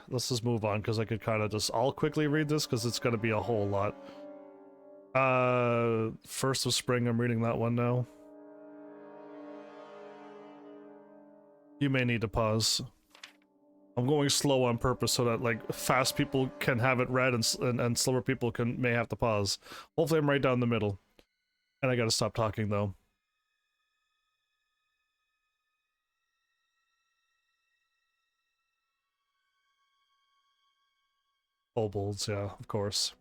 let's just move on, because I could kind of just... I'll quickly read this, because it's going to be a whole lot. First of Spring, I'm reading that one now. You may need to pause. I'm going slow on purpose so that, like, fast people can have it read and slower people may have to pause. Hopefully I'm right down the middle. And I gotta stop talking, though. Kobolds, yeah, of course.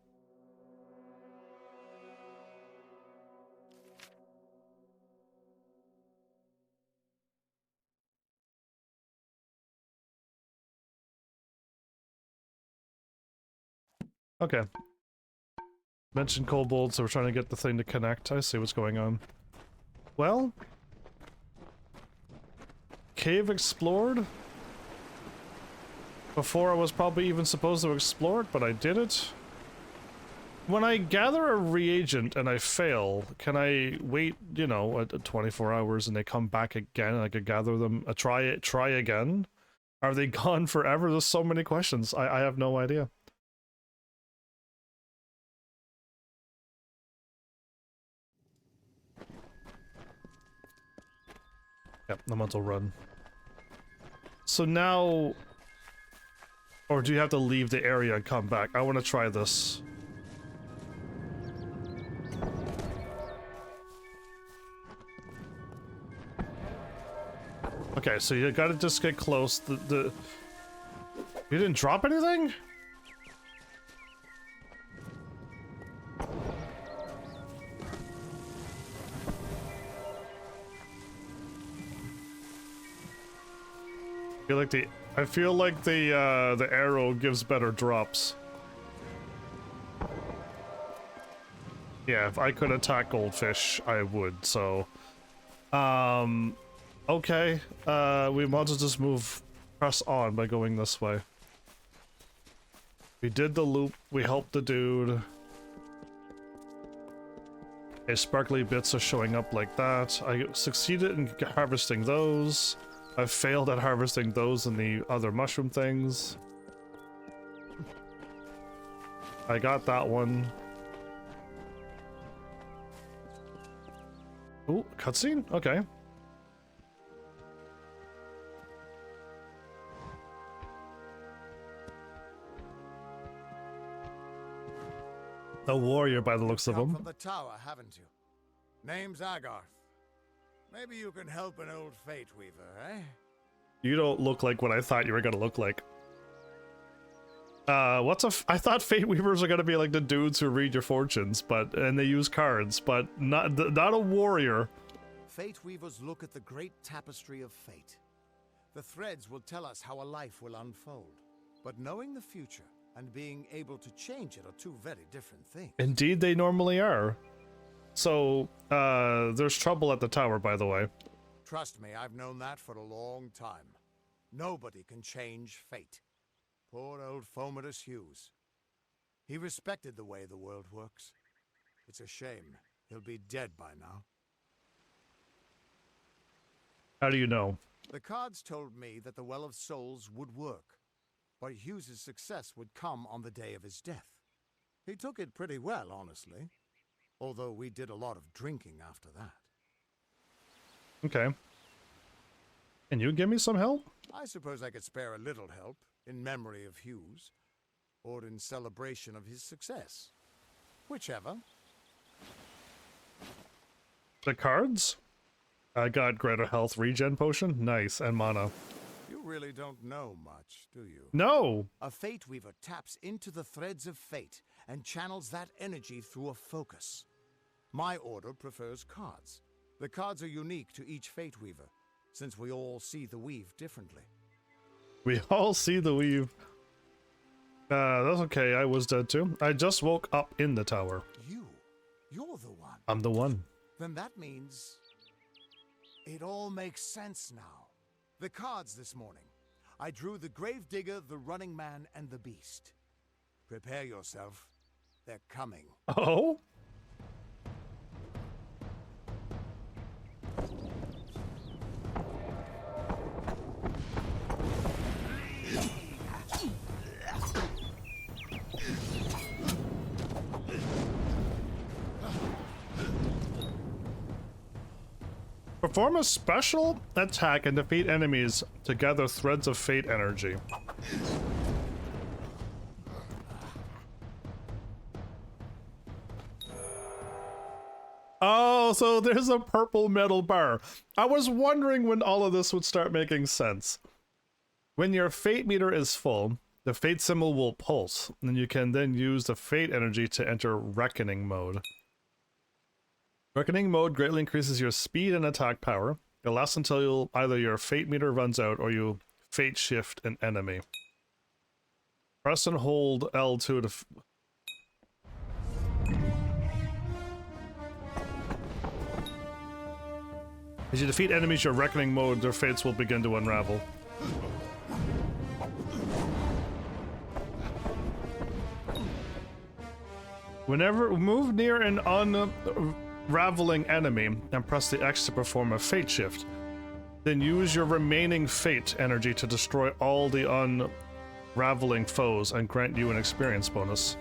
Okay. Mentioned kobolds, so we're trying to get the thing to connect. I see what's going on. Well... Cave explored? Before I was probably even supposed to explore it, but I did it. When I gather a reagent and I fail, can I wait, you know, 24 hours and they come back again and I could gather them, try again? Are they gone forever? There's so many questions. I have no idea. Yep, the mental run. So now... Or do you have to leave the area and come back? I want to try this. Okay, so you gotta just get close. You didn't drop anything? I feel like the arrow gives better drops. Yeah, if I could attack goldfish, I would, so... Okay, we might as well just press on by going this way. We did the loop, we helped the dude. Okay, sparkly bits are showing up like that. I succeeded in harvesting those. I've failed at harvesting those and the other mushroom things. I got that one. Ooh, cutscene? Okay. A warrior by the looks of him. From the tower, haven't you? Name's Agarth. Maybe you can help an old fate weaver, eh? You don't look like what I thought you were gonna look like. I thought fate weavers are gonna be like the dudes who read your fortunes, and they use cards, but not a warrior. Fate weavers look at the great tapestry of fate. The threads will tell us how a life will unfold. But knowing the future and being able to change it are two very different things. Indeed, they normally are. So, there's trouble at the tower, by the way. Trust me, I've known that for a long time. Nobody can change fate. Poor old Fomadus Hughes. He respected the way the world works. It's a shame. He'll be dead by now. How do you know? The cards told me that the Well of Souls would work, but Hughes's success would come on the day of his death. He took it pretty well, honestly. Although we did a lot of drinking after that. Okay. Can you give me some help? I suppose I could spare a little help in memory of Hughes, or in celebration of his success. Whichever. The cards? I got greater health regen potion. Nice. And mana. You really don't know much, do you? No! A Fate Weaver taps into the threads of fate and channels that energy through a focus. My order prefers cards. The cards are unique to each Fate Weaver, since we all see the weave differently. We all see the weave. That's okay. I was dead too. I just woke up in the tower. You're the one. I'm the one. Then that means... it all makes sense now. The cards this morning. I drew the Gravedigger, the Running Man, and the Beast. Prepare yourself. They're coming. Oh? Perform a special attack and defeat enemies to gather threads of fate energy. Oh, so there's a purple metal bar. I was wondering when all of this would start making sense. When your fate meter is full, the fate symbol will pulse, and you can then use the fate energy to enter reckoning mode. Reckoning mode greatly increases your speed and attack power. It lasts until either your fate meter runs out or you fate shift an enemy. Press and hold L2 to... As you defeat enemies your reckoning mode, their fates will begin to unravel. Whenever move near an unraveling enemy and press the X to perform a fate shift, then use your remaining fate energy to destroy all the unraveling foes and grant you an experience bonus.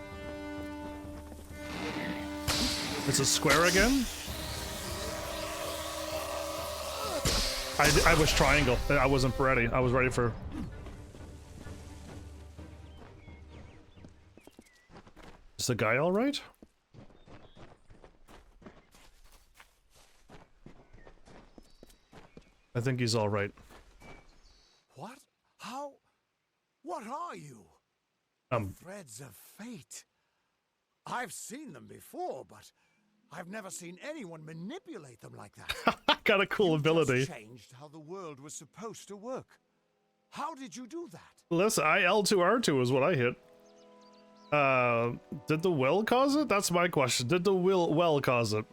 It's a square again? I was triangle. I wasn't ready. I was ready for... Is the guy all right? I think he's all right. What? How? What are you? Threads of fate. I've seen them before, but I've never seen anyone manipulate them like that. Got a cool ability. Just changed how the world was supposed to work. How did you do that? Listen, L2R2 is what I hit. Did the well cause it? That's my question. Did the well cause it?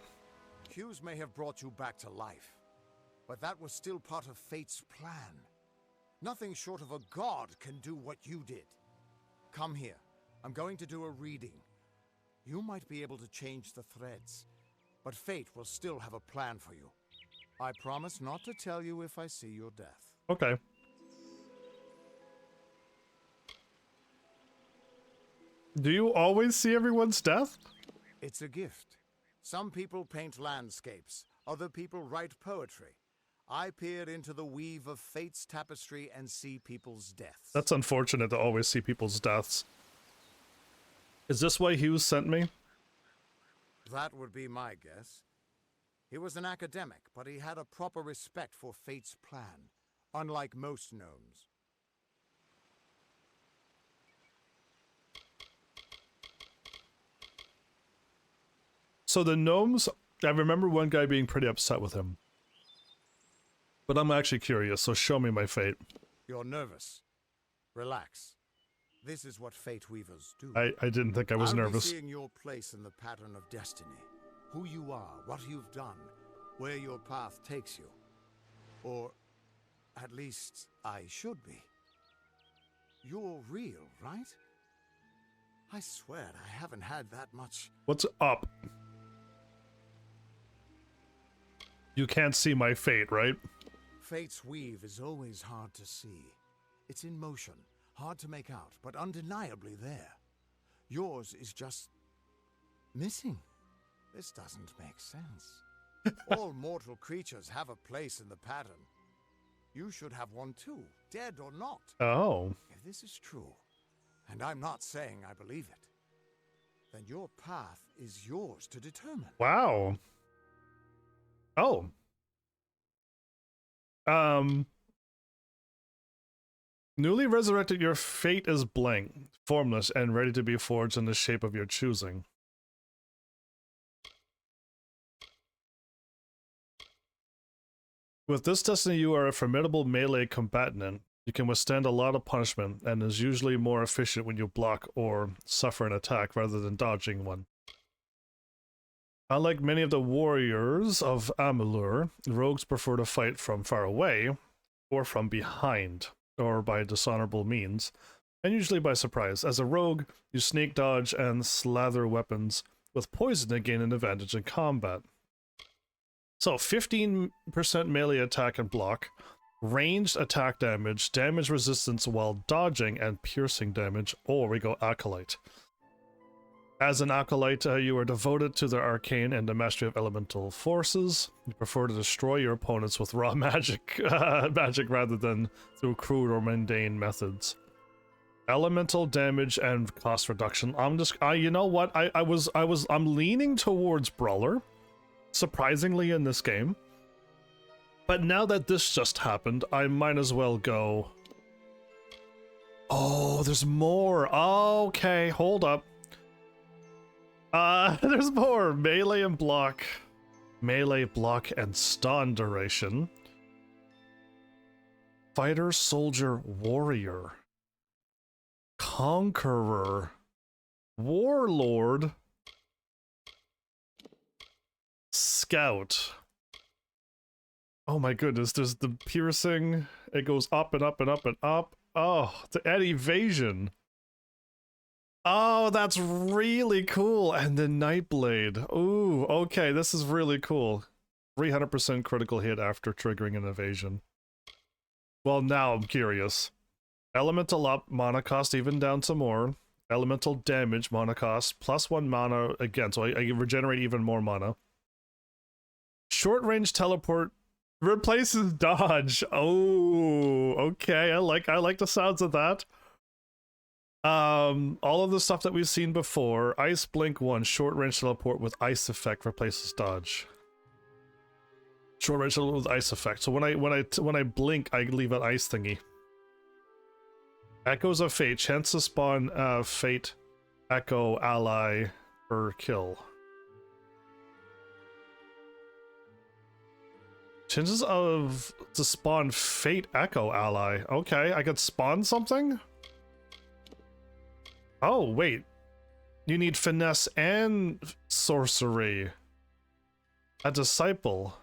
Hughes may have brought you back to life, but that was still part of fate's plan. Nothing short of a god can do what you did. Come here. I'm going to do a reading. You might be able to change the threads, but fate will still have a plan for you. I promise not to tell you if I see your death. Okay. Do you always see everyone's death? It's a gift. Some people paint landscapes, other people write poetry. I peer into the weave of fate's tapestry and see people's deaths. That's unfortunate to always see people's deaths. Is this why Hughes sent me? That would be my guess. He was an academic, but he had a proper respect for fate's plan, unlike most gnomes. So the gnomes, I remember one guy being pretty upset with him. But I'm actually curious, so show me my fate. You're nervous. Relax. This is what fate weavers do. I didn't think I was I'll nervous. be seeing your place in the pattern of destiny. Who you are, what you've done, where your path takes you. Or, at least, I should be. You're real, right? I swear I haven't had that much. What's up? You can't see my fate, right? Fate's weave is always hard to see. It's in motion, hard to make out, but undeniably there. Yours is just missing. This doesn't make sense. All mortal creatures have a place in the pattern. You should have one too, dead or not. Oh. If this is true, and I'm not saying I believe it, then your path is yours to determine. Wow. Oh. Newly resurrected, your fate is blank, formless, and ready to be forged in the shape of your choosing. With this destiny, you are a formidable melee combatant. You can withstand a lot of punishment, and is usually more efficient when you block or suffer an attack rather than dodging one. Unlike many of the warriors of Amalur, rogues prefer to fight from far away, or from behind, or by dishonorable means, and usually by surprise. As a rogue, you sneak dodge and slather weapons with poison to gain an advantage in combat. So 15% melee attack and block, ranged attack damage, damage resistance while dodging, and piercing damage. Or we go Acolyte. As an Acolyte, you are devoted to the arcane and the mastery of elemental forces. You prefer to destroy your opponents with raw magic, rather than through crude or mundane methods. Elemental damage and cost reduction. You know what? I'm leaning towards Brawler, surprisingly, in this game. But now that this just happened, I might as well go. Oh, there's more. Okay, hold up. There's more. Melee and block. Melee, block, and stun duration. Fighter, soldier, warrior. Conqueror. Warlord. Scout. Oh my goodness, there's the piercing. It goes up and up and up and up. Oh, to add evasion. Oh, that's really cool. And the Nightblade. Ooh, okay, this is really cool. 300% critical hit after triggering an evasion. Well, now I'm curious. Elemental up, mana cost even down some more. Elemental damage, mana cost, +1 mana again, so I regenerate even more mana. Short range teleport replaces dodge. Oh, okay. I like the sounds of that. All of the stuff that we've seen before. Ice Blink 1, short range teleport with ice effect replaces dodge. Short range teleport with ice effect. So when I blink, I leave an ice thingy. Echoes of Fate, chance to spawn Fate Echo ally per kill. Chances to spawn Fate Echo ally. Okay, I could spawn something? Oh, wait. You need finesse and sorcery. A disciple.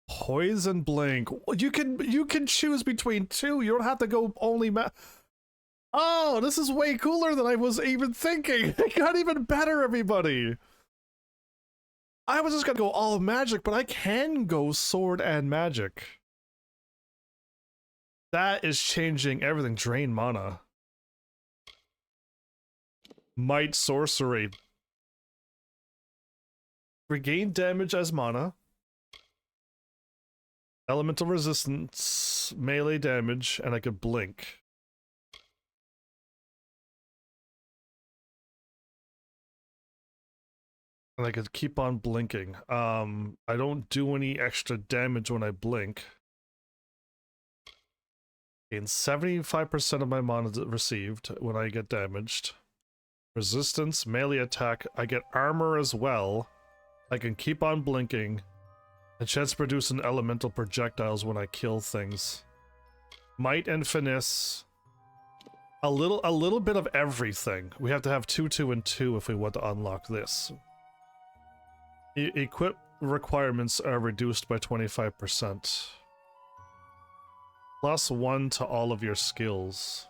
Poison Blink. You can choose between two. You don't have to go only Oh, this is way cooler than I was even thinking. It got even better, everybody. I was just gonna go all magic, but I can go sword and magic. That is changing everything. Drain mana. Might sorcery. Regain damage as mana. Elemental resistance, melee damage, and I could blink. And I could keep on blinking. I don't do any extra damage when I blink. Gain 75% of my mana received when I get damaged. Resistance, melee attack. I get armor as well. I can keep on blinking. And chance to produce an elemental projectiles when I kill things. Might and finesse. A little bit of everything. We have to have 2, 2, and 2 if we want to unlock this. Equip requirements are reduced by 25%. +1 to all of your skills.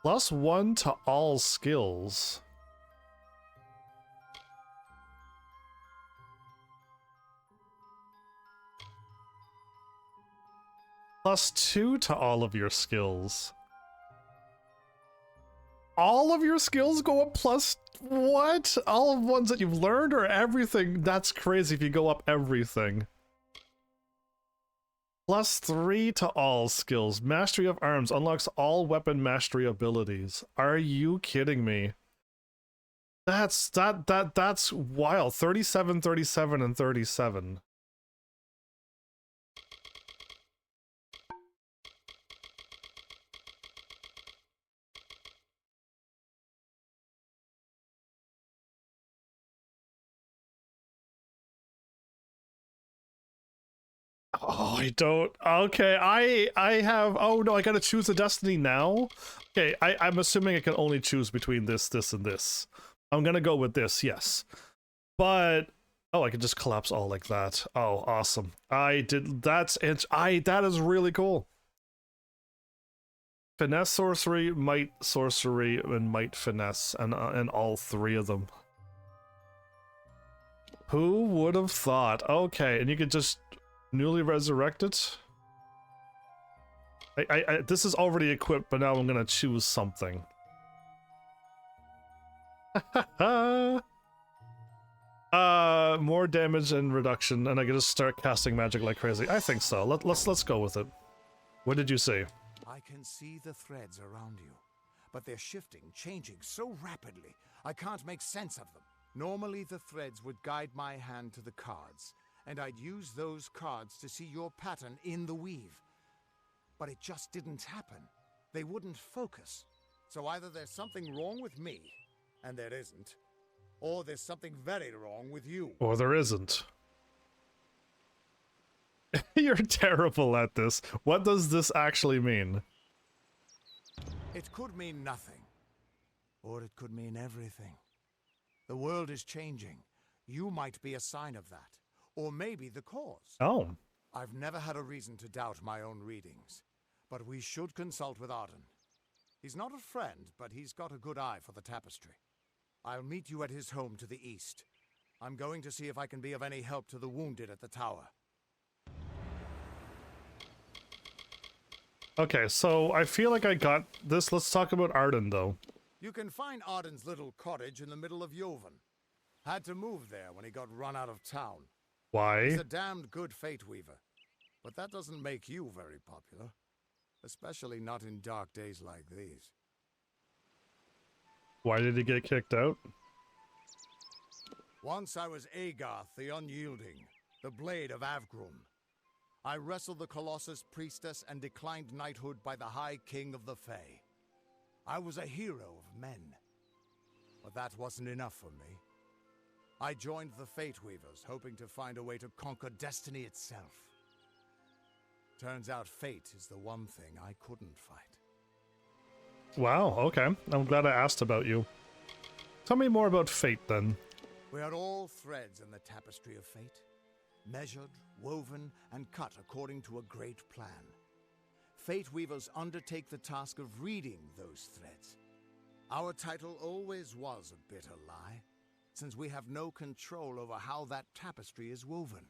+1 to all skills. +2 to all of your skills. All of your skills go up plus what? All of ones that you've learned or everything? That's crazy if you go up everything. +3 to all skills. Mastery of arms unlocks all weapon mastery abilities. Are you kidding me? That's wild. 37, 37, and 37. Oh, I don't. Okay, I have. Oh no, I gotta choose a destiny now. Okay, I'm assuming I can only choose between this, this, and this. I'm gonna go with this. Yes, but oh, I can just collapse all like that. Oh, awesome! I did. That is really cool. Finesse sorcery, might sorcery, and might finesse, and all 3 of them. Who would have thought? Okay, and you could just newly resurrected. This is already equipped, but now I'm gonna choose something. More damage and reduction, and I can just start casting magic like crazy. I think so. Let's go with it. What did you say? I can see the threads around you, but they're shifting, changing so rapidly, I can't make sense of them. Normally the threads would guide my hand to the cards, and I'd use those cards to see your pattern in the weave. But it just didn't happen. They wouldn't focus. So either there's something wrong with me, and there isn't, or there's something very wrong with you. Or there isn't. You're terrible at this. What does this actually mean? It could mean nothing, or it could mean everything. The world is changing. You might be a sign of that. Or maybe the cause. Oh. I've never had a reason to doubt my own readings, but we should consult with Arden. He's not a friend, but he's got a good eye for the tapestry. I'll meet you at his home to the east. I'm going to see if I can be of any help to the wounded at the tower. Okay, so I feel like I got this. Let's talk about Arden, though. You can find Arden's little cottage in the middle of Joven. Had to move there when he got run out of town. Why? He's a damned good fate weaver, but that doesn't make you very popular, especially not in dark days like these. Why did he get kicked out? Once I was Agarth the Unyielding, the Blade of Avgrum. I wrestled the Colossus priestess and declined knighthood by the High King of the Fae. I was a hero of men, but that wasn't enough for me. I joined the Fate Weavers, hoping to find a way to conquer destiny itself. Turns out fate is the one thing I couldn't fight. Wow, okay. I'm glad I asked about you. Tell me more about fate, then. We are all threads in the tapestry of fate, measured, woven, and cut according to a great plan. Fate Weavers undertake the task of reading those threads. Our title always was a bitter lie, since we have no control over how that tapestry is woven.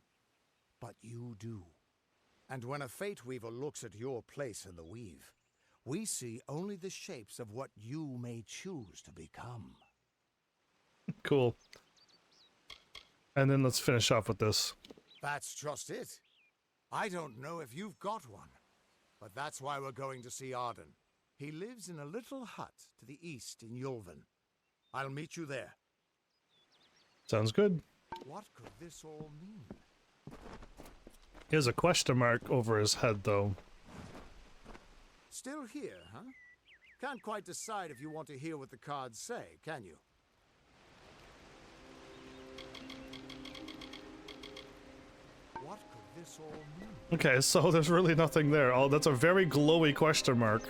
But you do. And when a Fate Weaver looks at your place in the weave, we see only the shapes of what you may choose to become. Cool. And then let's finish off with this. That's just it. I don't know if you've got one, but that's why we're going to see Arden. He lives in a little hut to the east in Joven. I'll meet you there. Sounds good. What could this all mean? He has a question mark over his head, though. Still here, huh? Can't quite decide if you want to hear what the cards say, can you? What could this all mean? Okay, so there's really nothing there. Oh, that's a very glowy question mark.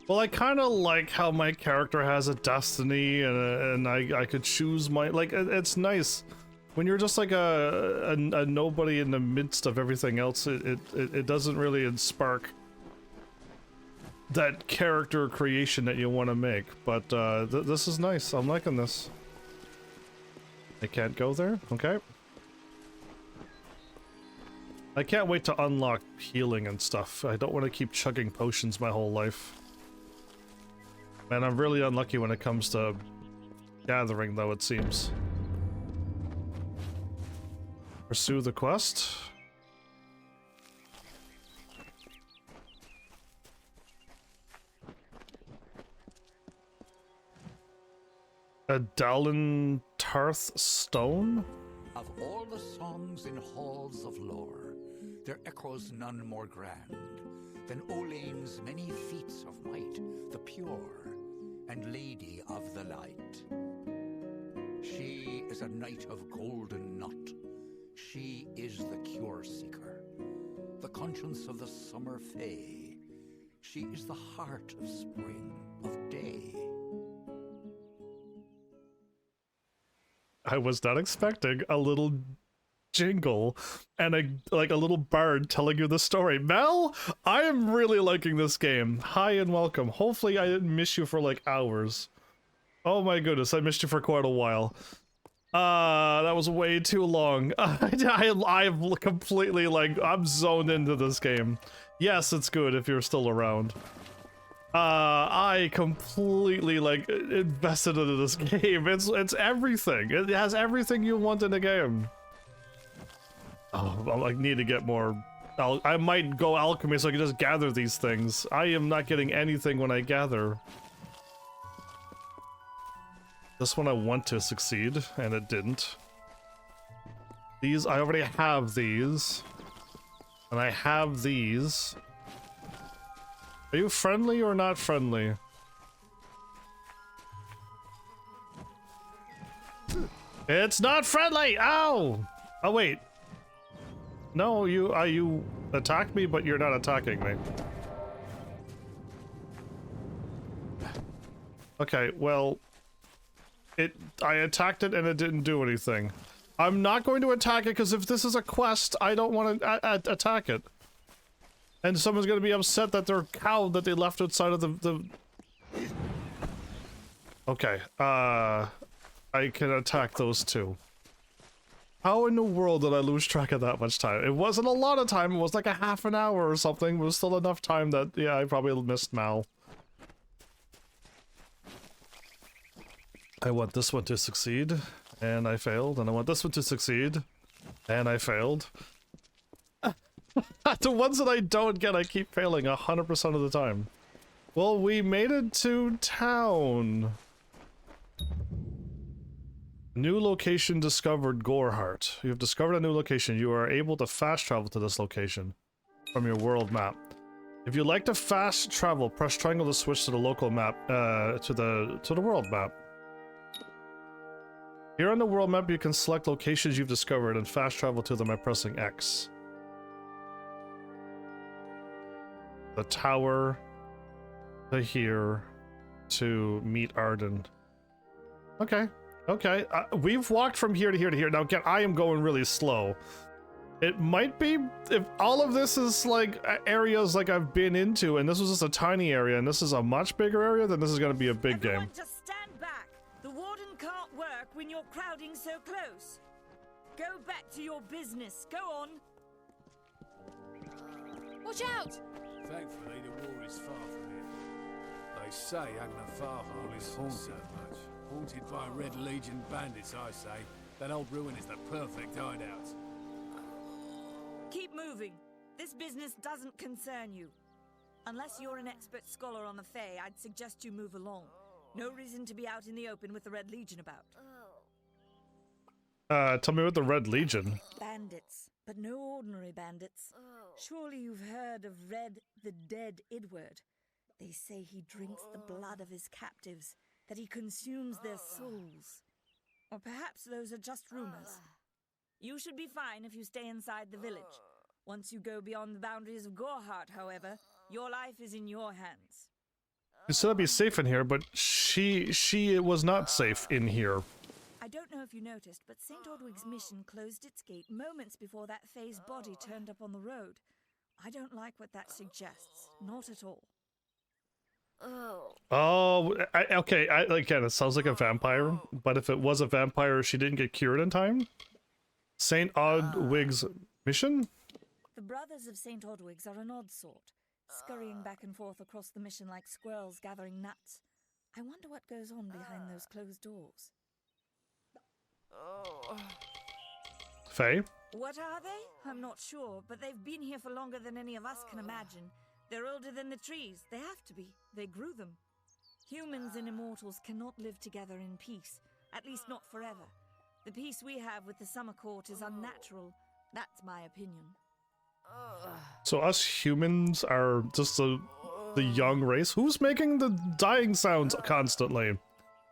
Well, I kind of like how my character has a destiny and I could choose my, like, it's nice when you're just like a nobody in the midst of everything else. It doesn't really spark that character creation that you want to make, but this is nice. I'm liking this. I can't go there? Okay. I can't wait to unlock healing and stuff. I don't want to keep chugging potions my whole life. Man, I'm really unlucky when it comes to gathering, though, it seems. Pursue the quest. A Dallin Tarth stone? Of all the songs in halls of lore, there echoes none more grand than Olane's many feats of might, the pure and lady of the light. She is a knight of golden knot. She is the cure seeker, the conscience of the summer fae. She is the heart of spring, of day. I was not expecting a little jingle and a little bard telling you the story. Mel, I am really liking this game. Hi and welcome. Hopefully I didn't miss you for like hours. Oh my goodness, I missed you for quite a while. That was way too long. I'm completely like, I'm zoned into this game. Yes, it's good if you're still around. I completely like invested into this game. It's everything. It has everything you want in a game. Oh, I like need to get more. I might go alchemy so I can just gather these things. I am not getting anything when I gather. This one I want to succeed, and it didn't. These, I already have these. And I have these. Are you friendly or not friendly? It's not friendly! Ow! Oh, wait. No, you attacked me, but you're not attacking me. Okay, well, I attacked it and it didn't do anything. I'm not going to attack it because if this is a quest, I don't want to attack it. And someone's gonna be upset that their cow that they left outside of the... Okay, I can attack those two. How in the world did I lose track of that much time? It wasn't a lot of time, it was like a half an hour or something. It was still enough time that, yeah, I probably missed Mal. I want this one to succeed, and I failed, and I want this one to succeed, and I failed. The ones that I don't get, I keep failing 100% of the time. Well, we made it to town. New location discovered, Goreheart. You have discovered a new location. You are able to fast travel to this location from your world map. If you'd like to fast travel, press triangle to switch to the local map, to the world map. Here on the world map, you can select locations you've discovered and fast travel to them by pressing X. The tower, to here, to meet Arden. Okay. Okay, we've walked from here to here to here. Now, again, I am going really slow. It might be, if all of this is like areas like I've been into, and this was just a tiny area, and this is a much bigger area, then this is going to be a big game. Just stand back. The warden can't work when you're crowding so close. Go back to your business. Go on. Watch out! Thankfully, the war is far from here. They say Agnafarhal is haunted so much. Haunted by Red Legion bandits, I say. That old ruin is the perfect hideout. Keep moving. This business doesn't concern you. Unless you're an expert scholar on the Fae, I'd suggest you move along. No reason to be out in the open with the Red Legion about. Tell me about the Red Legion. Bandits, but no ordinary bandits. Surely you've heard of the dead Edward. They say he drinks the blood of his captives, that he consumes their souls. Or perhaps those are just rumors. You should be fine if you stay inside the village. Once you go beyond the boundaries of Gorhart, however, your life is in your hands. You said I'd be safe in here, but she was not safe in here. I don't know if you noticed, but St. Ordwig's mission closed its gate moments before that Fae's body turned up on the road. I don't like what that suggests. Not at all. Oh, okay. Again, it sounds like a vampire, but if it was a vampire, she didn't get cured in time? St. Ordwig's mission? The brothers of St. Ordwig's are an odd sort, scurrying back and forth across the mission like squirrels gathering nuts. I wonder what goes on behind those closed doors. Faye? What are they? I'm not sure, but they've been here for longer than any of us can imagine. They're older than the trees. They have to be. They grew them. Humans and immortals cannot live together in peace, at least not forever. The peace we have with the Summer Court is unnatural. That's my opinion. So us humans are just the young race? Who's making the dying sounds constantly?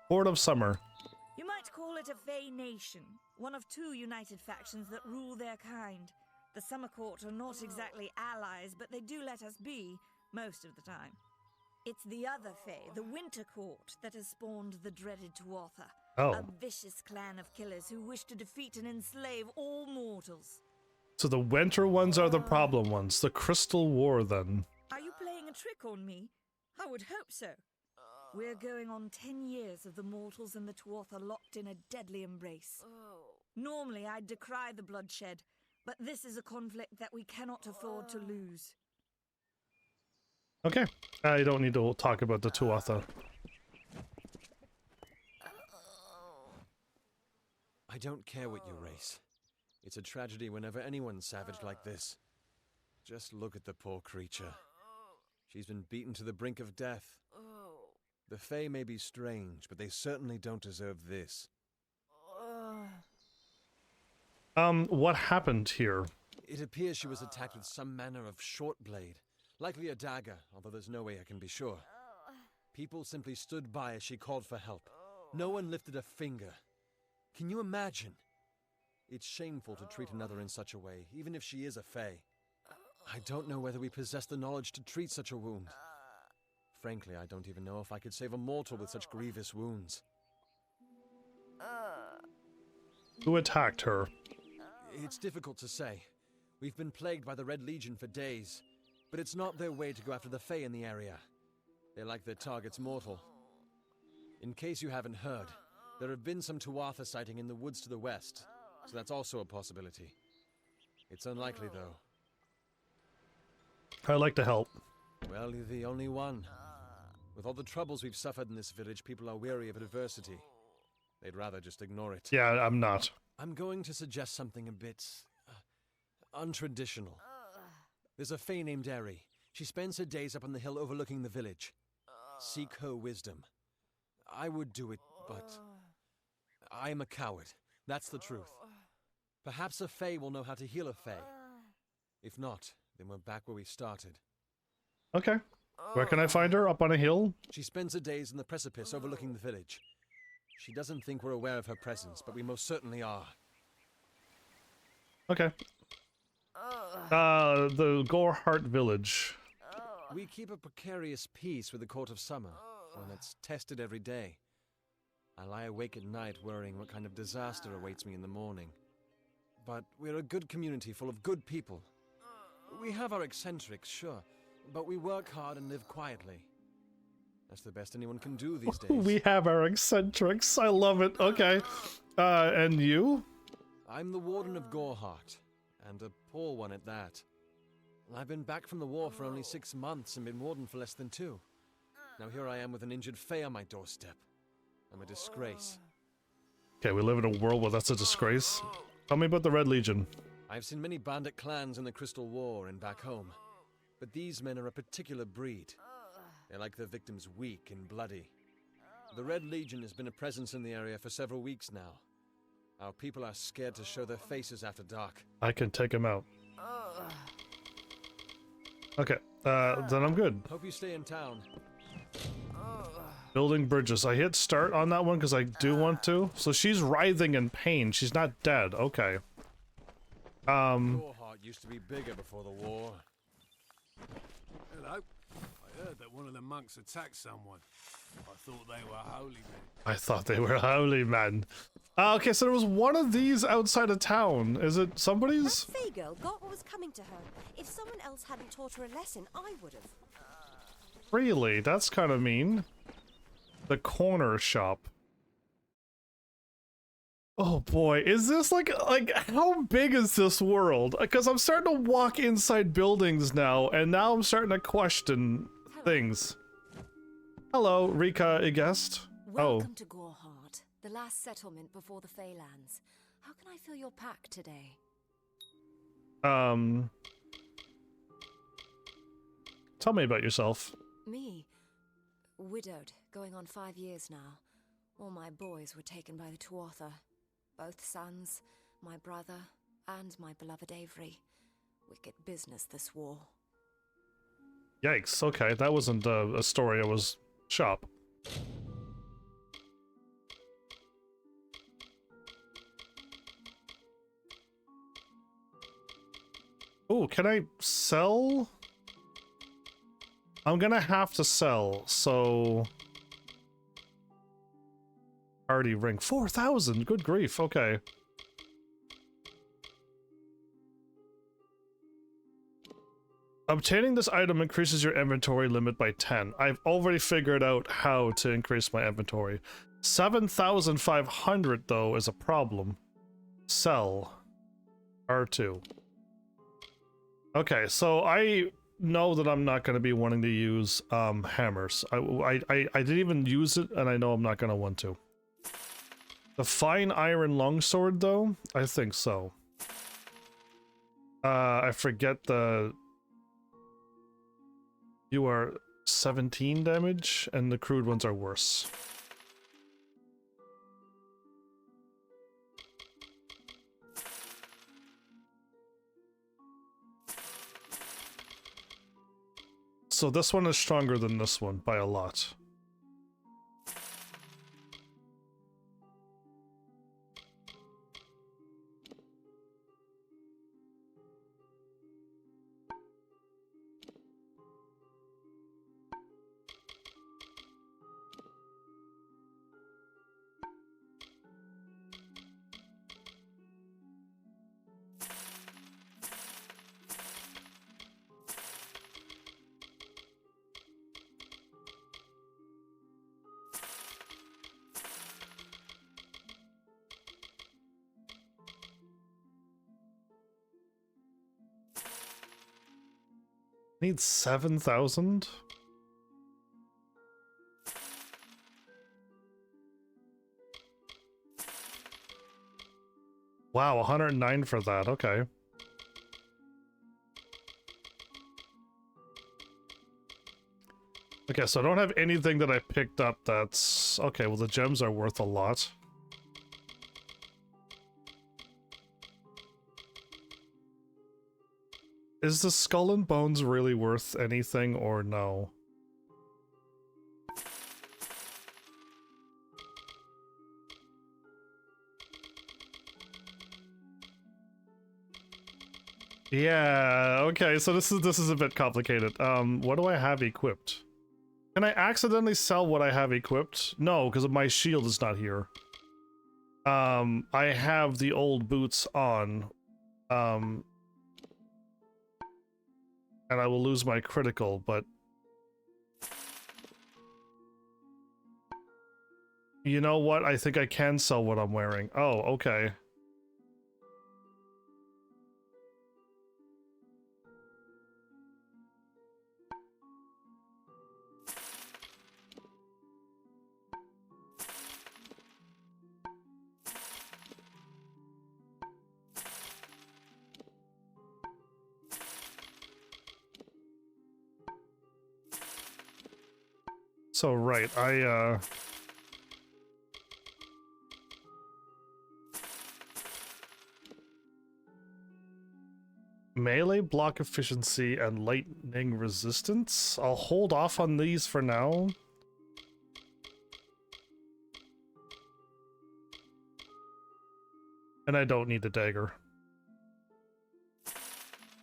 Horde of Summer. You might call it a Fae nation, one of two united factions that rule their kind. The Summer Court are not exactly allies, but they do let us be, most of the time. It's the other Fae, the Winter Court, that has spawned the dreaded Tuatha. Oh. A vicious clan of killers who wish to defeat and enslave all mortals. So the winter ones are the problem ones. The Crystal War, then. Are you playing a trick on me? I would hope so. We're going on 10 years of the mortals and the Tuatha locked in a deadly embrace. Normally, I'd decry the bloodshed, but this is a conflict that we cannot afford to lose. Okay. I don't need to talk about the Tuatha. I don't care what you race. It's a tragedy whenever anyone's savage like this. Just look at the poor creature. She's been beaten to the brink of death. The Fae may be strange, but they certainly don't deserve this. What happened here? It appears she was attacked with some manner of short blade. Likely a dagger, although there's no way I can be sure. People simply stood by as she called for help. No one lifted a finger. Can you imagine? It's shameful to treat another in such a way, even if she is a Fae. I don't know whether we possess the knowledge to treat such a wound. Frankly, I don't even know if I could save a mortal with such grievous wounds. Who attacked her? It's difficult to say. We've been plagued by the Red Legion for days, but it's not their way to go after the Fae in the area. They like their targets mortal. In case you haven't heard, there have been some Tuatha sighting in the woods to the west, so that's also a possibility. It's unlikely, though. I'd like to help. Well, you're the only one. With all the troubles we've suffered in this village, people are weary of adversity. They'd rather just ignore it. Yeah, I'm not. I'm going to suggest something a bit untraditional. There's a Fae named Eri. She spends her days up on the hill overlooking the village. Seek her wisdom. I would do it, but I'm a coward. That's the truth. Perhaps a Fae will know how to heal a Fae. If not, then we're back where we started. Okay. Where can I find her? Up on a hill? She spends her days in the precipice overlooking the village. She doesn't think we're aware of her presence, but we most certainly are. Okay. The Gorhart village. We keep a precarious peace with the Court of Summer, one that's tested every day. I lie awake at night worrying what kind of disaster awaits me in the morning. But we're a good community full of good people. We have our eccentrics, sure, but we work hard and live quietly. That's the best anyone can do these days. We have our eccentrics. I love it. Okay. And you? I'm the Warden of Gorhart, and a poor one at that. I've been back from the war for only 6 months and been Warden for less than 2. Now here I am with an injured Fae on my doorstep. I'm a disgrace. Okay, we live in a world where that's a disgrace. Tell me about the Red Legion. I've seen many bandit clans in the Crystal War and back home, but these men are a particular breed. They like their victims weak and bloody. The Red Legion has been a presence in the area for several weeks now. Our people are scared to show their faces after dark. I can take him out. Okay, then I'm good. Hope you stay in town. Building bridges. I hit start on that one because I do want to. So she's writhing in pain. She's not dead. Okay. Your heart used to be bigger before the war. Hello. I heard that one of the monks attacked someone. I thought they were holy men. I thought they were holy men. Okay, so there was one of these outside of town. Is it somebody's? That Fey girl got what was coming to her. If someone else hadn't taught her a lesson, I would have. Really? That's kind of mean. The corner shop. Oh boy, is this like how big is this world? Because I'm starting to walk inside buildings now, and now I'm starting to question things. Hello, Rika, a guest. Welcome to Goreheart, the last settlement before the Feylands. How can I fill your pack today? Tell me about yourself. Me? Widowed, going on 5 years now. All my boys were taken by the Tuatha. Both sons, my brother, and my beloved Avery. Wicked business, this war. Yikes, okay, that wasn't a story, it was shop. Oh, can I sell? I'm gonna have to sell, so... Party ring. 4,000! Good grief, okay. Obtaining this item increases your inventory limit by 10. I've already figured out how to increase my inventory. 7,500, though, is a problem. Sell. R2. Okay, so I know that I'm not going to be wanting to use hammers. I didn't even use it, and I know I'm not going to want to. The fine iron longsword, though? I think so. I forget the... You are 17 damage, and the crude ones are worse. So this one is stronger than this one by a lot. Need 7,000? Wow, 109 for that, okay. Okay, so I don't have anything that I picked up that's... Okay, well the gems are worth a lot. Is the skull and bones really worth anything or no? Yeah, okay, so this is a bit complicated. What do I have equipped? Can I accidentally sell what I have equipped? No, because my shield is not here. I have the old boots on. And I will lose my critical, but... You know what? I think I can sell what I'm wearing. Oh, okay. So, right, Melee block efficiency and lightning resistance. I'll hold off on these for now. And I don't need the dagger.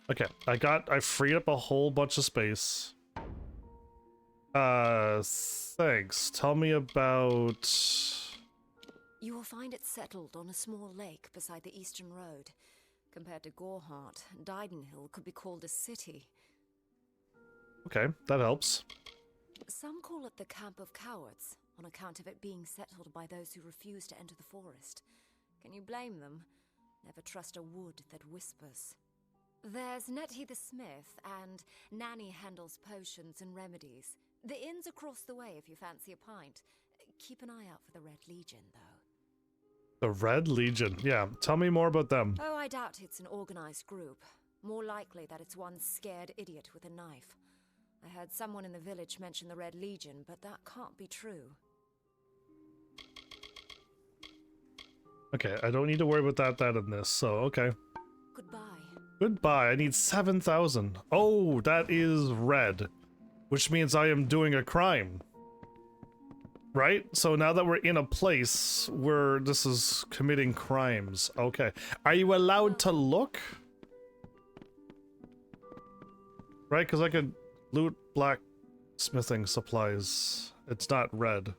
Okay, I freed up a whole bunch of space. Thanks. Tell me about... You will find it settled on a small lake beside the Eastern Road. Compared to Gorehart, Didenhill could be called a city. Okay, that helps. Some call it the Camp of Cowards, on account of it being settled by those who refuse to enter the forest. Can you blame them? Never trust a wood that whispers. There's Nettie the Smith, and Nanny handles potions and remedies. The inn's across the way if you fancy a pint. Keep an eye out for the Red Legion, though. The Red Legion, yeah. Tell me more about them. Oh, I doubt it's an organized group. More likely that it's one scared idiot with a knife. I heard someone in the village mention the Red Legion, but that can't be true. Okay, I don't need to worry about that in this, so okay. Goodbye. Goodbye, I need 7,000. Oh, that is red. Which means I am doing a crime. Right? So now that we're in a place where this is committing crimes. Okay. Are you allowed to look? Right? Because I could loot blacksmithing supplies. It's not red.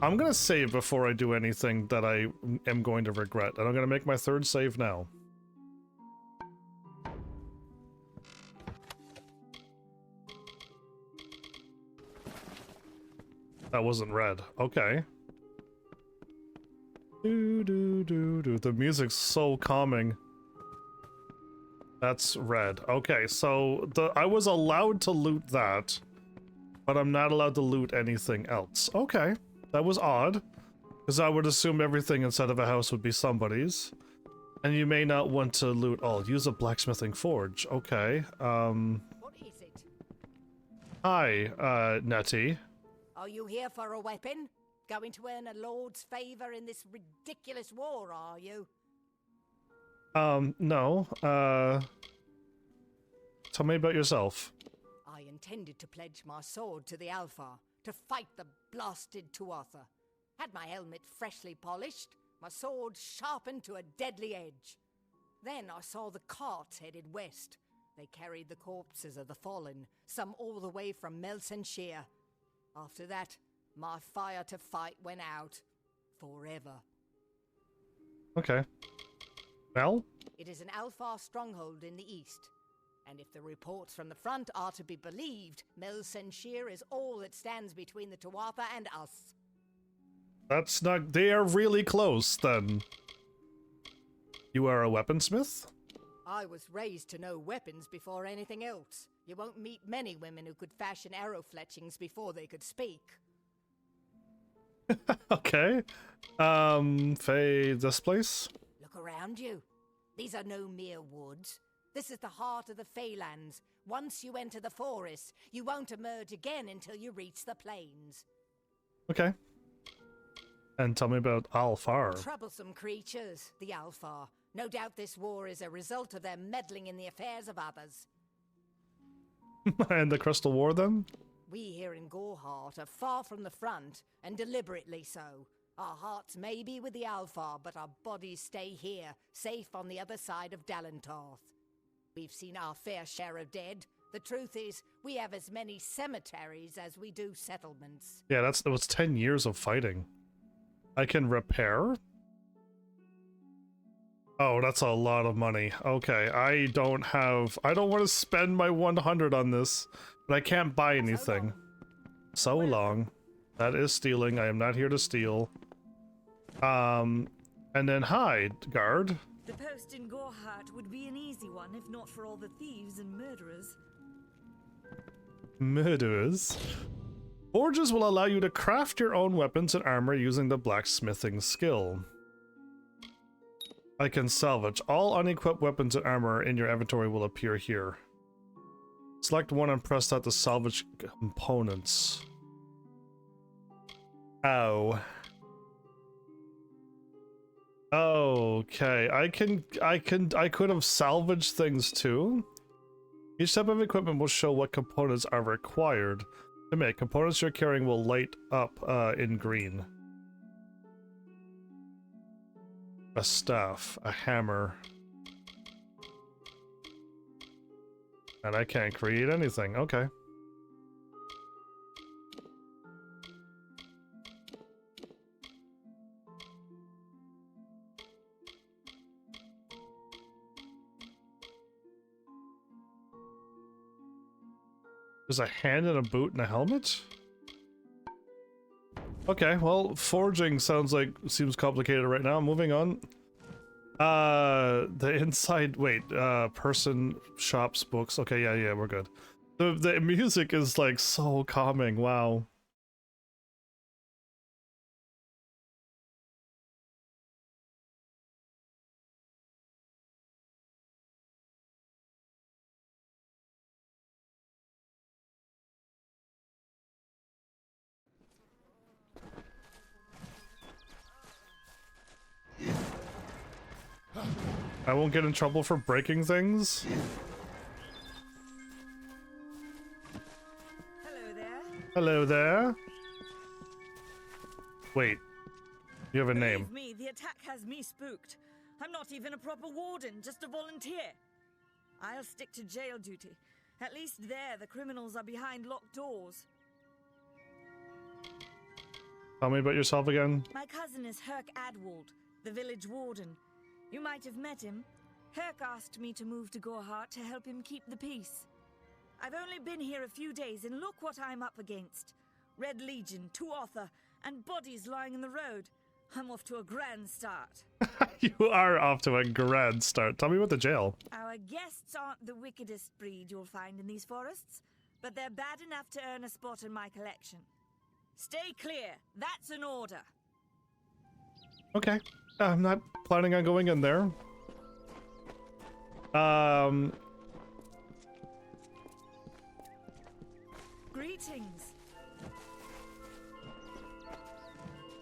I'm gonna save before I do anything that I am going to regret. And I'm gonna make my third save now. That wasn't red. Okay. The music's so calming. That's red. Okay, so I was allowed to loot that, but I'm not allowed to loot anything else. Okay, that was odd, because I would assume everything inside of a house would be somebody's. And you may not want to loot all. Use a blacksmithing forge. Okay. What is it? Hi, Nettie. Are you here for a weapon? Going to earn a lord's favor in this ridiculous war, are you? No. Tell me about yourself. I intended to pledge my sword to the Alpha, to fight the blasted Tuatha. Had my helmet freshly polished, my sword sharpened to a deadly edge. Then I saw the carts headed west. They carried the corpses of the fallen, some all the way from Melsenshire. After that, my fire to fight went out. Forever. Okay. Well? It is an Alfar stronghold in the east. And if the reports from the front are to be believed, Melsenshire is all that stands between the Tuatha and us. That's not... They are really close, then. You are a weaponsmith? I was raised to know weapons before anything else. You won't meet many women who could fashion arrow fletchings before they could speak. Okay. Faye, this place? Look around you. These are no mere woods. This is the heart of the Feylands. Once you enter the forest, you won't emerge again until you reach the plains. Okay. And tell me about Alfar. Troublesome creatures, the Alfar. No doubt this war is a result of their meddling in the affairs of others. And the Crystal War, then? We here in Gorehart are far from the front, and deliberately so. Our hearts may be with the Alfar, but our bodies stay here, safe on the other side of Dalentarth. We've seen our fair share of dead. The truth is, we have as many cemeteries as we do settlements. Yeah, it was 10 years of fighting. I can repair? Oh, that's a lot of money. Okay, I don't want to spend my 100 on this, but I can't buy anything. So long. That is stealing. I am not here to steal. And then hide, guard. The post in Gorehart would be an easy one if not for all the thieves and murderers. Murderers? Forges will allow you to craft your own weapons and armor using the blacksmithing skill. I can salvage. All unequipped weapons and armor in your inventory will appear here. Select one and press that to salvage components. Oh. Okay, I could have salvaged things too. Each type of equipment will show what components are required to make. Components you're carrying will light up in green. A staff, a hammer. And I can't create anything. Okay. There's a hand and a boot and a helmet? Okay, well, forging seems complicated right now. Moving on. The inside, wait, person, shops, books. Okay, yeah, we're good. The music is like so calming, wow. I won't get in trouble for breaking things. Hello there. Hello there. Wait, you have a name. Believe me, the attack has me spooked. I'm not even a proper warden, just a volunteer. I'll stick to jail duty. At least there, the criminals are behind locked doors. Tell me about yourself again. My cousin is Herc Adwald, the village warden. You might have met him. Herc asked me to move to Gorhart to help him keep the peace. I've only been here a few days, and look what I'm up against. Red Legion, Tuatha, and bodies lying in the road. I'm off to a grand start. You are off to a grand start. Tell me about the jail. Our guests aren't the wickedest breed you'll find in these forests, but they're bad enough to earn a spot in my collection. Stay clear. That's an order. Okay. I'm not planning on going in there. Greetings.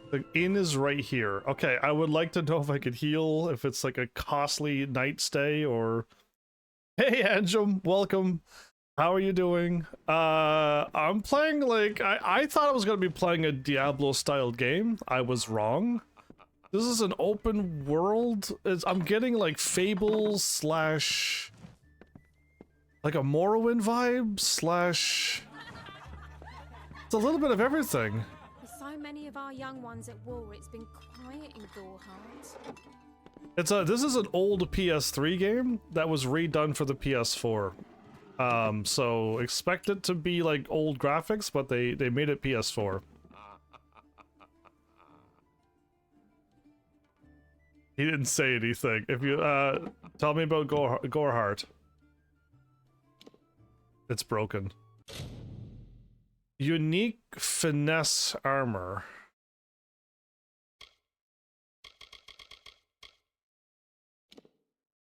The inn is right here. Okay, I would like to know if I could heal, if it's like a costly night stay or... Hey, Anjum, welcome. How are you doing? I'm playing like... I thought I was going to be playing a Diablo-styled game. I was wrong. This is an open world. I'm getting like Fables slash... like a Morrowind vibe slash... It's a little bit of everything. With so many of our young ones at war, it's been quiet in Gorhart. This is an old PS3 game that was redone for the PS4. So expect it to be like old graphics, but they made it PS4. He didn't say anything. If you tell me about Gorhart. It's broken. Unique finesse armor.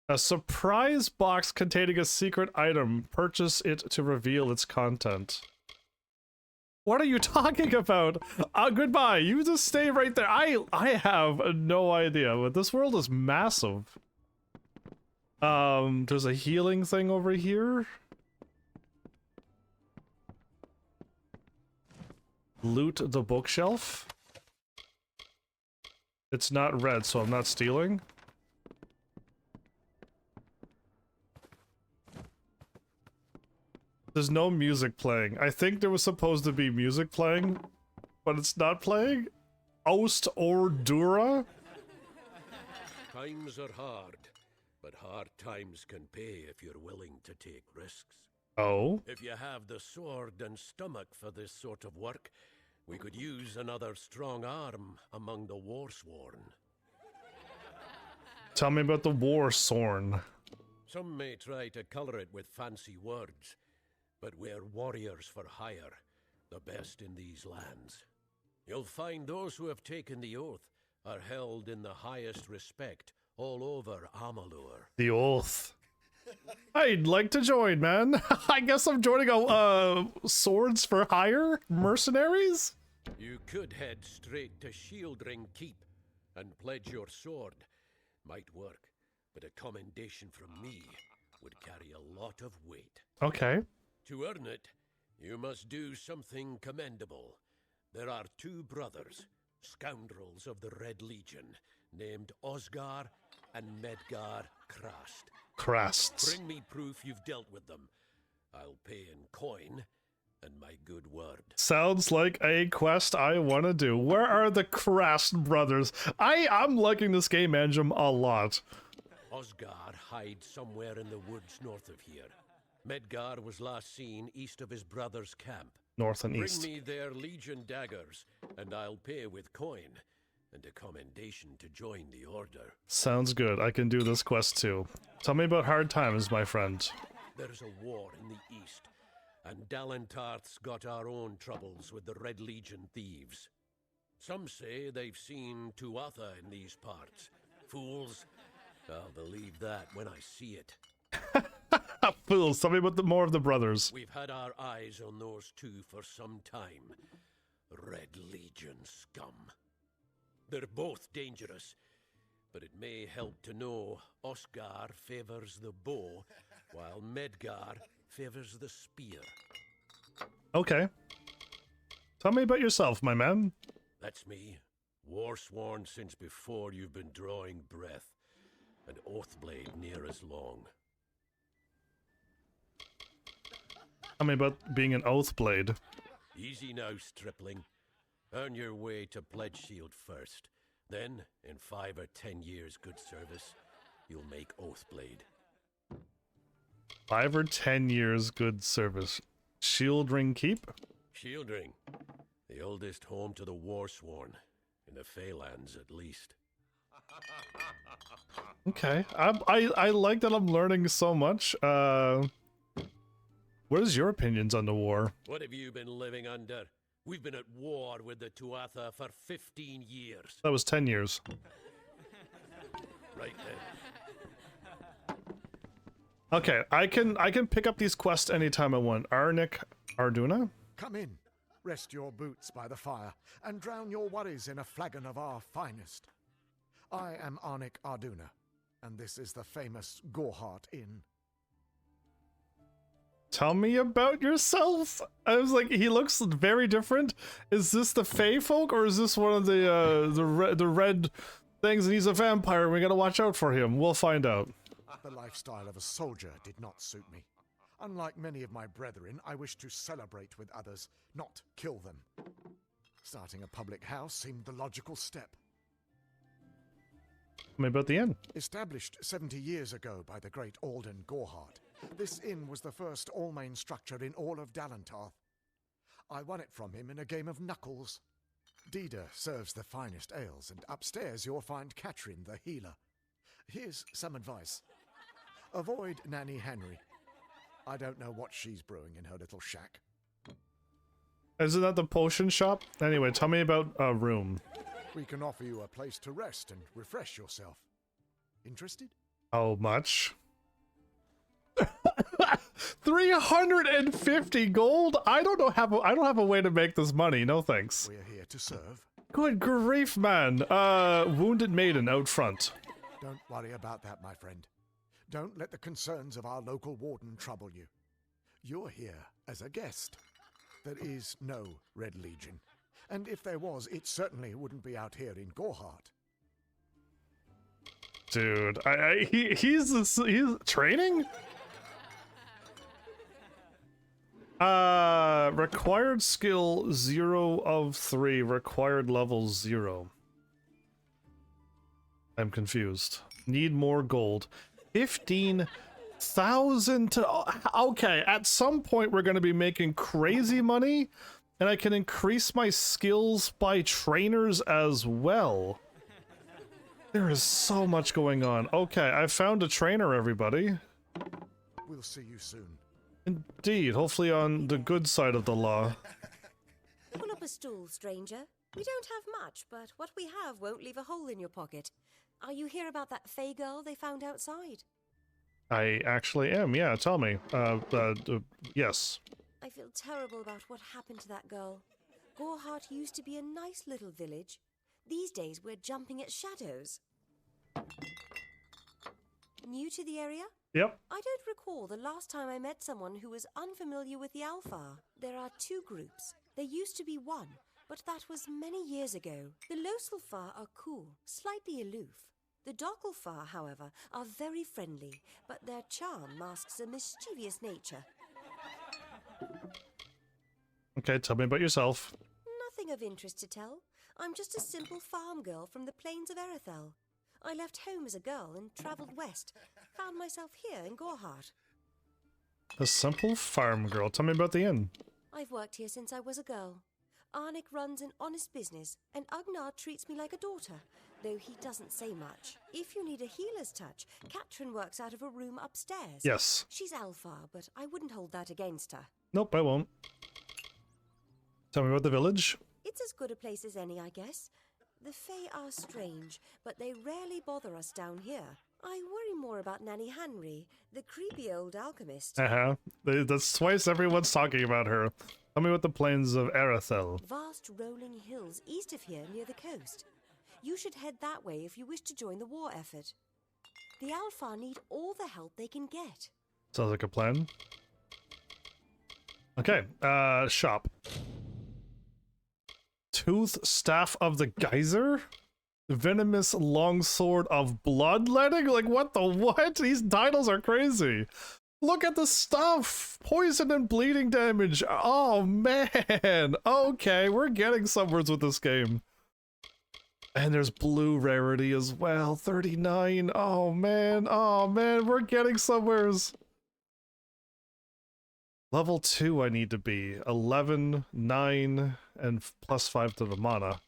A surprise box containing a secret item. Purchase it to reveal its content. What are you talking about? Goodbye. You just stay right there. I have no idea, but this world is massive. There's a healing thing over here. Loot the bookshelf. It's not red, so I'm not stealing. There's no music playing. I think there was supposed to be music playing, but it's not playing. Oust or Dura? Times are hard, but hard times can pay if you're willing to take risks. Oh? If you have the sword and stomach for this sort of work, we could use another strong arm among the Warsworn. Tell me about the Warsorn. Some may try to color it with fancy words, but we're warriors for hire, the best in these lands. You'll find those who have taken the oath are held in the highest respect all over Amalur. The oath. I'd like to join, man. I guess I'm joining a swords for hire mercenaries? You could head straight to Shieldring Keep. and pledge your sword. Might work, but a commendation from me would carry a lot of weight. Okay. To earn it, you must do something commendable. There are two brothers, scoundrels of the Red Legion, named Osgar and Medgar Krast. Krasts. Bring me proof you've dealt with them. I'll pay in coin and my good word. Sounds like a quest I want to do. Where are the Krast brothers? I'm liking this game engine a lot. Osgar hides somewhere in the woods north of here. Medgar was last seen east of his brother's camp. North and east. Bring me their Legion daggers, and I'll pay with coin and a commendation to join the order. Sounds good. I can do this quest too. Tell me about hard times, my friend. There's a war in the east, and Dalentarth's got our own troubles with the Red Legion thieves. Some say they've seen Tuatha in these parts. Fools. I'll believe that when I see it. Fools, tell me about more of the brothers. We've had our eyes on those two for some time. Red Legion scum. They're both dangerous, but it may help to know Oscar favors the bow, while Medgar favors the spear. Okay. Tell me about yourself, my man. That's me. War-sworn since before you've been drawing breath. An Oathblade near as long. Tell me about being an Oathblade. Easy now, stripling. Earn your way to Pledge Shield first. Then, in 5 or 10 years' good service, you'll make Oathblade. 5 or 10 years good service. Shield Ring Keep? Shield Ring. The oldest home to the Warsworn. In the Feylands, at least. Okay. I like that I'm learning so much. What is your opinions on the war? What have you been living under? We've been at war with the Tuatha for 15 years. That was 10 years. Right then. Okay, I can pick up these quests anytime I want. Arnik Arduna? Come in, rest your boots by the fire, and drown your worries in a flagon of our finest. I am Arnik Arduna, and this is the famous Gorehart Inn. Tell me about yourself. I was like, he looks very different. Is this the Fey folk, or is this one of the red things, and he's a vampire? We gotta watch out for him. We'll find out. The lifestyle of a soldier did not suit me. Unlike many of my brethren, I wish to celebrate with others, not kill them. Starting a public house seemed the logical step. Tell me about the inn. Established 70 years ago by the great Alden Gorehart, this inn was the first all-main structure in all of Dalentarth. I won it from him in a game of knuckles. Dida serves the finest ales, and upstairs you'll find Katrin the healer. Here's some advice. Avoid Nanny Henry. I don't know what she's brewing in her little shack. Isn't that the potion shop? Anyway, tell me about a room. We can offer you a place to rest and refresh yourself. Interested? How much? 350 gold? I don't have a way to make this money. No thanks. We're here to serve. Good grief, man. Wounded maiden out front. Don't worry about that, my friend. Don't let the concerns of our local warden trouble you. You're here as a guest. There is no Red Legion. And if there was, it certainly wouldn't be out here in Gorehart. Dude, he's training? Required skill 0 of 3, required level 0. I'm confused. Need more gold. 15,000 to... Okay, at some point we're going to be making crazy money, and I can increase my skills by trainers as well. There is so much going on. Okay, I found a trainer, everybody. We'll see you soon. Indeed, hopefully on the good side of the law. Pull up a stool, stranger. We don't have much, but what we have won't leave a hole in your pocket. Are you here about that Fey girl they found outside? I actually am, yeah, tell me. Yes. I feel terrible about what happened to that girl. Gorehart used to be a nice little village. These days we're jumping at shadows. New to the area? Yep. I don't recall the last time I met someone who was unfamiliar with the Alfar. There are two groups. There used to be one, but that was many years ago. The Loselfar are cool, slightly aloof. The Dockelfar, however, are very friendly, but their charm masks a mischievous nature. Okay, tell me about yourself. Nothing of interest to tell. I'm just a simple farm girl from the plains of Erethel. I left home as a girl and travelled west. Found myself here in Gorhart. A simple farm girl. Tell me about the inn. I've worked here since I was a girl. Arnik runs an honest business, and Ugnar treats me like a daughter, though he doesn't say much. If you need a healer's touch, Katrin works out of a room upstairs. Yes. She's Alfar, but I wouldn't hold that against her. Nope, I won't. Tell me about the village. It's as good a place as any, I guess. The Fae are strange, but they rarely bother us down here. I worry more about Nanny Henry, the creepy old alchemist. That's twice everyone's talking about her. Tell me about the plains of Erethel. Vast rolling hills east of here near the coast. You should head that way if you wish to join the war effort. The Alfar need all the help they can get. Sounds like a plan. Okay, shop. Tooth Staff of the Geyser? Venomous Longsword of Bloodletting? Like, what the what? These titles are crazy. Look at the stuff! Poison and bleeding damage. Oh, man. Okay, we're getting somewhere with this game. And there's blue rarity as well. 39. Oh, man. Oh, man. We're getting somewheres. Level 2 I need to be. 11, 9, and plus 5 to the mana.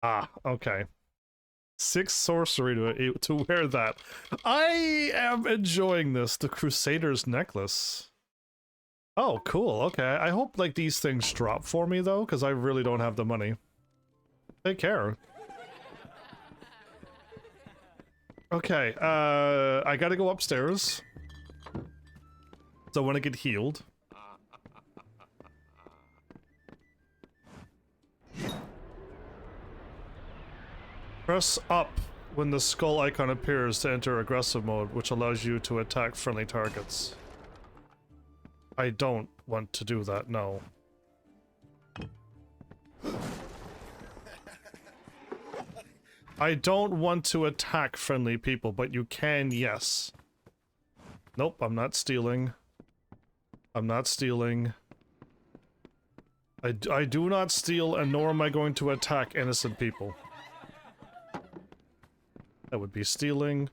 Ah, okay. 6 sorcery to wear that. I am enjoying this. The Crusader's Necklace. Oh, cool. Okay. I hope, like, these things drop for me, though, because I really don't have the money. Take care. Okay, I gotta go upstairs. So I want to get healed. Press up when the skull icon appears to enter aggressive mode, which allows you to attack friendly targets. I don't want to do that, no. I don't want to attack friendly people, but you can, yes. Nope, I'm not stealing. I'm not stealing. I do not steal, and nor am I going to attack innocent people. That would be stealing.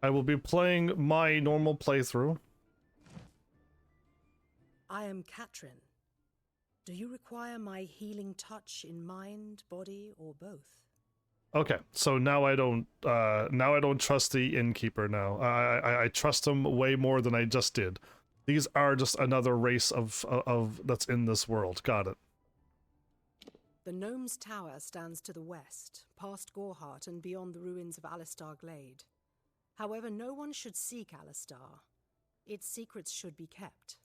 I will be playing my normal playthrough. I am Katrin. Do you require my healing touch in mind, body, or both? Okay, so now I don't trust the innkeeper now. I trust him way more than I just did. These are just another race of that's in this world. Got it. The Gnome's Tower stands to the west, past Gorhart and beyond the ruins of Alistar Glade. However, no one should seek Alistar. Its secrets should be kept.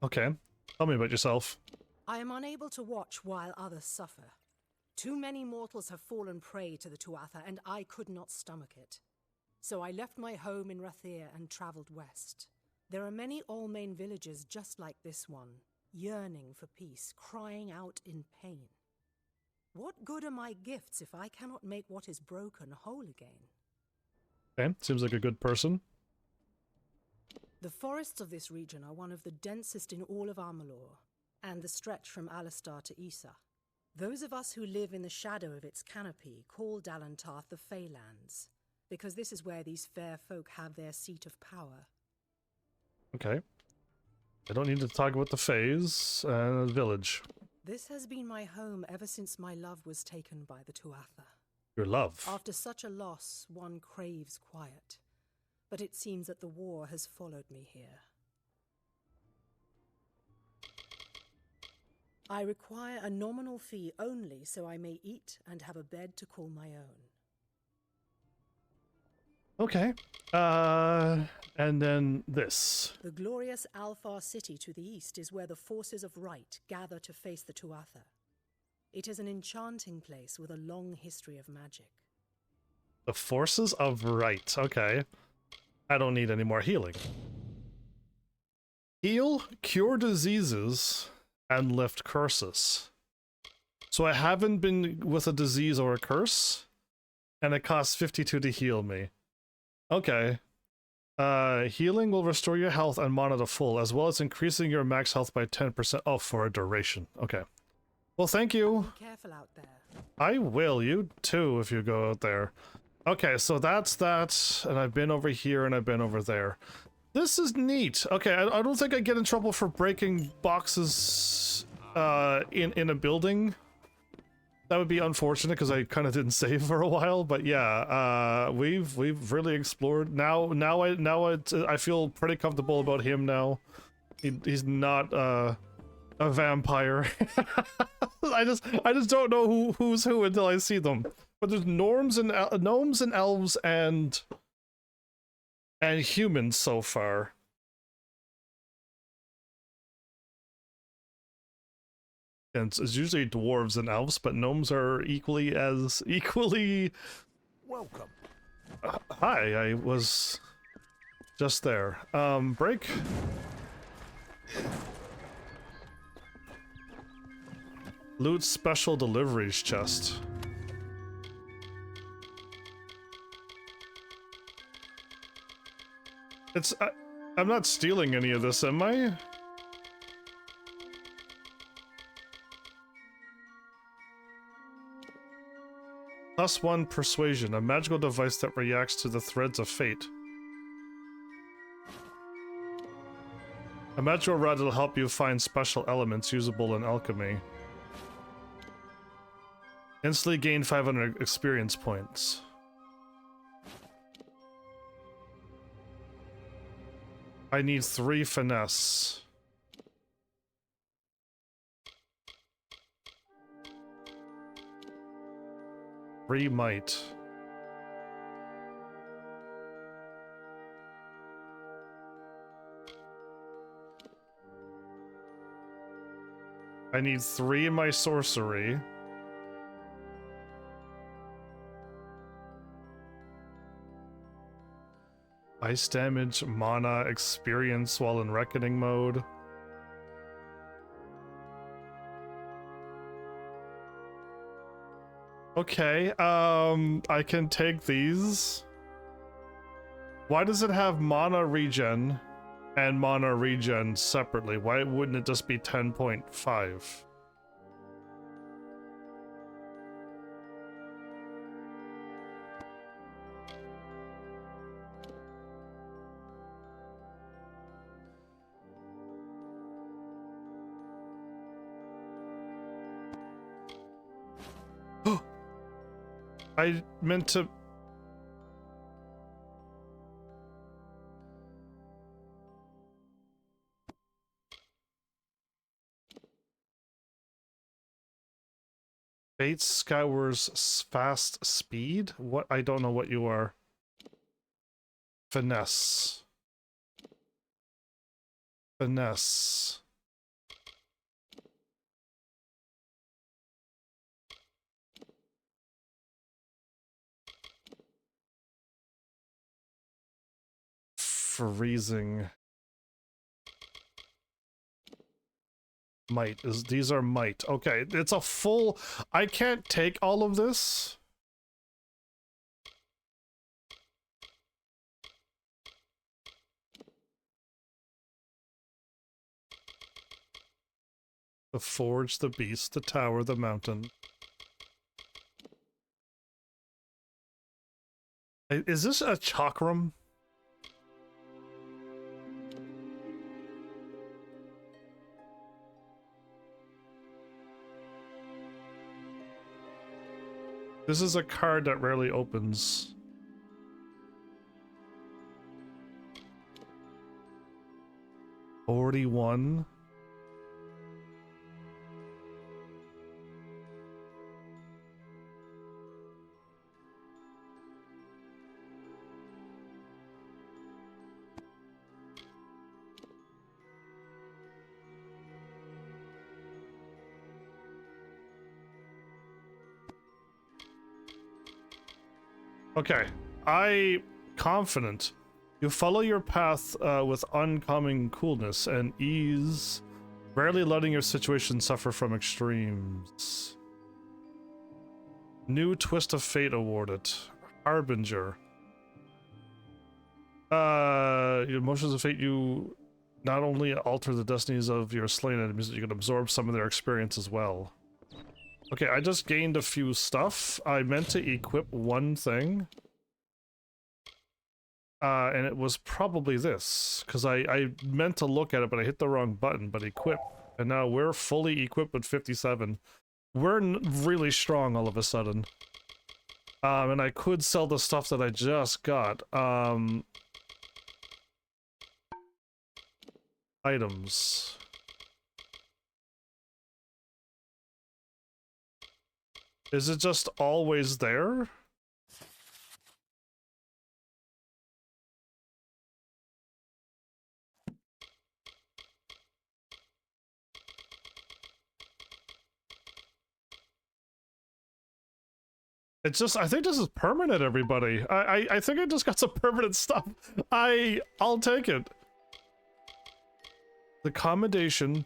Okay, tell me about yourself. I am unable to watch while others suffer. Too many mortals have fallen prey to the Tuatha, and I could not stomach it. So I left my home in Rathir and travelled west. There are many Almain villages just like this one, yearning for peace, crying out in pain. What good are my gifts if I cannot make what is broken whole again? Okay, seems like a good person. The forests of this region are one of the densest in all of Amalur, and the stretch from Alistar to Issa. Those of us who live in the shadow of its canopy call Dalantarth the Feylands, because this is where these fair folk have their seat of power. Okay. I don't need to talk about the Fays and the village. This has been my home ever since my love was taken by the Tuatha. Your love? After such a loss, one craves quiet. But it seems that the war has followed me here. I require a nominal fee only so I may eat and have a bed to call my own. Okay. And then this. The glorious Alfar city to the east is where the forces of right gather to face the Tuatha. It is an enchanting place with a long history of magic. The forces of right. Okay. I don't need any more healing. Heal, cure diseases, and lift curses. So I haven't been with a disease or a curse, and it costs 52 to heal me. Okay. Healing will restore your health and mana to full, as well as increasing your max health by 10%. Oh, for a duration. Okay. Well, thank you. Be careful out there. I will. You too, if you go out there. Okay, so that's that, and I've been over here and I've been over there. This is neat. Okay, I don't think I get in trouble for breaking boxes in a building. That would be unfortunate because I kind of didn't save for a while, but yeah, we've really explored. Now I feel pretty comfortable about him now. He's not a vampire. I just don't know who's who until I see them. But there's gnomes and elves and humans so far. And it's usually dwarves and elves, but gnomes are equally welcome. Hi, I was just there. Break. Loot special deliveries chest. I'm not stealing any of this, am I? +1 persuasion, a magical device that reacts to the threads of fate. A magical rod will help you find special elements usable in alchemy. Instantly gain 500 experience points. I need 3 finesse. Might. I need 3 in my sorcery. Ice damage, mana, experience while in reckoning mode. Okay, I can take these. Why does it have mana regen and mana regen separately? Why wouldn't it just be 10.5? I meant to... Fate Scour's fast speed? What? I don't know what you are. Finesse. Finesse. Freezing. Might is these are might. Okay, it's a full. I can't take all of this. The forge, the beast, the tower, the mountain. Is this a chakram? This is a card that rarely opens. $41. Okay, I confident. You follow your path with oncoming coolness and ease, rarely letting your situation suffer from extremes. New twist of fate awarded. Harbinger. Your emotions of fate, you not only alter the destinies of your slain enemies, you can absorb some of their experience as well. Okay, I just gained a few stuff. I meant to equip one thing. And it was probably this, because I meant to look at it, but I hit the wrong button, but equip. And now we're fully equipped with 57. We're really strong all of a sudden. And I could sell the stuff that I just got. Items. Is it just always there? It's just, I think this is permanent, everybody. I think I just got some permanent stuff. I'll take it. The accommodation,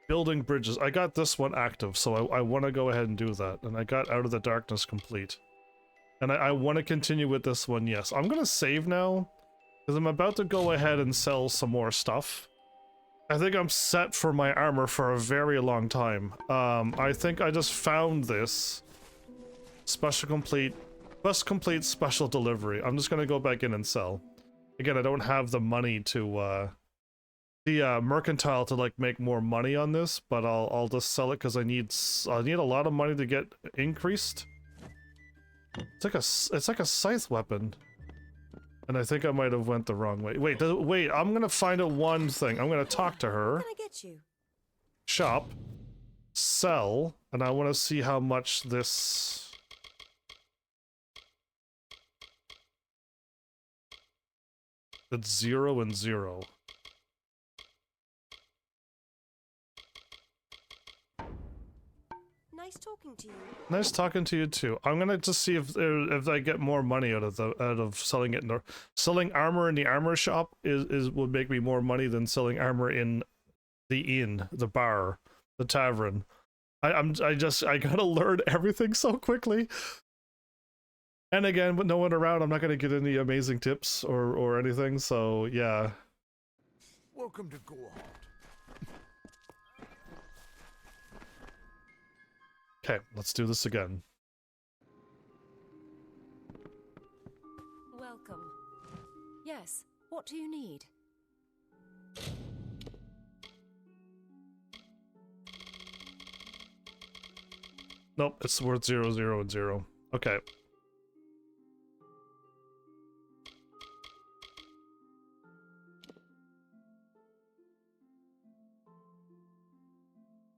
building bridges. I got this one active, so I want to go ahead and do that. And I got Out of the Darkness complete. And I want to continue with this one, yes. I'm going to save now, because I'm about to go ahead and sell some more stuff. I think I'm set for my armor for a very long time. I think I just found this. Special complete. Quest complete special delivery. I'm just going to go back in and sell. Again, I don't have the money to, the mercantile to like make more money on this, but I'll just sell it because I need a lot of money to get increased. It's like a scythe weapon, and I think I might have went the wrong way. Wait, I'm gonna find out one thing. I'm gonna talk to her. What can I get you? Shop, sell, and I want to see how much this. It's 0 and 0. Nice talking to you. Nice talking to you too. I'm gonna just see if I get more money out of selling it. Selling armor in the armor shop would make me more money than selling armor in the inn, the bar, the tavern. I gotta learn everything so quickly. And again, with no one around, I'm not gonna get any amazing tips or anything. So yeah. Welcome to Gorehart. Okay, let's do this again. Welcome. Yes, what do you need? Nope, it's worth 0, 0, and 0. Okay.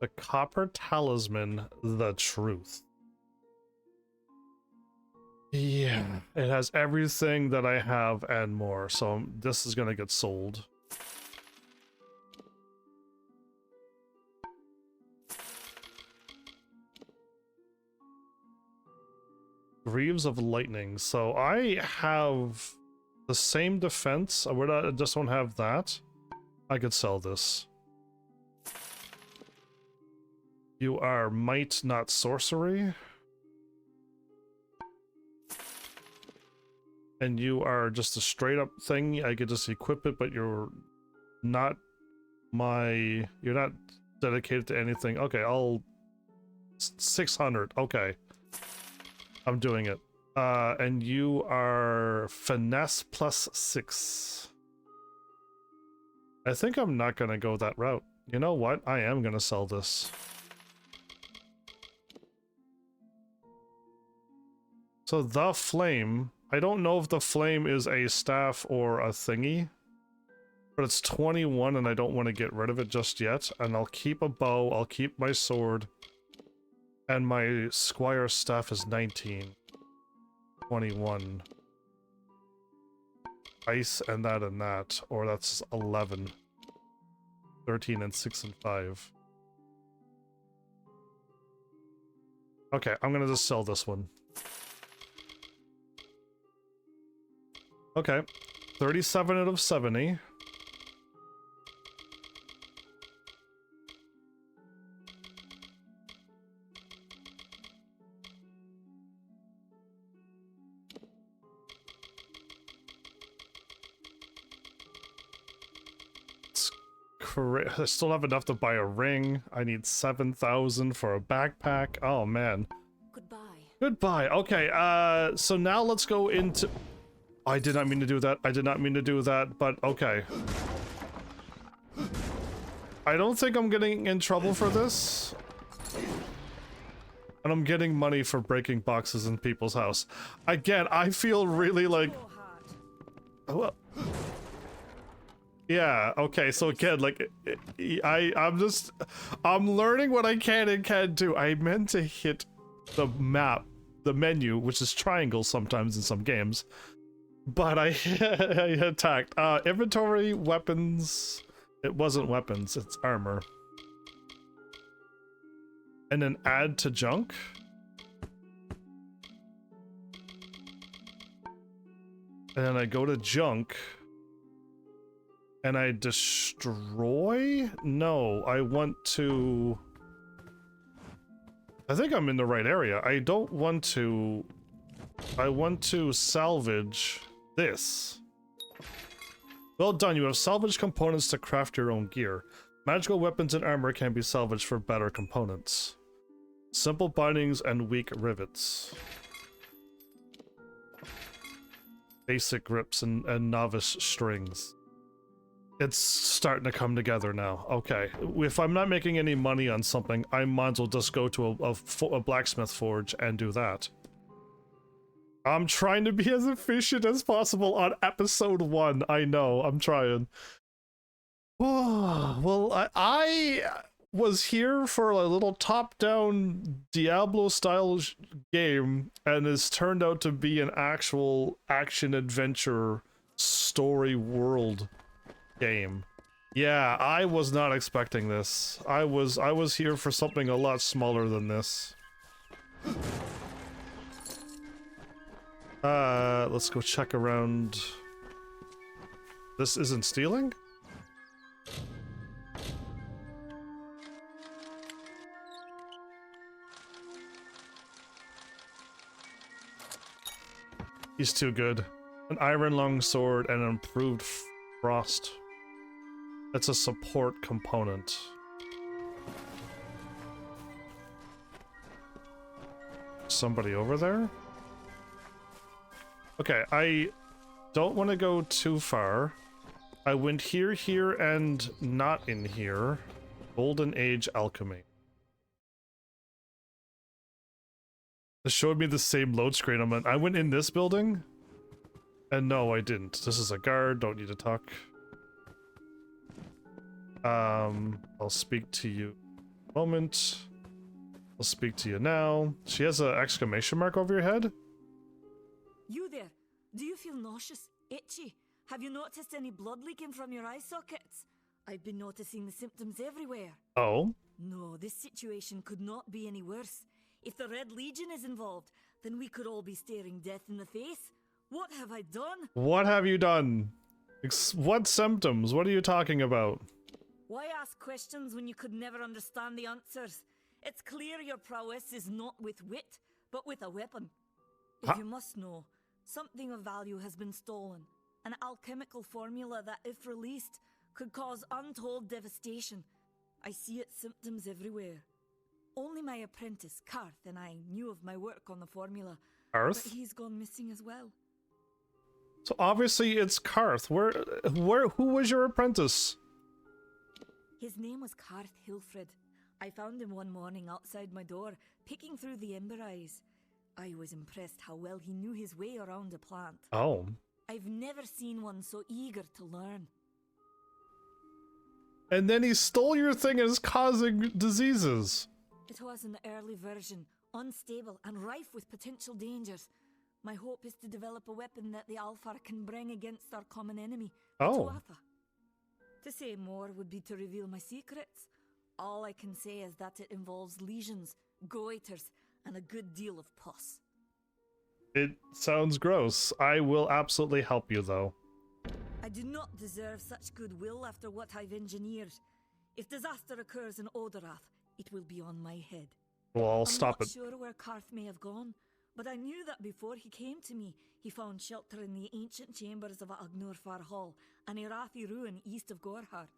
The Copper Talisman, the Truth. Yeah, it has everything that I have and more, so this is gonna get sold. Greaves of Lightning. So I have the same defense. I just don't have that. I could sell this. You are might, not sorcery. And you are just a straight up thing. I could just equip it, but you're not you're not dedicated to anything. Okay, 600. Okay. I'm doing it. And you are finesse plus 6. I think I'm not gonna go that route. You know what? I am gonna sell this. So the flame, I don't know if the flame is a staff or a thingy, but it's 21 and I don't want to get rid of it just yet. And I'll keep a bow, I'll keep my sword, and my squire's staff is 19. 21. Ice and that, or that's 11. 13 and 6 and 5. Okay, I'm gonna just sell this one. Okay. 37 out of 70. I still have enough to buy a ring. I need 7,000 for a backpack. Oh man. Goodbye. Goodbye. Okay, so now let's go into... I did not mean to do that. I did not mean to do that, but okay. I don't think I'm getting in trouble for this. And I'm getting money for breaking boxes in people's house. Again, I feel really like... Well... Yeah, okay, so again, like, I'm learning what I can and can't do. I meant to hit the map, the menu, which is triangle sometimes in some games, but I attacked. Inventory, weapons, it wasn't weapons, it's armor. And then add to junk. And then I go to junk. And I destroy? No, I want to... I think I'm in the right area. I don't want to... I want to salvage this. Well done, you have salvaged components to craft your own gear. Magical weapons and armor can be salvaged for better components. Simple bindings and weak rivets. Basic grips and novice strings. It's starting to come together now. Okay, if I'm not making any money on something, I might as well just go to a blacksmith forge and do that. I'm trying to be as efficient as possible on episode 1. I know, I'm trying. Well, I was here for a little top-down Diablo-style game, and it's turned out to be an actual action-adventure story world game. Yeah, I was not expecting this. I was here for something a lot smaller than this. Let's go check around. This isn't stealing? He's too good. An iron longsword and an improved frost. That's a support component. Somebody over there? Okay, I don't want to go too far. I went here, here, and not in here. Golden Age Alchemy. It showed me the same load screen. I went in this building? And no, I didn't. This is a guard, don't need to talk. I'll speak to you in a moment. I'll speak to you now. She has an exclamation mark over your head? You there? Do you feel nauseous? Itchy? Have you noticed any blood leaking from your eye sockets? I've been noticing the symptoms everywhere. Oh? No, this situation could not be any worse. If the Red Legion is involved, then we could all be staring death in the face. What have I done? What have you done? What symptoms? What are you talking about? Why ask questions when you could never understand the answers? It's clear your prowess is not with wit, but with a weapon. If you must know, something of value has been stolen. An alchemical formula that, if released, could cause untold devastation. I see its symptoms everywhere. Only my apprentice, Karth, and I knew of my work on the formula. Karth? But he's gone missing as well. So obviously it's Karth. Who was your apprentice? His name was Karth Hilfred. I found him one morning outside my door, picking through the ember eyes. I was impressed how well he knew his way around a plant. Oh. I've never seen one so eager to learn. And then he stole your thing and is causing diseases. It was an early version, unstable and rife with potential dangers. My hope is to develop a weapon that the Alfar can bring against our common enemy, the Tuatha. To say more would be to reveal my secrets. All I can say is that it involves lesions, goiters, and a good deal of pus. It sounds gross. I will absolutely help you, though. I do not deserve such goodwill after what I've engineered. If disaster occurs in Odorath, it will be on my head. Well, I'll stop I'm it. not sure where Karth may have gone, but I knew that before he came to me, he found shelter in the ancient chambers of Agnurfar Hall, an Irathi ruin east of Gorhart.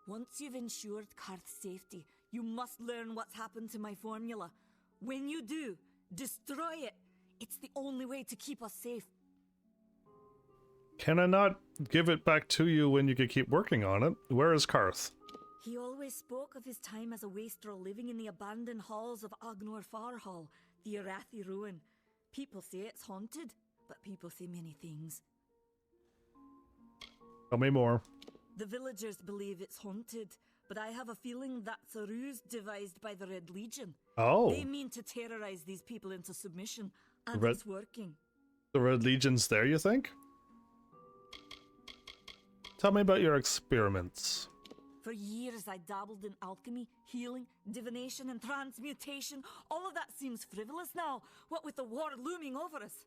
Once you've ensured Karth's safety, you must learn what's happened to my formula. When you do, destroy it. It's the only way to keep us safe. Can I not give it back to you when you could keep working on it? Where is Karth? He always spoke of his time as a wastrel living in the abandoned halls of Agnurfar Hall, the Irathi ruin. People say it's haunted, but people say many things. Tell me more. The villagers believe it's haunted, but I have a feeling that's a ruse devised by the Red Legion. Oh. They mean to terrorize these people into submission, and Red- it's working. The Red Legion's there, you think? Tell me about your experiments. For years I dabbled in alchemy, healing, divination, and transmutation. All of that seems frivolous now, what with the war looming over us.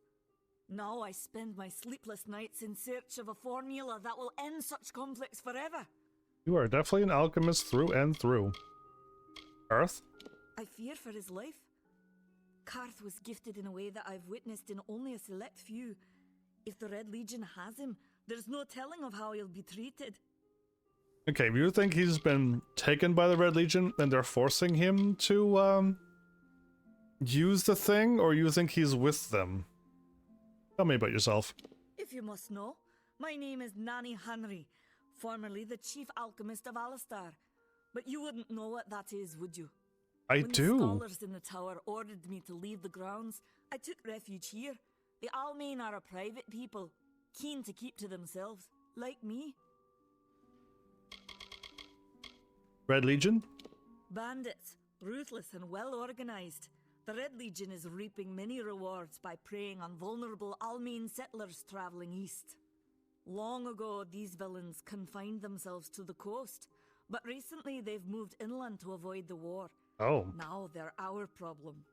Now I spend my sleepless nights in search of a formula that will end such conflicts forever. You are definitely an alchemist through and through. Karth? I fear for his life. Karth was gifted in a way that I've witnessed in only a select few. If the Red Legion has him, there's no telling of how he'll be treated. Okay, you think he's been taken by the Red Legion and they're forcing him to, use the thing, or you think he's with them? Tell me about yourself. If you must know, my name is Nani Henry, formerly the chief alchemist of Alistar. But you wouldn't know what that is, would you? I When do. the scholars in the tower ordered me to leave the grounds, I took refuge here. The Almain are a private people, keen to keep to themselves, like me. Red Legion? Bandits, ruthless and well organized. The Red Legion is reaping many rewards by preying on vulnerable Almain settlers traveling east. Long ago, these villains confined themselves to the coast, but recently they've moved inland to avoid the war. Oh. Now they're our problem.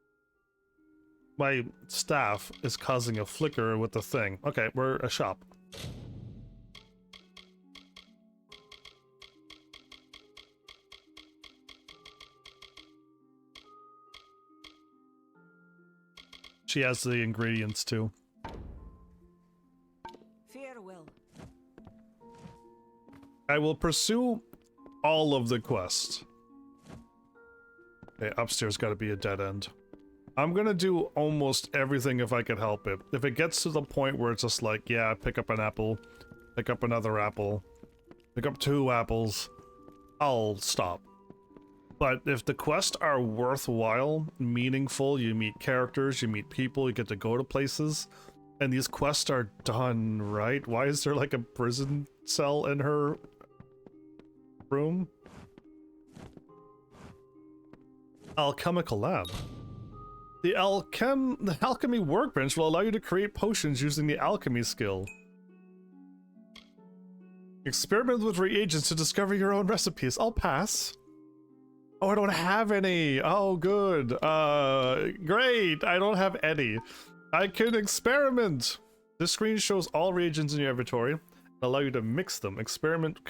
My staff is causing a flicker with the thing. Okay, we're a shop. She has the ingredients too. Farewell. I will pursue all of the quests. Okay, upstairs gotta be a dead end. I'm gonna do almost everything if I can help it. If it gets to the point where it's just like, yeah, pick up an apple, pick up another apple, pick up 2 apples, I'll stop. But if the quests are worthwhile, meaningful, you meet characters, you meet people, you get to go to places, and these quests are done right. Why is there like a prison cell in her room? Alchemical lab. The alchemy workbench will allow you to create potions using the alchemy skill. Experiment with reagents to discover your own recipes. I'll pass. Oh, I don't have any. Oh, good. Great. I don't have any. I can experiment. This screen shows all reagents in your inventory and allow you to mix them. Experimenting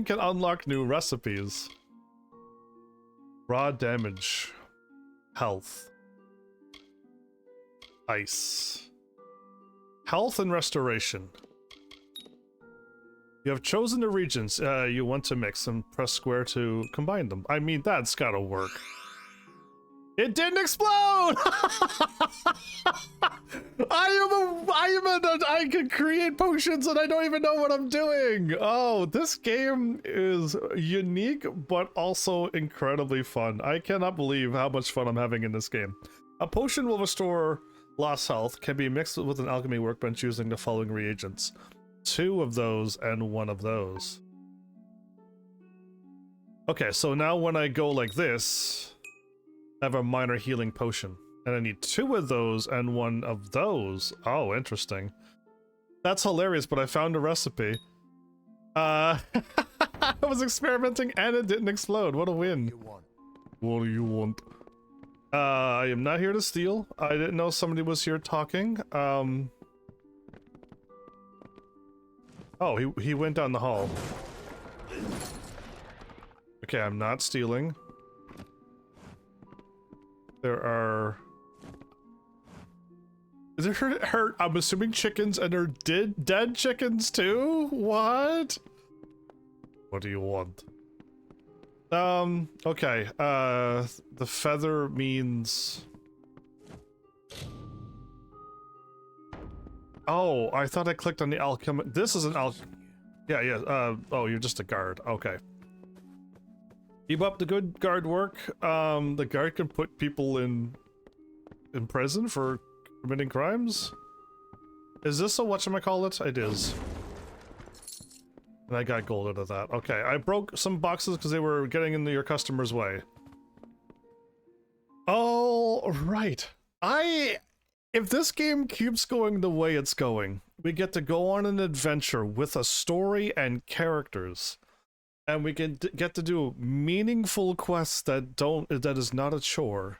can unlock new recipes. Raw damage. Health. Ice. Health and restoration. You have chosen the regions you want to mix and press square to combine them. I mean, that's gotta work. It didn't explode! I can create potions and I don't even know what I'm doing! Oh, this game is unique, but also incredibly fun. I cannot believe how much fun I'm having in this game. A potion will restore lost health, can be mixed with an alchemy workbench using the following reagents. 2 of those and 1 of those. Okay, so now when I go like this, I have a minor healing potion. And I need 2 of those and 1 of those. Oh, interesting. That's hilarious, but I found a recipe. I was experimenting and it didn't explode. What a win. What do you want? I am not here to steal. I didn't know somebody was here talking. Oh, he went down the hall. Okay, I'm not stealing. There are... I'm assuming chickens, and they're dead chickens too? What? What do you want? Okay, the feather means... Oh, I thought I clicked on the alchemy. This is an yeah, oh, you're just a guard. Okay. Keep up the good guard work. The guard can put people in prison for committing crimes? Is this a whatchamacallit? It is. And I got gold out of that. Okay, I broke some boxes because they were getting into your customer's way. Oh, right. If this game keeps going the way it's going, we get to go on an adventure with a story and characters. And we can get to do meaningful quests that is not a chore.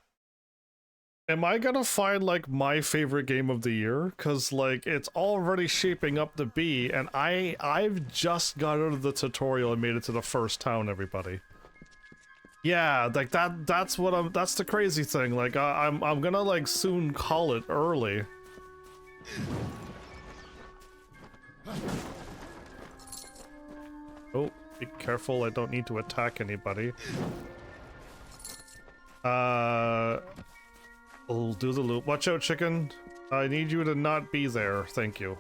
Am I gonna find, like, my favorite game of the year? Cause, like, it's already shaping up to be, and I've just got out of the tutorial and made it to the first town, everybody. Yeah, like, that's the crazy thing. Like, I'm gonna, like, soon call it early. Oh, be careful, I don't need to attack anybody. We'll do the loop. Watch out, chicken. I need you to not be there. Thank you.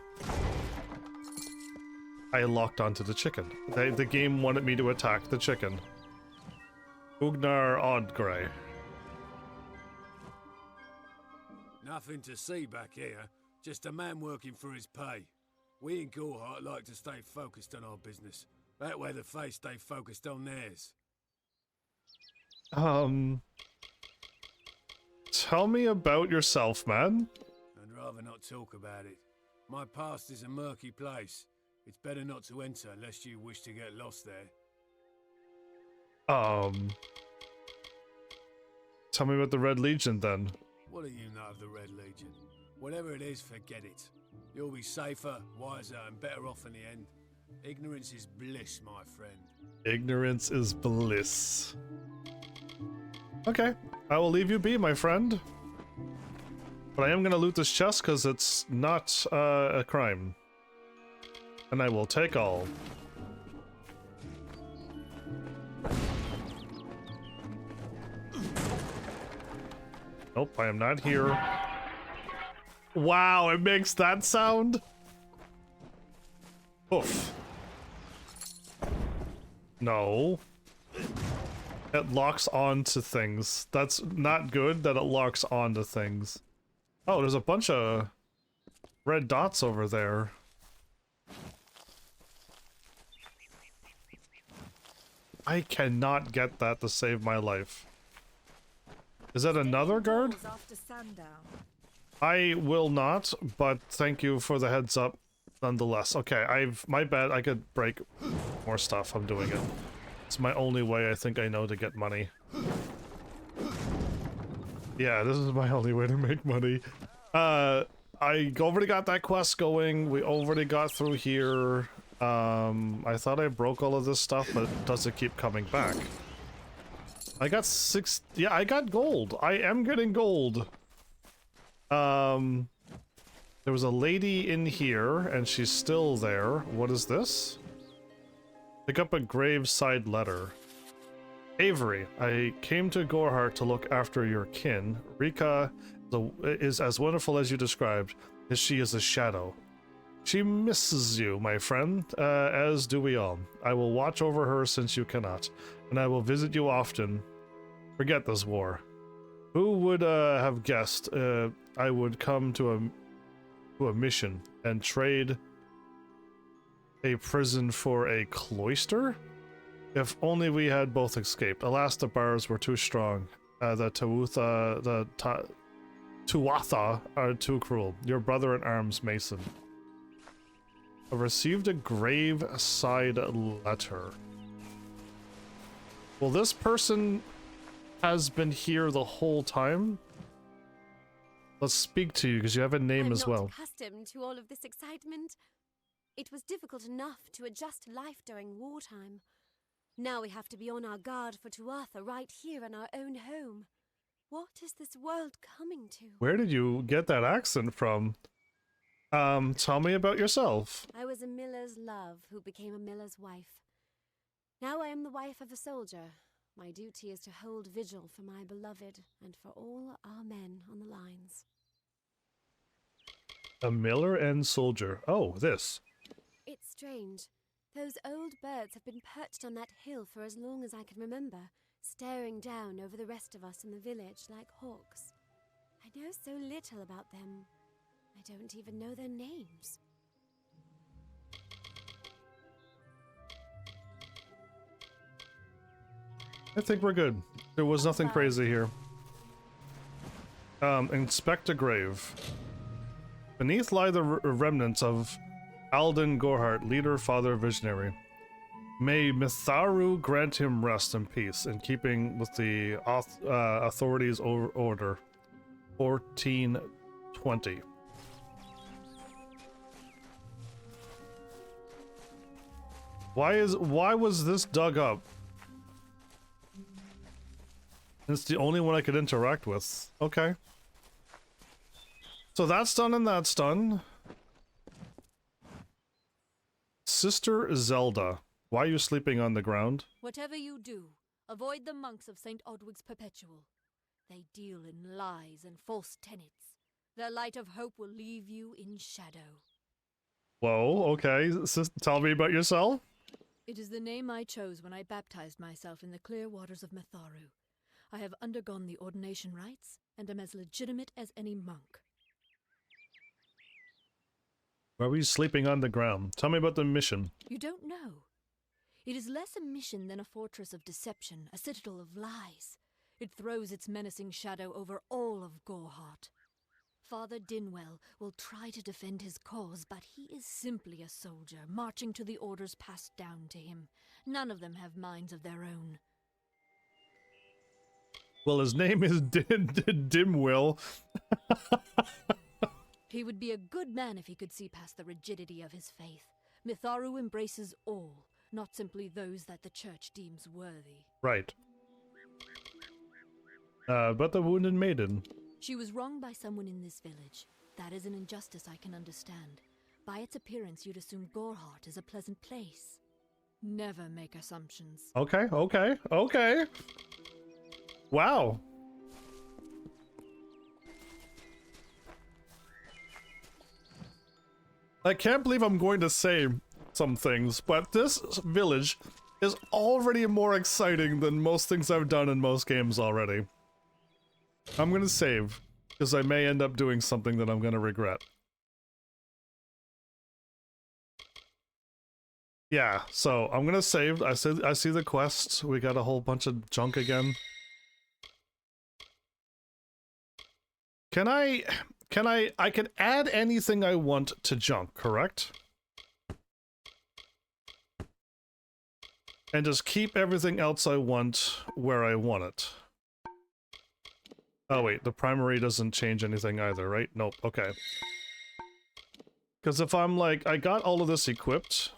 I locked onto the chicken. The game wanted me to attack the chicken. Ugnar Oddgrey. Nothing to see back here. Just a man working for his pay. We in Gorhart like to stay focused on our business. That way the Fae stay focused on theirs. Tell me about yourself, man. I'd rather not talk about it. My past is a murky place. It's better not to enter unless you wish to get lost there. Tell me about the Red Legion, then. What do you know of the Red Legion? Whatever it is, forget it. You'll be safer, wiser, and better off in the end. Ignorance is bliss, my friend. Ignorance is bliss. Okay, I will leave you be, my friend. But I am gonna loot this chest because it's not a crime. And I will take all. Nope, I am not here. Wow, it makes that sound? Oof. No. It locks onto things. That's not good that it locks onto things. Oh, there's a bunch of red dots over there. I cannot get that to save my life. Is that another guard? I will not, but thank you for the heads up nonetheless. Okay, my bad, I could break more stuff. I'm doing it. It's my only way I think I know to get money. Yeah, this is my only way to make money. I already got that quest going. We already got through here. I thought I broke all of this stuff, but does it keep coming back? I got yeah, I got gold. I am getting gold. There was a lady in here, and she's still there. What is this? Pick up a graveside letter. Avery, I came to Gorhart to look after your kin. Rika is as wonderful as you described, as she is a shadow. She misses you, my friend, as do we all. I will watch over her since you cannot, and I will visit you often. Forget this war. Who would have guessed I would come to a mission and trade a prison for a cloister? If only we had both escaped. Alas, the bars were too strong. The Tuatha are too cruel. Your brother in arms, Mason. I received a graveside letter. Will this person has been here the whole time. Let's speak to you because you have a name as well. I'm not accustomed to all of this excitement. It was difficult enough to adjust to life during wartime. Now we have to be on our guard for Tuatha right here in our own home. What is this world coming to? Where did you get that accent from? Tell me about yourself. I was a miller's love who became a miller's wife. Now I am the wife of a soldier. My duty is to hold vigil for my beloved and for all our men on the lines. A miller and soldier. Oh, this. It's strange. Those old birds have been perched on that hill for as long as I can remember, staring down over the rest of us in the village like hawks. I know so little about them. I don't even know their names. I think we're good. There was nothing crazy here. Inspect a grave. Beneath lie the remnants of Alden Gorhart, leader, father, visionary. May Mitharu grant him rest and peace, in keeping with the authorities' order. 1420. Why was this dug up? It's the only one I could interact with. Okay. So that's done and that's done. Sister Zelda, why are you sleeping on the ground? Whatever you do, avoid the monks of St. Odwig's Perpetual. They deal in lies and false tenets. Their light of hope will leave you in shadow. Whoa, okay. Tell me about yourself. It is the name I chose when I baptized myself in the clear waters of Mitharu. I have undergone the ordination rites and am as legitimate as any monk. Why were you sleeping on the ground? Tell me about the mission. You don't know. It is less a mission than a fortress of deception, a citadel of lies. It throws its menacing shadow over all of Gorhart. Father Dinwell will try to defend his cause, but he is simply a soldier, marching to the orders passed down to him. None of them have minds of their own. Well, his name is Dimwill. He would be a good man if he could see past the rigidity of his faith. Mitharu embraces all, not simply those that the church deems worthy. Right. But the wounded maiden. She was wronged by someone in this village. That is an injustice I can understand. By its appearance, you'd assume Gorhart is a pleasant place. Never make assumptions. Okay. Wow. I can't believe I'm going to say some things, but this village is already more exciting than most things I've done in most games already. I'm gonna save, because I may end up doing something that I'm gonna regret. Yeah, so I'm gonna save. I see the quest. We got a whole bunch of junk again. I can add anything I want to junk, correct? And just keep everything else I want where I want it. Oh wait, the primary doesn't change anything either, right? Nope, okay. Because if I'm like, I got all of this equipped,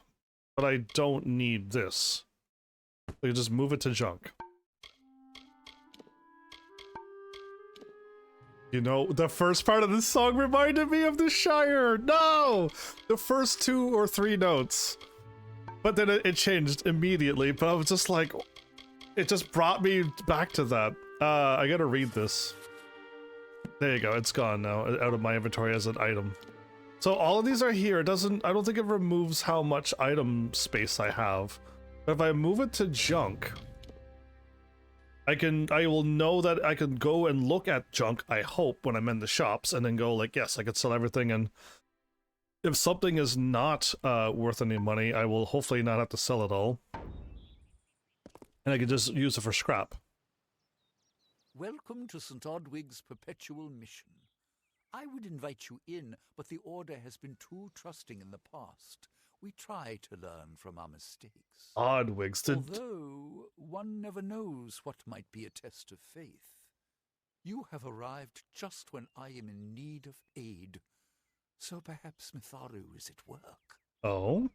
but I don't need this. So you just move it to junk. You know, the first part of this song reminded me of the Shire! No! The first 2 or 3 notes. But then it changed immediately, but I was just like... It just brought me back to that. I gotta read this. There you go, it's gone now, out of my inventory as an item. So all of these are here. I don't think it removes how much item space I have. But if I move it to junk... I will know that I can go and look at junk, I hope, when I'm in the shops, and then go like, yes, I could sell everything, and if something is not worth any money, I will hopefully not have to sell it all. And I can just use it for scrap. Welcome to St. Odwig's Perpetual Mission. I would invite you in, but the Order has been too trusting in the past. We try to learn from our mistakes. Oddwigs did. Although one never knows what might be a test of faith. You have arrived just when I am in need of aid. So perhaps Mitharu is at work. Oh?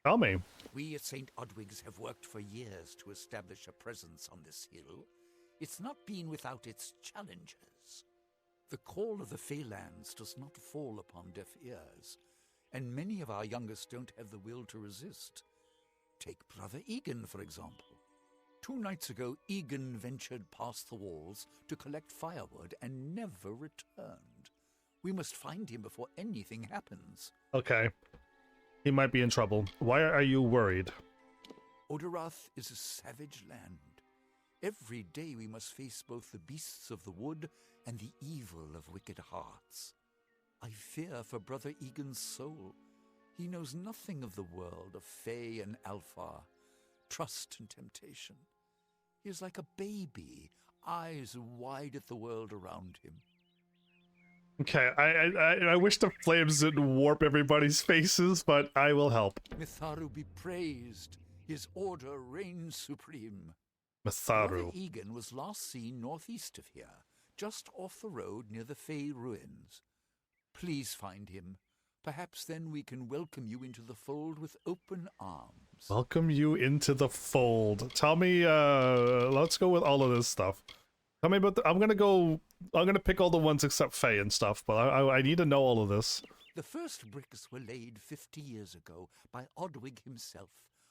Tell me. We at St. Oddwigs have worked for years to establish a presence on this hill. It's not been without its challenges. The call of the Feylands does not fall upon deaf ears, and many of our youngest don't have the will to resist. Take Brother Egan, for example. 2 nights ago, Egan ventured past the walls to collect firewood and never returned. We must find him before anything happens. Okay. He might be in trouble. Why are you worried? Odarath is a savage land. Every day we must face both the beasts of the wood and the evil of wicked hearts. I fear for Brother Egan's soul. He knows nothing of the world of Fey and Alfar, trust and temptation. He is like a baby, eyes wide at the world around him. Okay, I wish the flames didn't warp everybody's faces, but I will help. Mitharu be praised. His order reigns supreme. Mitharu. Brother Egan was last seen northeast of here, just off the road near the Fey ruins. Please find him. Perhaps then we can welcome you into the fold with open arms. Welcome you into the fold. Tell me, let's go with all of this stuff. Tell me about I'm gonna pick all the ones except Faye and stuff, but I need to know all of this. The first bricks were laid 50 years ago by Oddwig himself,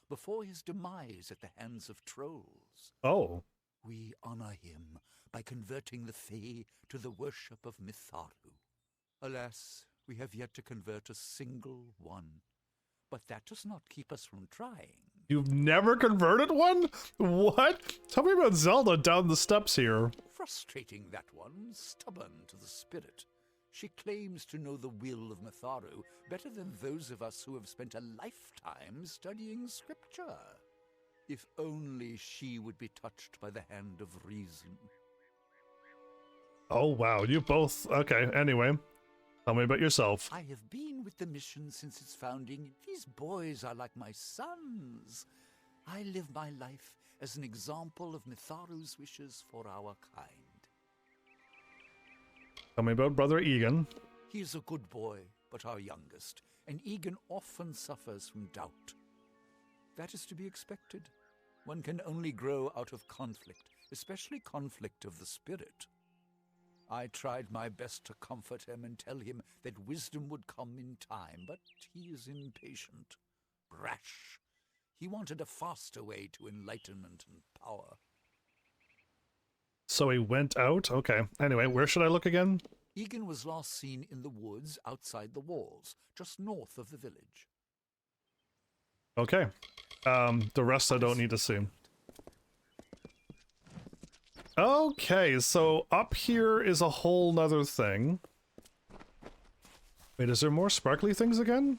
before his demise at the hands of trolls. Oh. We honor him by converting the Fae to the worship of Mitharu. Alas, we have yet to convert a single one. But that does not keep us from trying. You've never converted one? What? Tell me about Zelda down the steps here. Frustrating, that one, stubborn to the spirit. She claims to know the will of Mitharu better than those of us who have spent a lifetime studying scripture. If only she would be touched by the hand of reason. Oh wow, you both... Okay, anyway. Tell me about yourself. I have been with the mission since its founding. These boys are like my sons. I live my life as an example of Mitharu's wishes for our kind. Tell me about Brother Egan. He is a good boy, but our youngest, and Egan often suffers from doubt. That is to be expected. One can only grow out of conflict, especially conflict of the spirit. I tried my best to comfort him and tell him that wisdom would come in time, but he is impatient, rash. He wanted a faster way to enlightenment and power. So he went out? Okay. Anyway, where should I look again? Egan was last seen in the woods outside the walls, just north of the village. Okay. The rest I don't need to see. Okay, so up here is a whole nother thing. Wait, is there more sparkly things again?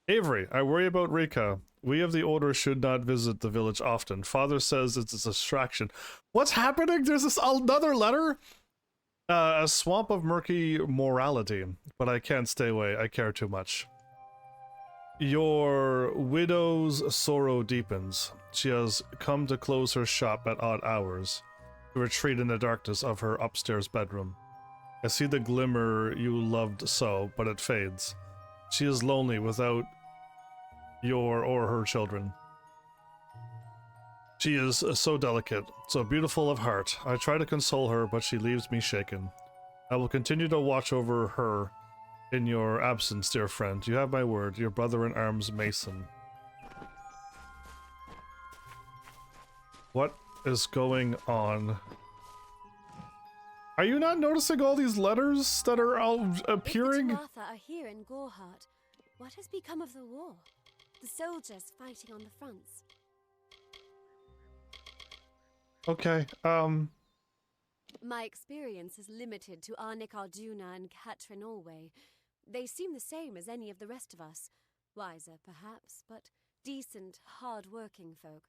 Avery, I worry about Rika. We of the Order should not visit the village often. Father says it's a distraction. What's happening? There's this another letter? A swamp of murky morality. But I can't stay away. I care too much. Your widow's sorrow deepens. She has come to close her shop at odd hours, to retreat in the darkness of her upstairs bedroom. I see the glimmer you loved so, but it fades. She is lonely without your or her children. She is so delicate, so beautiful of heart. I try to console her, but she leaves me shaken. I will continue to watch over her in your absence, dear friend. You have my word, your brother-in-arms, Mason. What is going on? Are you not noticing all these letters that are all appearing? If the Tuatha are here in Gorehart, what has become of the war? The soldiers fighting on the fronts. Okay, My experience is limited to Arnik Arjuna and Katrin Allway. They seem the same as any of the rest of us. Wiser, perhaps, but decent, hard-working folk.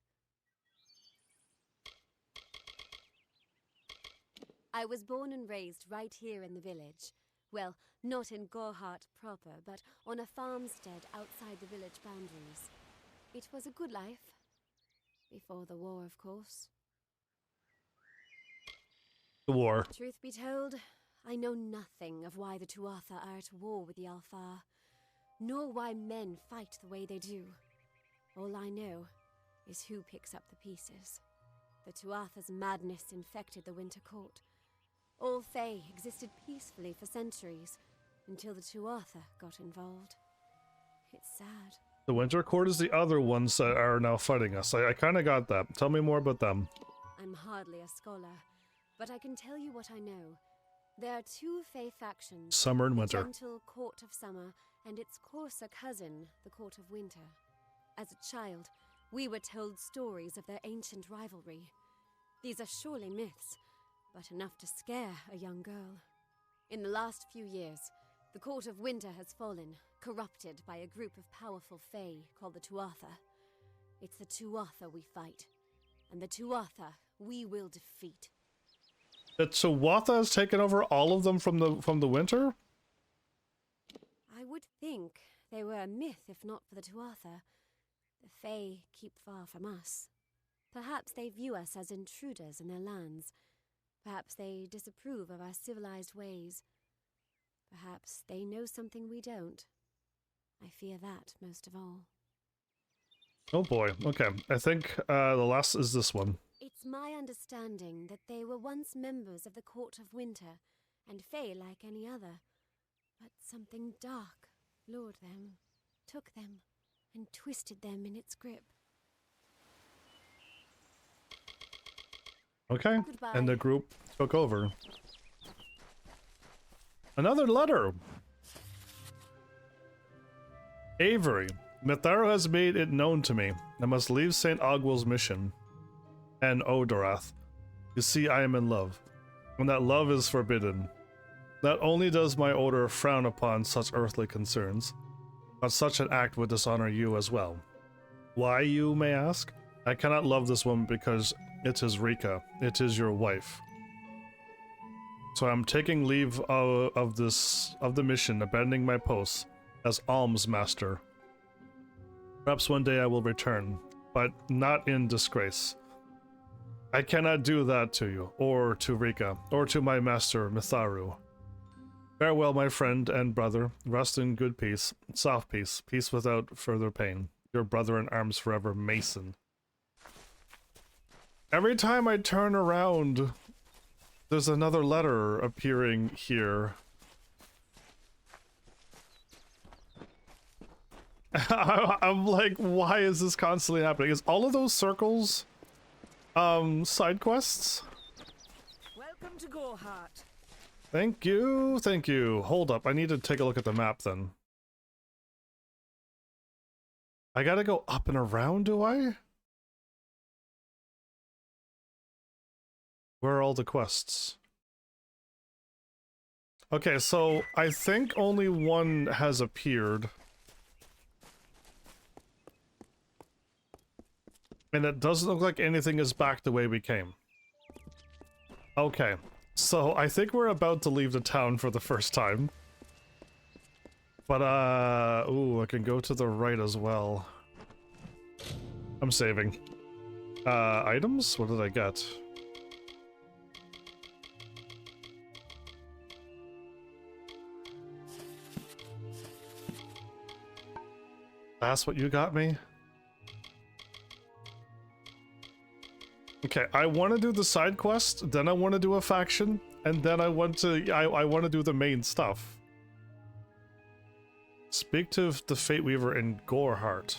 I was born and raised right here in the village. Well, not in Gorhart proper, but on a farmstead outside the village boundaries. It was a good life. Before the war, of course. The war. Truth be told, I know nothing of why the Tuatha are at war with the Alfar, nor why men fight the way they do. All I know is who picks up the pieces. The Tuatha's madness infected the Winter Court. All Fae existed peacefully for centuries, until the Tuatha got involved. It's sad. The Winter Court is the other ones that are now fighting us. I kind of got that. Tell me more about them. I'm hardly a scholar, but I can tell you what I know. There are two Fae factions. Summer and winter. The gentle Court of Summer and its coarser cousin, the Court of Winter. As a child, we were told stories of their ancient rivalry. These are surely myths, but enough to scare a young girl. In the last few years, the Court of Winter has fallen, corrupted by a group of powerful Fae called the Tuatha. It's the Tuatha we fight, and the Tuatha we will defeat. The Tuatha has taken over all of them from the Winter? I would think they were a myth if not for the Tuatha. The Fae keep far from us. Perhaps they view us as intruders in their lands. Perhaps they disapprove of our civilized ways. Perhaps they know something we don't. I fear that most of all. Oh boy. Okay. I think the last is this one. It's my understanding that they were once members of the Court of Winter, and Fae like any other. But something dark lured them, took them, and twisted them in its grip. Okay. Goodbye. And the group took over. Another letter. Avery, Mitharo has made it known to me. I must leave St. Ogwell's mission. And Odorath. You see, I am in love. And that love is forbidden. Not only does my order frown upon such earthly concerns, but such an act would dishonor you as well. Why, you may ask? I cannot love this woman because it is Rika. It is your wife. So I'm taking leave of the mission, abandoning my post as alms master. Perhaps one day I will return, but not in disgrace. I cannot do that to you, or to Rika, or to my master Mitharu. Farewell, my friend and brother. Rest in good peace, soft peace, peace without further pain. Your brother in arms forever, Mason. Every time I turn around, there's another letter appearing here. I'm like, why is this constantly happening? Is all of those circles side quests? Welcome to Gorhart. Thank you, thank you. Hold up, I need to take a look at the map then. I gotta go up and around, do I? Where are all the quests? Okay, so I think only one has appeared. And it doesn't look like anything is back the way we came. Okay, so I think we're about to leave the town for the first time. But, ooh, I can go to the right as well. I'm saving. Items? What did I get? That's what you got me? Okay, I want to do the side quest, then I want to do a faction, and then I want to do the main stuff. Speak to the Fate Weaver in Gorhart.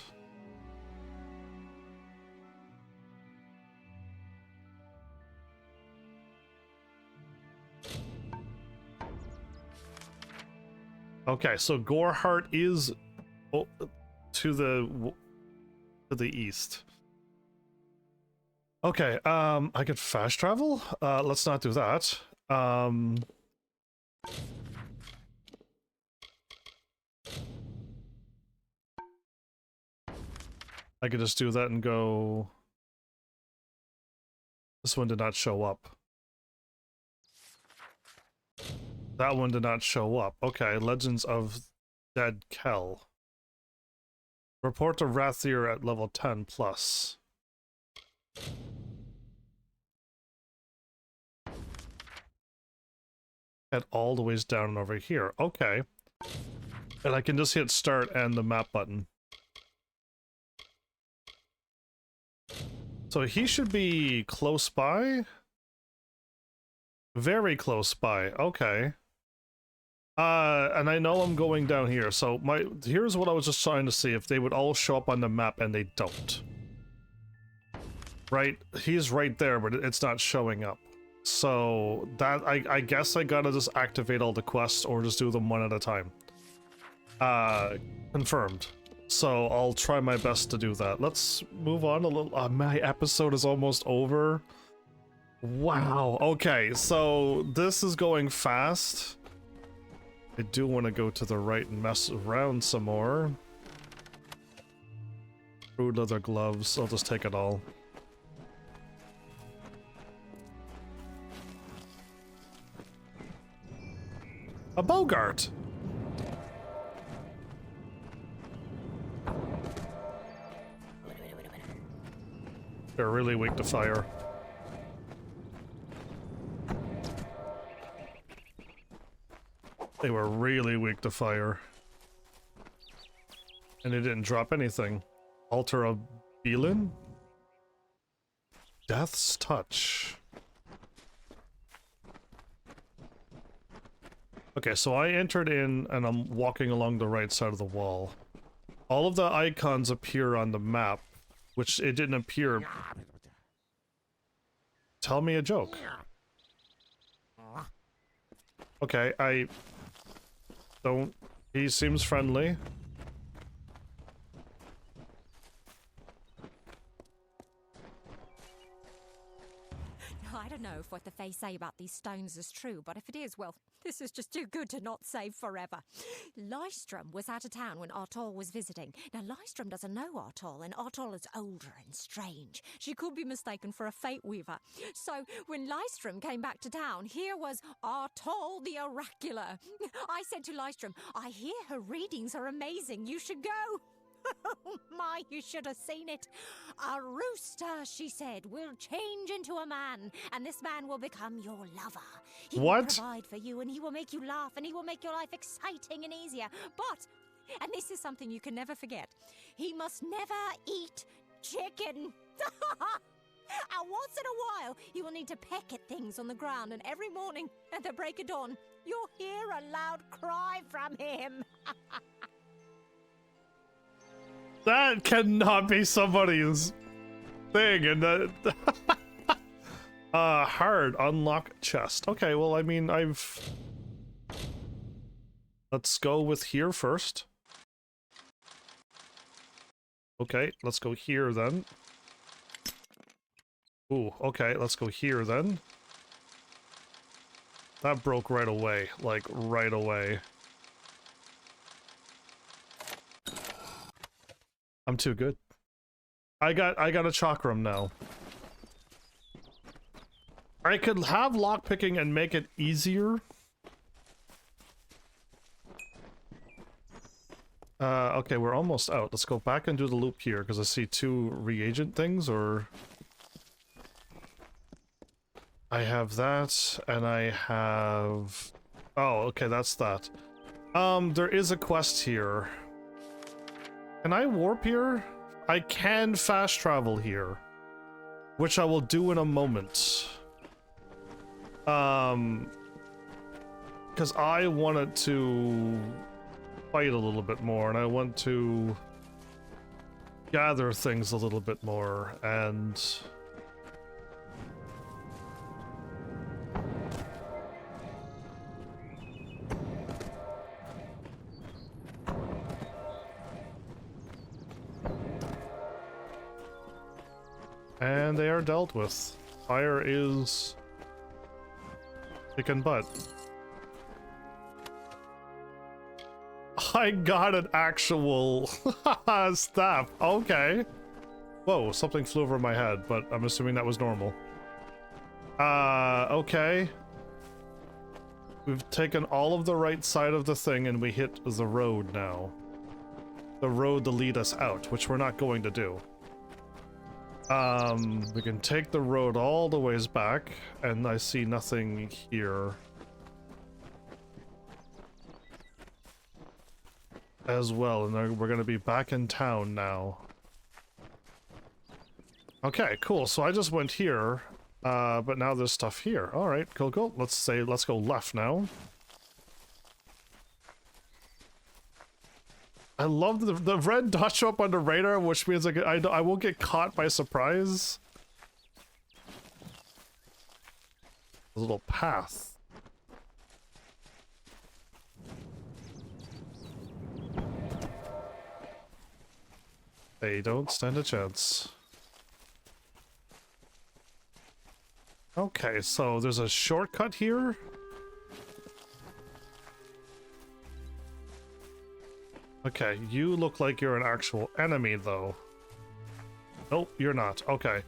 Okay, so Gorhart is to the east. Okay, I could fast travel? Let's not do that. I could just do that and go... This one did not show up. That one did not show up. Okay, Legends of Dead Kel. Report to Rathier at level 10 plus. Head all the ways down and over here. Okay. And I can just hit start and the map button. So he should be close by? Very close by. Okay. And I know I'm going down here, so here's what I was just trying to see, if they would all show up on the map, and they don't. Right? He's right there, but it's not showing up. So, that, I guess I gotta just activate all the quests, or just do them one at a time. Confirmed. So, I'll try my best to do that. Let's move on a little. My episode is almost over. Wow. Okay, so this is going fast. I do want to go to the right and mess around some more. Rude leather gloves. I'll just take it all. A Bogart! They're really weak to fire. They were really weak to fire. And they didn't drop anything. Altar of Belin? Death's Touch. Okay, so I entered in and I'm walking along the right side of the wall. All of the icons appear on the map, which it didn't appear. Tell me a joke. Okay, I don't. He seems friendly. I don't know if what the Fae say about these stones is true, but if it is, well, this is just too good to not save forever. Lystrom was out of town when Artol was visiting. Now, Lystrom doesn't know Artol, and Artol is older and strange. She could be mistaken for a Fate Weaver. So, when Lystrom came back to town, here was Artol the Oracular. I said to Lystrom, I hear her readings are amazing. You should go. Oh my, you should have seen it. A rooster, she said, will change into a man, and this man will become your lover. He will provide for you, and he will make you laugh, and he will make your life exciting and easier. But, and this is something you can never forget, he must never eat chicken. And once in a while, he will need to peck at things on the ground, and every morning at the break of dawn, you'll hear a loud cry from him. That cannot be somebody's thing, and that... hard. Unlock chest. Okay, well, I mean, let's go with here first. Okay, let's go here then. Ooh, okay, let's go here then. That broke right away, like, right away. I'm too good. I got a chakram now. I could have lockpicking and make it easier. Okay, we're almost out. Let's go back and do the loop here, because I see 2 reagent things, or... I have that, and I have... Oh, okay, that's that. There is a quest here. Can I warp here? I can fast travel here, which I will do in a moment. Because I wanted to fight a little bit more, and I want to gather things a little bit more, and... And they are dealt with. Fire is kicking butt. I got an actual staff. Okay. Whoa, something flew over my head, but I'm assuming that was normal. Okay. We've taken all of the right side of the thing and we hit the road now. The road to lead us out, which we're not going to do. We can take the road all the ways back, and I see nothing here. As well, and we're gonna be back in town now. Okay, cool, so I just went here, but now there's stuff here. Alright, cool, cool. Let's go left now. I love the red dot show up on the radar, which means I won't get caught by surprise. A little path. They don't stand a chance. Okay, so there's a shortcut here. Okay, you look like you're an actual enemy, though. Nope, you're not. Okay.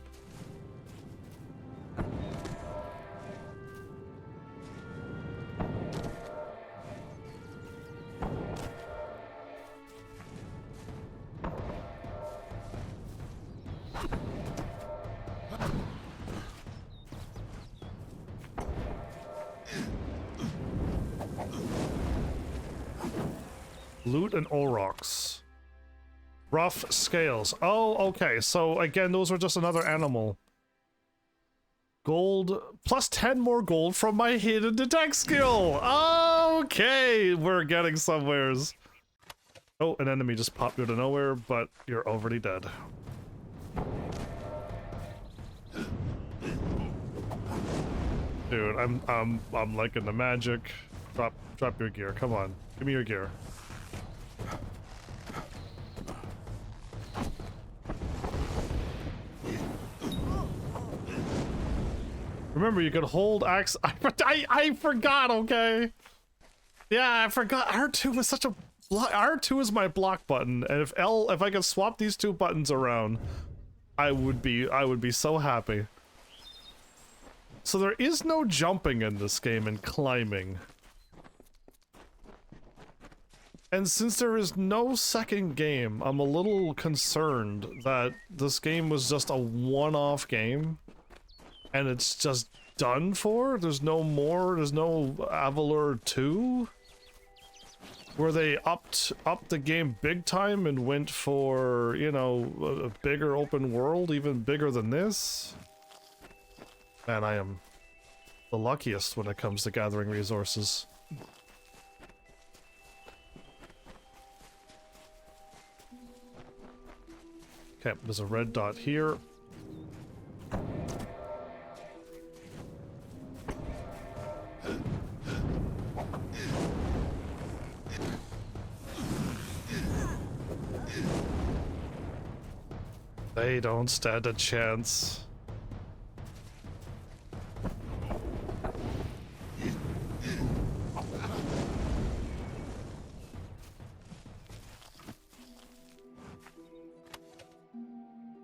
Loot and Aurochs. Rough scales. Oh, okay. So again, those are just another animal. Gold. Plus 10 more gold from my hidden detect skill. Okay, we're getting somewheres. Oh, an enemy just popped out of nowhere, but you're already dead. Dude, I'm liking the magic. Drop your gear. Come on, give me your gear. Remember, you could hold axe. I forgot. Okay. Yeah, I forgot. R2 was such a R2 is my block button, and if I could swap these two buttons around, I would be so happy. So there is no jumping in this game and climbing. And since there is no second game, I'm a little concerned that this game was just a one-off game. And it's just done for? There's no more? There's no Amalur 2? Where they upped the game big time and went for, you know, a bigger open world, even bigger than this? Man, I am the luckiest when it comes to gathering resources. Okay, there's a red dot here. They don't stand a chance.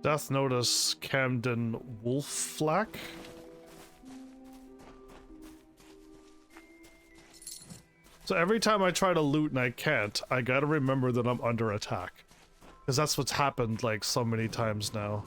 Death Notice Camden Wolfflack. So every time I try to loot and I can't, I gotta remember that I'm under attack. Because that's what's happened like so many times now.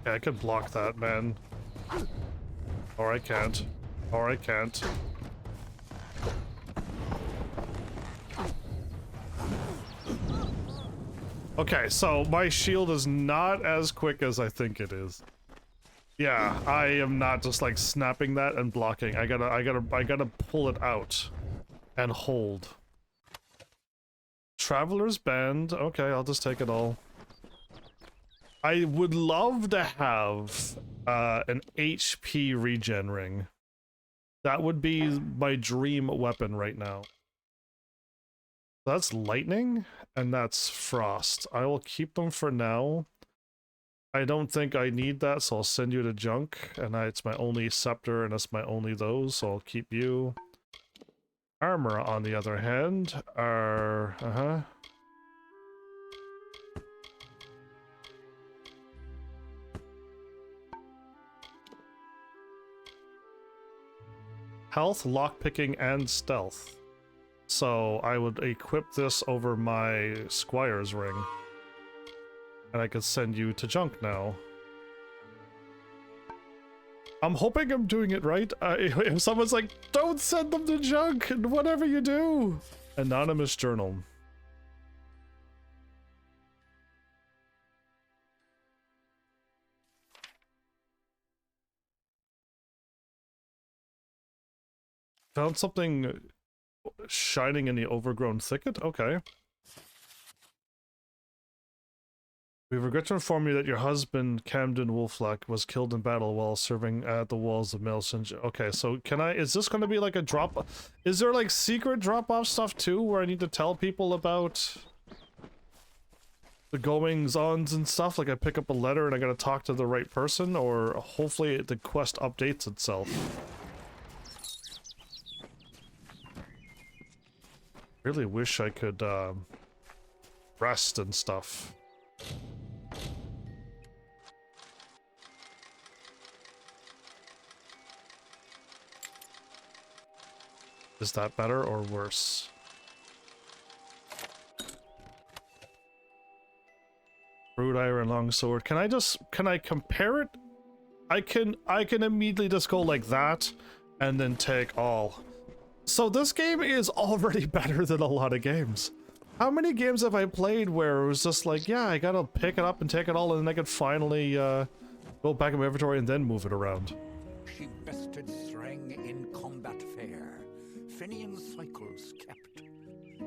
I could block that, man. Or I can't. Or I can't. Okay, so my shield is not as quick as I think it is. Yeah, I am not just like snapping that and blocking. I gotta pull it out and hold. Traveler's Band. Okay, I'll just take it all. I would love to have an HP regen ring. That would be my dream weapon right now. That's lightning, and that's frost. I will keep them for now. I don't think I need that, so I'll send you to junk. And it's my only scepter, and it's my only those, so I'll keep you. Armor, on the other hand, are... Health, lockpicking, and stealth. So I would equip this over my squire's ring. And I could send you to junk now. I'm hoping I'm doing it right. If someone's like, don't send them to junk, whatever you do. Anonymous journal. Found something shining in the overgrown thicket? Okay. We regret to inform you that your husband, Camden Wolflack, was killed in battle while serving at the walls of Melsinge. Okay, so can I... Is this going to be like a drop... Is there like secret drop-off stuff too, where I need to tell people about the goings-ons and stuff? Like I pick up a letter and I gotta talk to the right person? Or hopefully the quest updates itself? Really wish I could rest and stuff. Is that better or worse? Brood iron longsword. Can I compare it? I can immediately just go like that and then take all. So this game is already better than a lot of games. How many games have I played where it was just like, yeah, I gotta pick it up and take it all, and then I could finally go back in my inventory and then move it around. She bested Threng in combat fair. Finian cycles kept.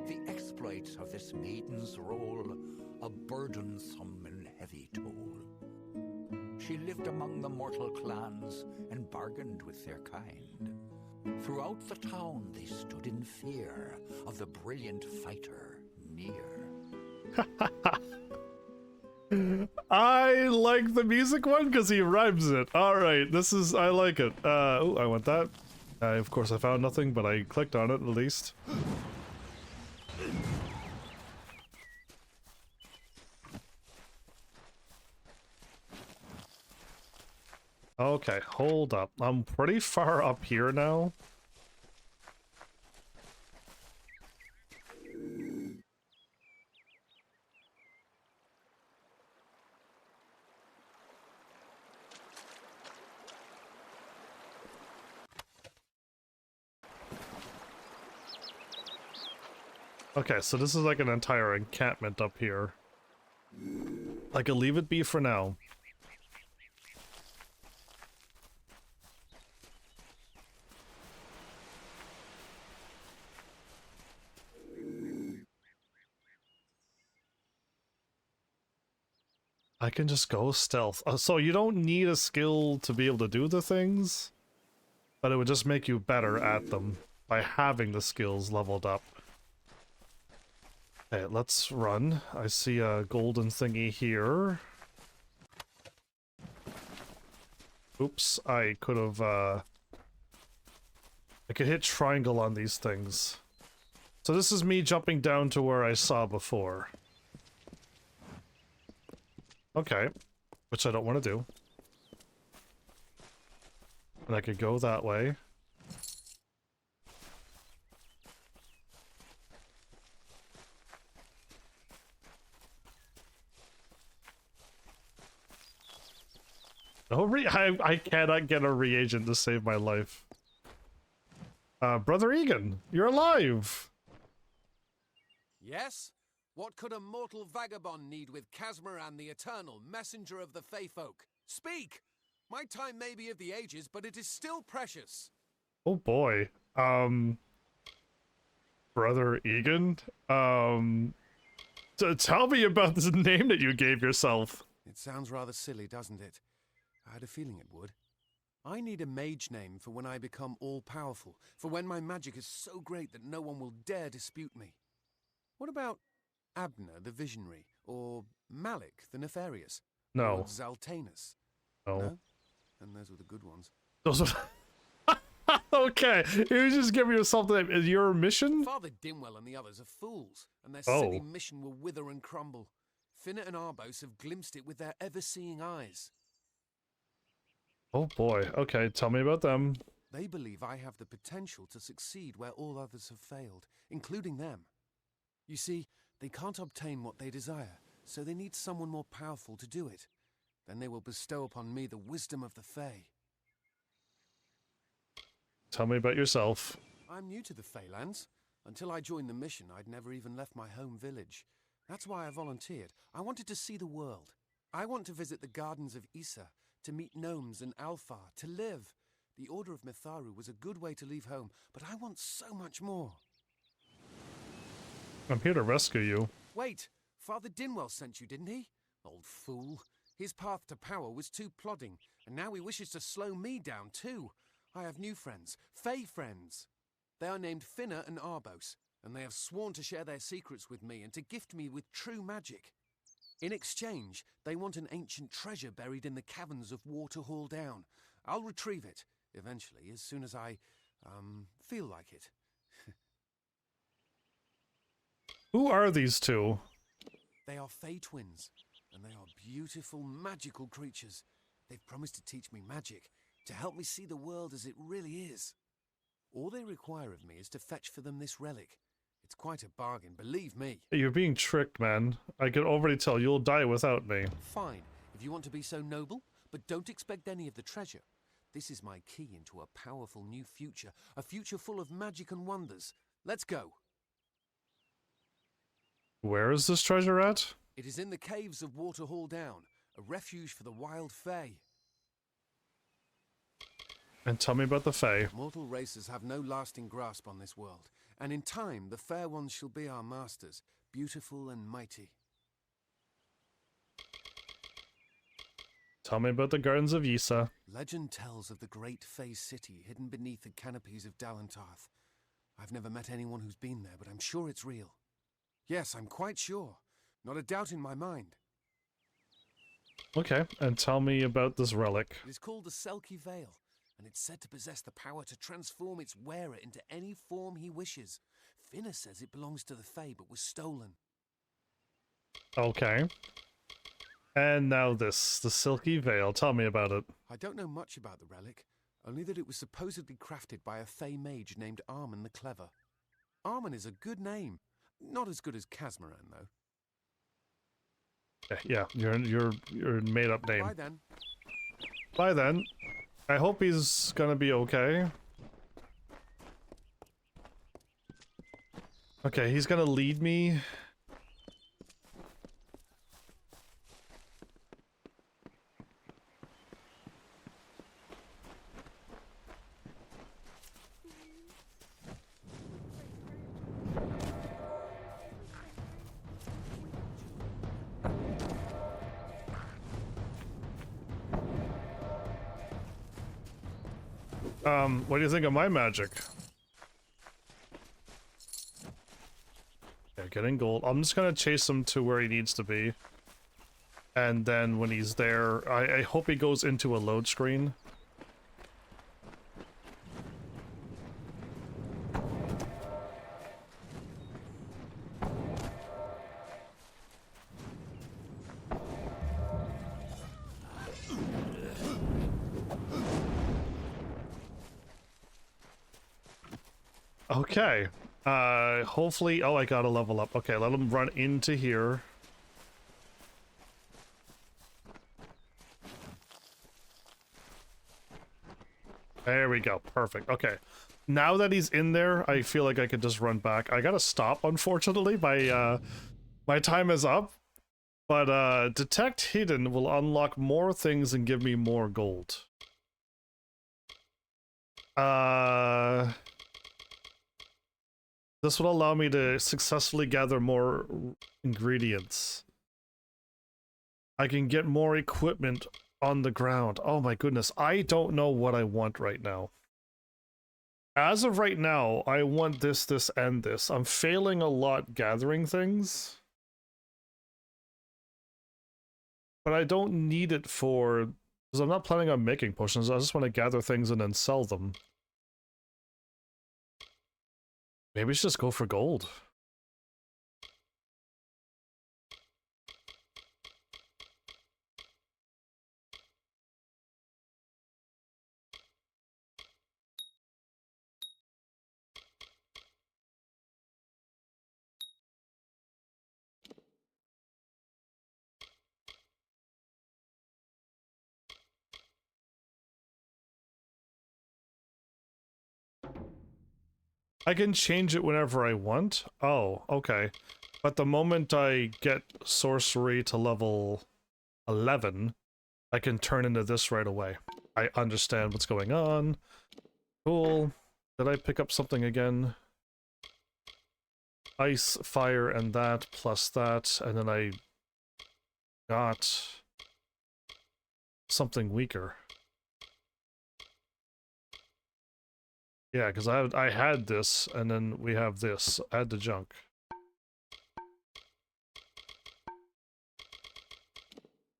The exploits of this maiden's role, a burdensome and heavy toll. She lived among the mortal clans and bargained with their kind. Throughout the town they stood in fear of the brilliant fighter near. I like the music one because he rhymes it. Alright, I like it. Oh, I want that. Of course I found nothing, but I clicked on it at least. Okay, hold up. I'm pretty far up here now. Okay, so this is like an entire encampment up here. I can leave it be for now. I can just go stealth. So you don't need a skill to be able to do the things, but it would just make you better at them by having the skills leveled up. Okay, let's run. I see a golden thingy here. Oops, I could have, I could hit triangle on these things. So this is me jumping down to where I saw before. Okay, which I don't want to do. And I could go that way. No, I cannot get a reagent to save my life. Brother Egan, you're alive! Yes? What could a mortal vagabond need with Casmaran the Eternal, messenger of the Fey Folk? Speak! My time may be of the ages, but it is still precious. Oh boy. Brother Egan? Tell me about this name that you gave yourself. It sounds rather silly, doesn't it? I had a feeling it would. I need a mage name for when I become all-powerful, for when my magic is so great that no one will dare dispute me. What about Abner the Visionary, or Malik the Nefarious? No. Or Zaltanus? No. No? And those were the good ones. Those are... Okay, you just give yourself the name. Is your mission? Father Dimwell and the others are fools, and their Oh. silly mission will wither and crumble. Finna and Arbos have glimpsed it with their ever-seeing eyes. Oh boy. Okay, tell me about them. They believe I have the potential to succeed where all others have failed, including them. You see, they can't obtain what they desire, so they need someone more powerful to do it. Then they will bestow upon me the wisdom of the Fae. Tell me about yourself. I'm new to the Feylands. Until I joined the mission, I'd never even left my home village. That's why I volunteered. I wanted to see the world. I want to visit the gardens of Issa, to meet gnomes and Alfar, to live. The Order of Mitharu was a good way to leave home, but I want so much more. I'm here to rescue you. Wait, Father Dinwell sent you, didn't he? Old fool. His path to power was too plodding, and now he wishes to slow me down too. I have new friends, Fey friends. They are named Finna and Arbos, and they have sworn to share their secrets with me and to gift me with true magic. In exchange, they want an ancient treasure buried in the caverns of Waterhall Down. I'll retrieve it, eventually, as soon as I, feel like it. Who are these two? They are Fey twins, and they are beautiful, magical creatures. They've promised to teach me magic, to help me see the world as it really is. All they require of me is to fetch for them this relic. It's quite a bargain, believe me. You're being tricked, man. I can already tell you'll die without me. Fine, if you want to be so noble, but don't expect any of the treasure. This is my key into a powerful new future, a future full of magic and wonders. Let's go. Where is this treasure at? It is in the caves of Waterhall Down, a refuge for the wild Fae. And tell me about the Fae. Mortal races have no lasting grasp on this world, and in time the fair ones shall be our masters, beautiful and mighty. Tell me about the Gardens of Issa. Legend tells of the great Fae city hidden beneath the canopies of Dalantarth. I've never met anyone who's been there, but I'm sure it's real. Yes, I'm quite sure. Not a doubt in my mind. Okay, and tell me about this relic. It is called the Selkie Veil, and it's said to possess the power to transform its wearer into any form he wishes. Finna says it belongs to the Fae, but was stolen. Okay. And now this, the Silky Veil. Tell me about it. I don't know much about the relic, only that it was supposedly crafted by a Fae mage named Armen the Clever. Armen is a good name. Not as good as Casmaran, though. Yeah, your made-up name. Bye then. Bye then. I hope he's gonna be okay. Okay, he's gonna lead me. What do you think of my magic? Yeah, getting gold. I'm just gonna chase him to where he needs to be. And then when he's there, I hope he goes into a load screen. Okay. Hopefully... Oh, I gotta level up. Okay, let him run into here. There we go. Perfect. Okay. Now that he's in there, I feel like I could just run back. I gotta stop, unfortunately. My time is up. But, Detect Hidden will unlock more things and give me more gold. This will allow me to successfully gather more ingredients. I can get more equipment on the ground. Oh my goodness. I don't know what I want right now. As of right now, I want this, this, and this. I'm failing a lot gathering things. But I don't need it for... because I'm not planning on making potions. I just want to gather things and then sell them. Maybe we should just go for gold. I can change it whenever I want? Oh, okay. But the moment I get sorcery to level 11, I can turn into this right away. I understand what's going on. Cool. Did I pick up something again? Ice, fire, and that, plus that, and then I got something weaker. Yeah, because I had this, and then we have this. Add the junk.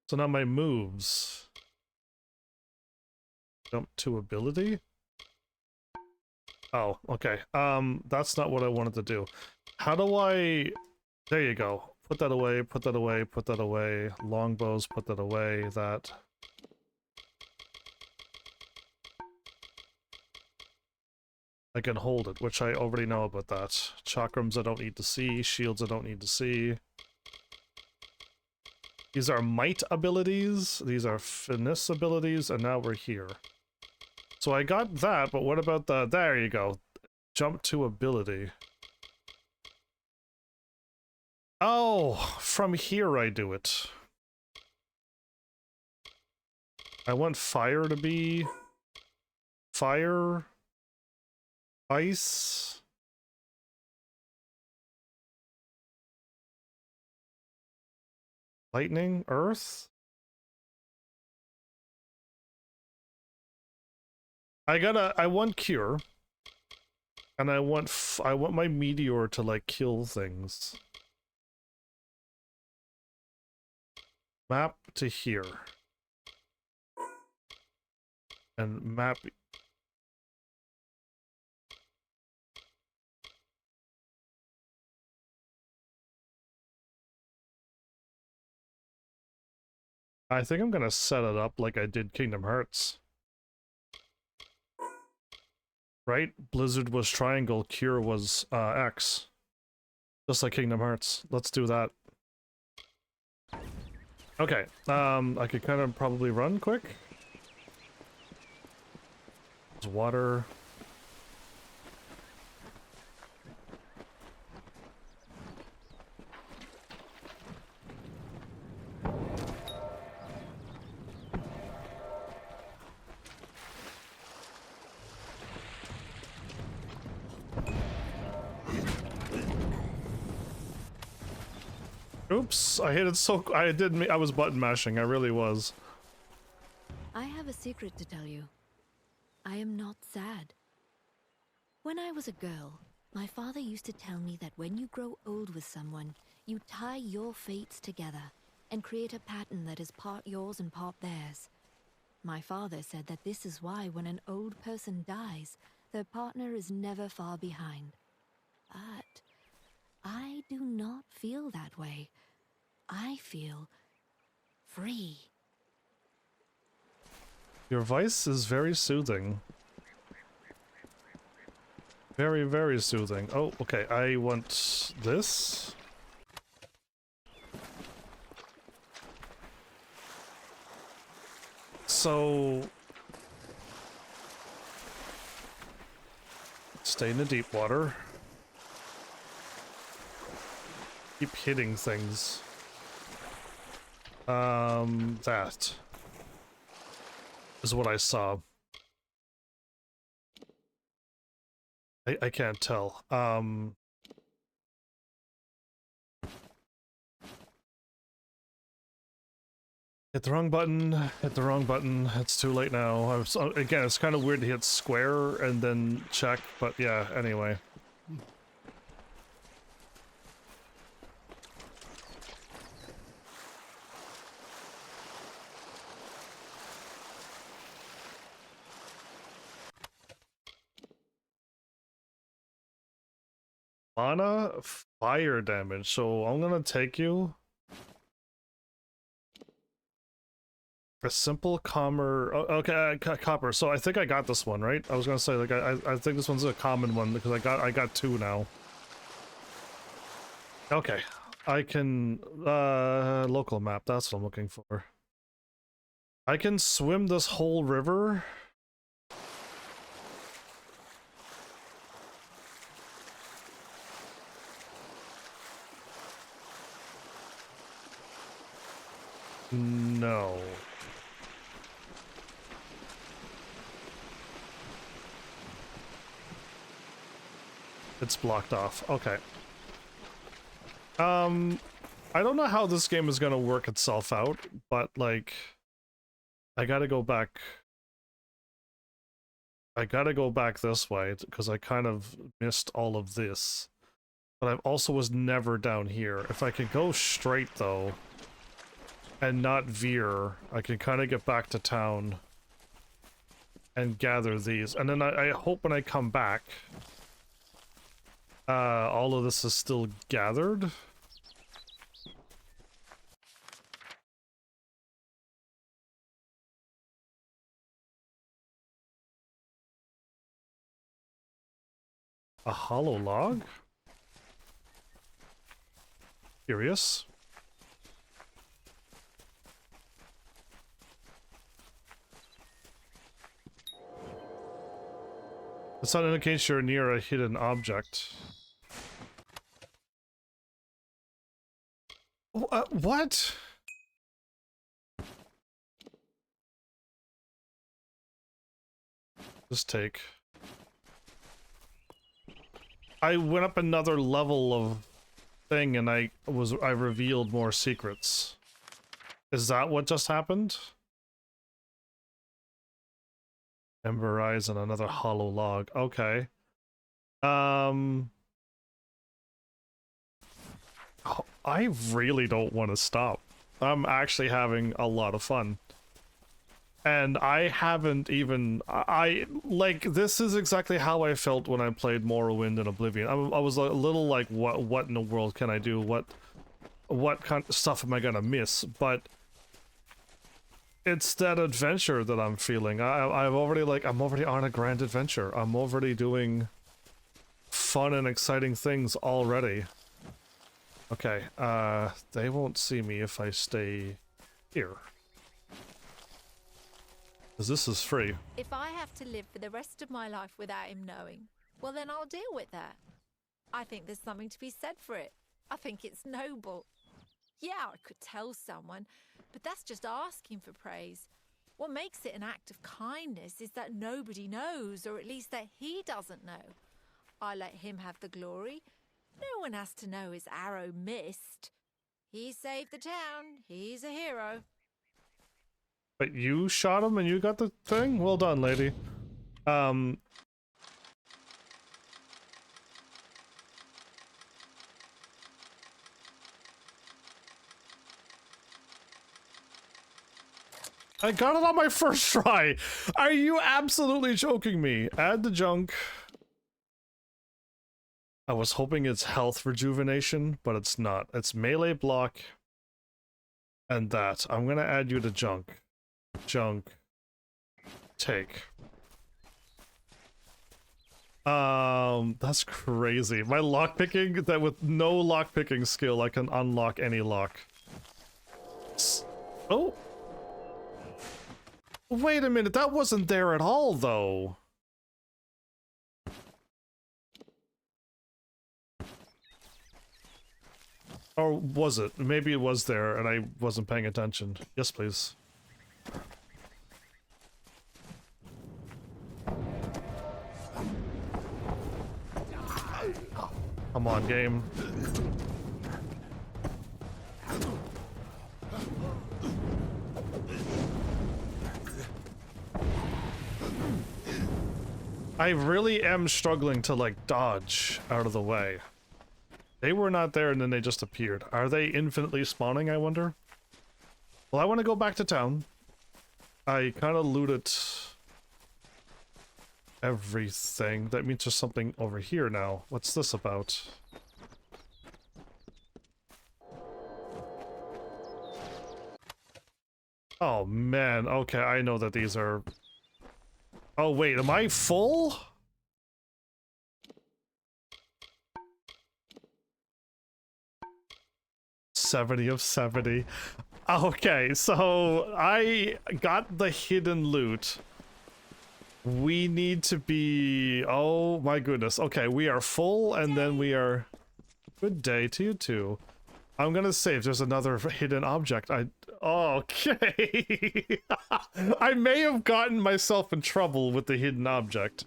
So now my moves. Jump to ability? Oh, okay. That's not what I wanted to do. How do I... There you go. Put that away, put that away, put that away. Longbows, put that away, that... I can hold it, which I already know about that. Chakrams I don't need to see, shields I don't need to see. These are might abilities, these are finesse abilities, and now we're here. So I got that, but what about the... There you go. Jump to ability. Oh, from here I do it. I want fire to be... Fire... Ice... Lightning? Earth? I want cure. And I want my meteor to, like, kill things. Map to here. And map... I think I'm gonna set it up like I did Kingdom Hearts. Right? Blizzard was triangle, Cure was X. Just like Kingdom Hearts. Let's do that. Okay, I could kind of probably run quick. There's water. Oops, I hit it so... I was button mashing, I really was. I have a secret to tell you. I am not sad. When I was a girl, my father used to tell me that when you grow old with someone, you tie your fates together and create a pattern that is part yours and part theirs. My father said that this is why when an old person dies, their partner is never far behind. But I do not feel that way. I feel free. Your voice is very soothing. Very, very soothing. Oh, okay, I want this. So... Stay in the deep water. Keep hitting things. That is what I saw. I can't tell. Hit the wrong button. Hit the wrong button. It's too late now. Again, it's kind of weird to hit square and then check, but yeah, anyway. Mana fire damage, so I'm gonna take you. A simple okay, copper. So I think I got this one, right? I was gonna say, like, I think this one's a common one because I got two now. Okay, I can local map. That's what I'm looking for. I can swim this whole river. No. It's blocked off. Okay. I don't know how this game is gonna work itself out, but like, I gotta go back. I gotta go back this way because I kind of missed all of this, but I also was never down here. If I can go straight though, and not veer, I can kind of get back to town and gather these, and then I hope when I come back, all of this is still gathered. A hollow log? Curious. It's not indicates you're near a hidden object. What? Just take. I went up another level of thing and I revealed more secrets. Is that what just happened? Ember eyes and another hollow log. Okay. I really don't want to stop. I'm actually having a lot of fun. And I haven't even... like, this is exactly how I felt when I played Morrowind and Oblivion. I was a little like, what in the world can I do? What kind of stuff am I gonna miss? But it's that adventure that I'm feeling. I'm already on a grand adventure. I'm already doing fun and exciting things already. Okay, they won't see me if I stay here. Because this is free. If I have to live for the rest of my life without him knowing, well then I'll deal with that. I think there's something to be said for it. I think it's noble. Yeah, I could tell someone, but that's just asking for praise. What makes it an act of kindness is that nobody knows, or at least that he doesn't know. I let him have the glory. No one has to know his arrow missed. He saved the town. He's a hero. But you shot him and you got the thing? Well done, lady. I got it on my first try! Are you absolutely joking me? Add the junk. I was hoping it's health rejuvenation, but it's not. It's melee block. And that. I'm gonna add you to junk. Junk. Take. That's crazy. My lockpicking, that with no lockpicking skill, I can unlock any lock. Oh! Wait a minute, that wasn't there at all, though. Or was it? Maybe it was there and I wasn't paying attention. Yes, please. Come on, game. I really am struggling to, like, dodge out of the way. They were not there and then they just appeared. Are they infinitely spawning, I wonder? Well, I want to go back to town. I kind of looted everything. That means there's something over here now. What's this about? Oh, man. Okay, I know that these are... Oh, wait, am I full? $70 of 70. Okay, so I got the hidden loot. We need to be... Oh my goodness. Okay, we are full and then we are... Good day to you too. I'm gonna save. There's another hidden object. Okay. I may have gotten myself in trouble with the hidden object.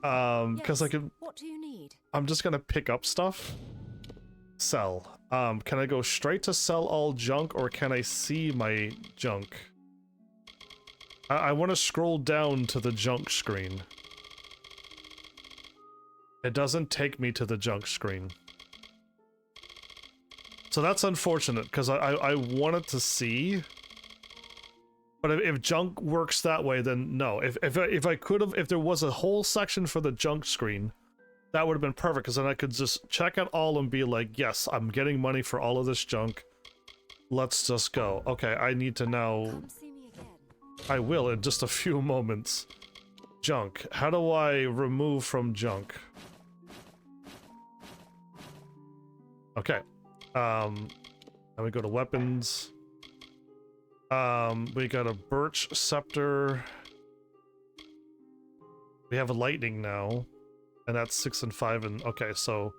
Because I could... What do you need? I'm just gonna pick up stuff. Sell. Can I go straight to sell all junk or can I see my junk? I want to scroll down to the junk screen. It doesn't take me to the junk screen. So that's unfortunate because I wanted to see. But if junk works that way, then no. If I could have, if there was a whole section for the junk screen, that would have been perfect because then I could just check it all and be like, yes, I'm getting money for all of this junk. Let's just go. Okay, I need to now... Come see me again. I will in just a few moments. Junk. How do I remove from junk? Okay. Then we go to weapons. We got a birch scepter. We have a lightning now. And that's 6 and 5 and... Okay, so...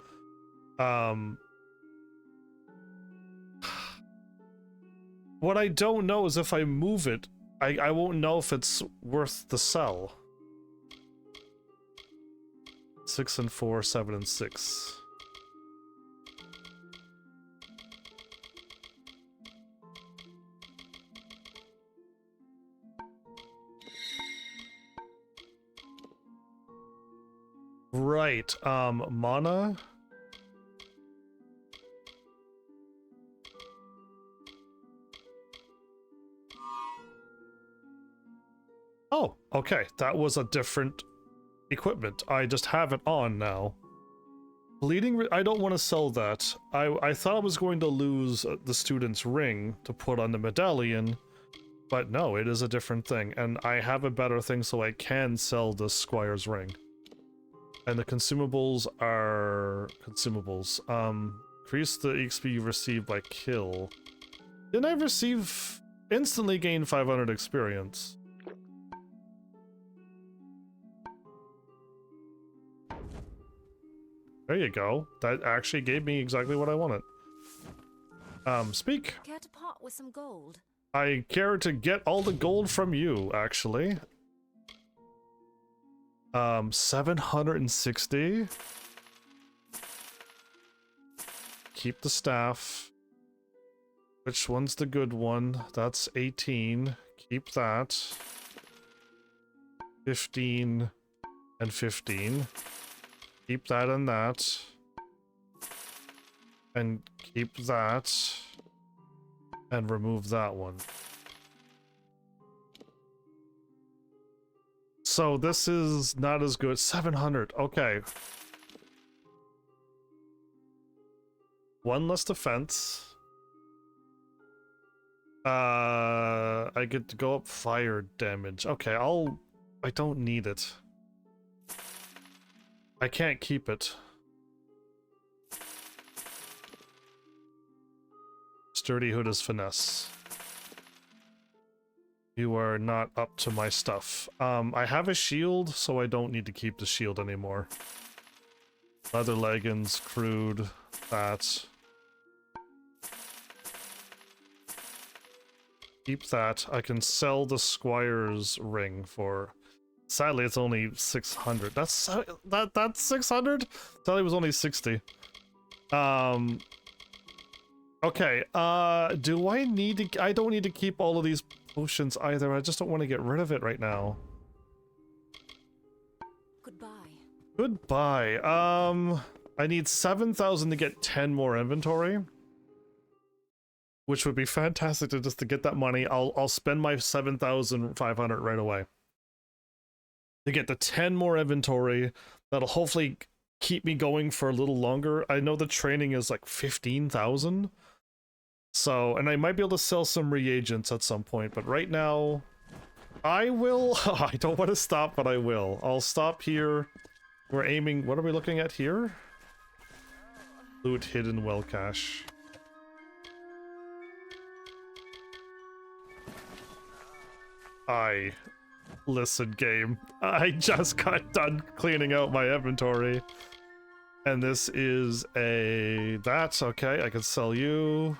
What I don't know is if I move it, I won't know if it's worth the sell. 6 and 4, 7 and 6. Right, mana? Oh, okay, that was a different equipment. I just have it on now. Bleeding, I don't want to sell that. I thought I was going to lose the student's ring to put on the medallion, but no, it is a different thing, and I have a better thing so I can sell the squire's ring. And the consumables are consumables. Increase the XP you receive by kill. Didn't I receive instantly gain 500 experience? There you go. That actually gave me exactly what I wanted. Speak. Care to part with some gold? I care to get all the gold from you, actually. 760. Keep the staff. Which one's the good one? That's 18. Keep that. 15 and 15. Keep that and that. And keep that. And remove that one. So this is not as good. 700. Okay. One less defense. I get to go up fire damage. Okay, I don't need it. I can't keep it. Sturdy hood is finesse. You are not up to my stuff. I have a shield, so I don't need to keep the shield anymore. Leather leggings, crude, that. Keep that. I can sell the squire's ring for... Sadly, it's only 600. That's 600? Sadly, it was only 60. Okay, do I need to... I don't need to keep all of these potions either. I just don't want to get rid of it right now. Goodbye. I need 7,000 to get 10 more inventory, which would be fantastic to just to get that money. I'll spend my 7,500 right away to get the 10 more inventory. That'll hopefully keep me going for a little longer. I know the training is like 15,000. So, and I might be able to sell some reagents at some point, but right now I will. I don't want to stop, but I will. I'll stop here. We're aiming. What are we looking at here? Loot hidden well cache. Listen, game. I just got done cleaning out my inventory. And this is a... That's okay. I can sell you.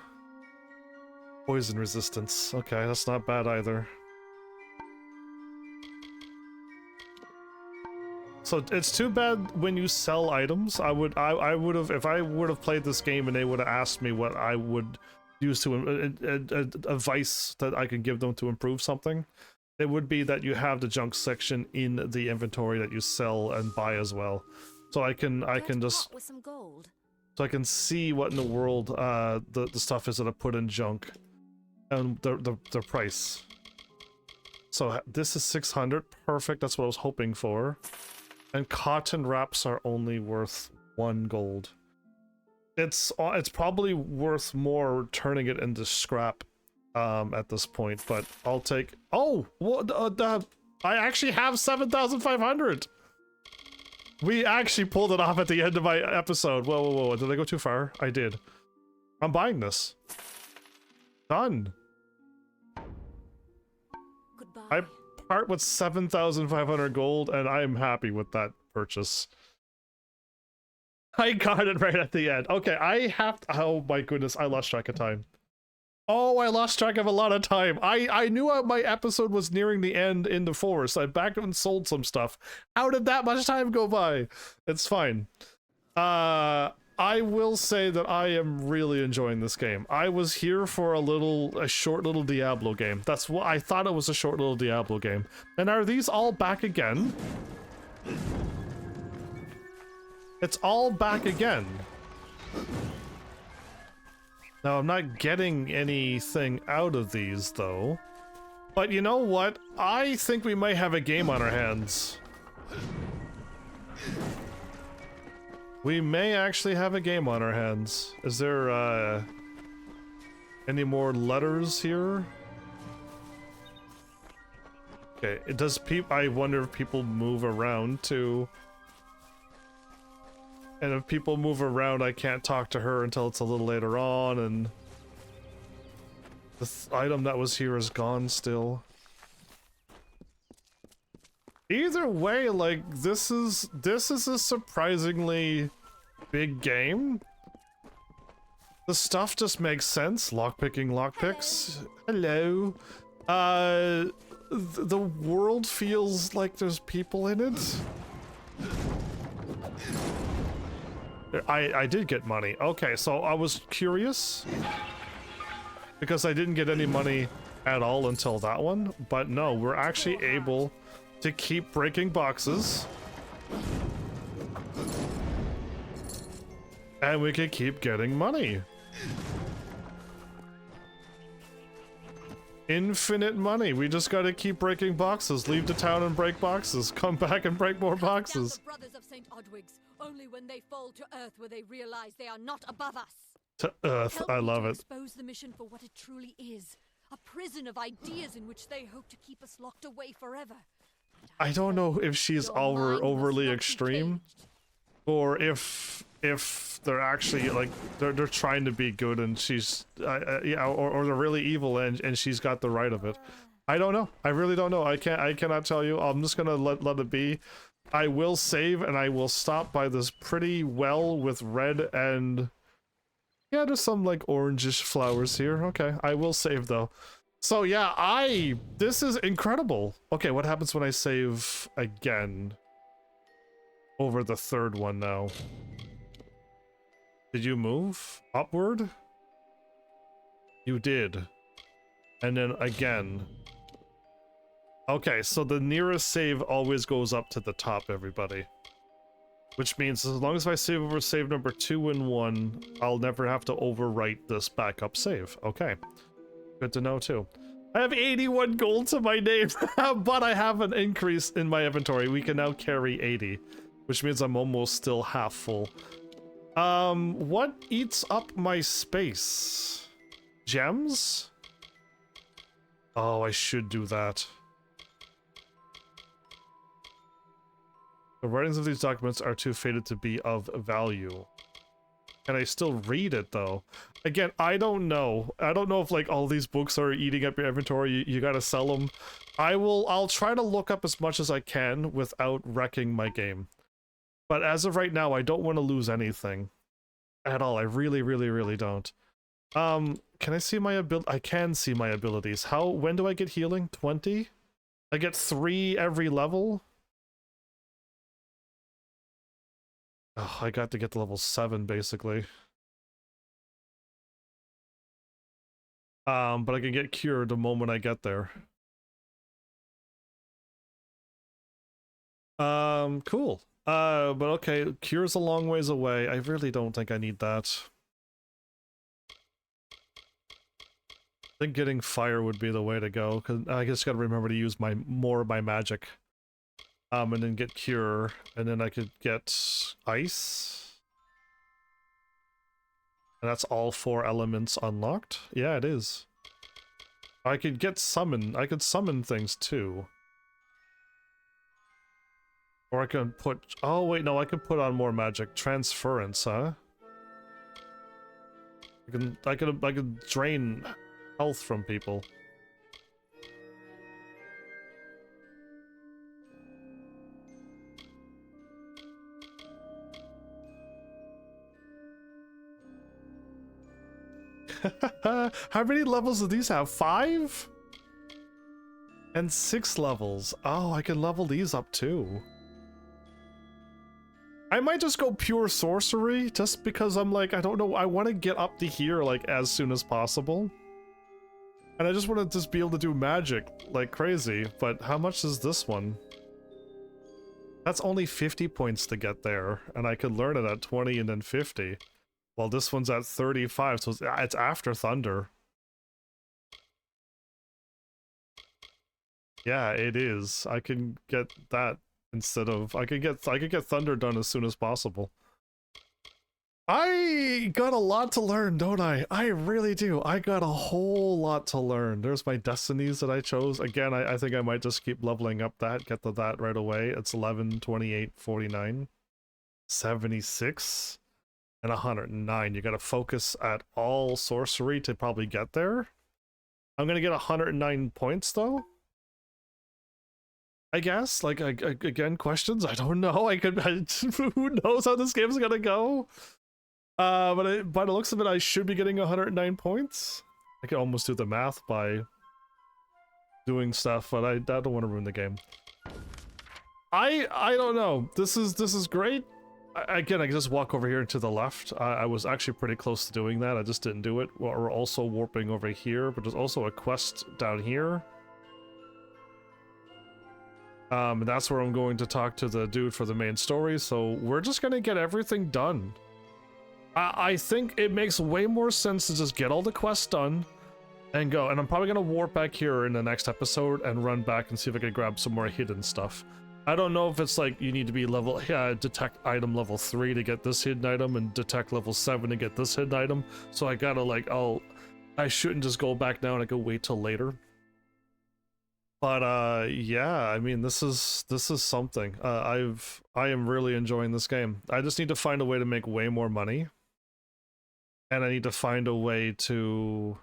Poison resistance. Okay, that's not bad either. So it's too bad when you sell items. I would have, if I would have played this game and they would have asked me what I would use to advice that I can give them to improve something, it would be that you have the junk section in the inventory that you sell and buy as well. So I can just with some gold. So I can see what in the world the stuff is that I put in junk and the price. So this is 600, perfect. That's what I was hoping for. And cotton wraps are only worth 1 gold. It's probably worth more turning it into scrap at this point, but I'll take. Oh, what? I actually have 7,500. We actually pulled it off at the end of my episode. Whoa! Did I go too far? I did. I'm buying this. Done. Goodbye. I part with 7,500 gold, and I am happy with that purchase. I got it right at the end. Okay, I have to... Oh my goodness, I lost track of time. Oh, I lost track of a lot of time. I knew my episode was nearing the end in the forest. I backed up and sold some stuff. How did that much time go by? It's fine. I will say that I am really enjoying this game. I was here for a short little Diablo game. That's what I thought. It was a short little Diablo game. And are these all back again? It's all back again. Now, I'm not getting anything out of these, though. But you know what? I think we might have a game on our hands. We may actually have a game on our hands. Is there, any more letters here? Okay, I wonder if people move around, too. And if people move around, I can't talk to her until it's a little later on, and the item that was here is gone still. Either way, like, this is a surprisingly big game. The stuff just makes sense. Lockpicking lockpicks. Hello. The world feels like there's people in it. I did get money. Okay, so I was curious because I didn't get any money at all until that one, but no, we're actually able to keep breaking boxes and we can keep getting money. Infinite money. We just gotta keep breaking boxes. Leave the town and break boxes. Come back and break more boxes. The brothers of St. Odwig's. Only when they fall to earth will they realize they are not above us. To earth, I love it. Expose the mission for what it truly is. A prison of ideas in which they hope to keep us locked away forever. I don't know if she's overly extreme, or if they're actually like they're trying to be good and she's yeah, or they're really evil and she's got the right of it. I don't know. I really don't know. I cannot tell you. I'm just gonna let it be. I will save and I will stop by this pretty well with red and yeah, there's some like orangish flowers here. Okay, I will save though. So yeah, this is incredible. Okay, what happens when I save again? Over the third one now. Did you move upward? You did. And then again. Okay, so the nearest save always goes up to the top, everybody. Which means as long as I save over save number 2 and 1, I'll never have to overwrite this backup save. Okay. Good to know too. I have 81 gold to my name, but I have an increase in my inventory. We can now carry 80, which means I'm almost still half full. What eats up my space? Gems? Oh, I should do that. The writings of these documents are too faded to be of value. Can I still read it, though? Again, I don't know. I don't know if, like, all these books are eating up your inventory. You gotta sell them. I'll try to look up as much as I can without wrecking my game. But as of right now, I don't want to lose anything. At all. I really, really, really don't. Can I see my I can see my abilities. When do I get healing? 20? I get 3 every level? Oh, I got to get to level 7, basically. But I can get cured the moment I get there. Cool. But okay, cure's a long ways away. I really don't think I need that. I think getting fire would be the way to go, because I just gotta remember to use more of my magic. And then get cure, and then I could get ice. And that's all 4 elements unlocked? Yeah, it is. I could get summon. I could summon things too. Or I can put... Oh, wait, no, I could put on more magic. Transference, huh? I could drain health from people. How many levels do these have? 5? And 6 levels. Oh, I can level these up too. I might just go pure sorcery, just because I'm like, I don't know, I want to get up to here like as soon as possible. And I just want to just be able to do magic like crazy, but how much is this one? That's only 50 points to get there, and I could learn it at 20 and then 50. Well, this one's at 35, so it's after Thunder. Yeah, it is. I can get that instead of... I could get Thunder done as soon as possible. I got a lot to learn, don't I? I really do. I got a whole lot to learn. There's my destinies that I chose. Again, I think I might just keep leveling up that, get to that right away. It's 11, 28, 49, 76... and 109. You gotta focus at all sorcery to probably get there. I'm gonna get 109 points though. I guess, like, again, questions? I don't know. Who knows how this game's gonna go? But by the looks of it, I should be getting 109 points. I can almost do the math by doing stuff, but I don't want to ruin the game. I don't know. This is great. Again, I can just walk over here to the left. I was actually pretty close to doing that. I just didn't do it. We're also warping over here, but there's also a quest down here. That's where I'm going to talk to the dude for the main story, so we're just gonna get everything done. I think it makes way more sense to just get all the quests done and go. And I'm probably gonna warp back here in the next episode and run back and see if I can grab some more hidden stuff. I don't know if it's like you need to be detect item level 3 to get this hidden item and detect level 7 to get this hidden item. So I gotta like, I shouldn't just go back now and I could wait till later. But yeah, I mean, this is something. I am really enjoying this game. I just need to find a way to make way more money. And I need to find a way to...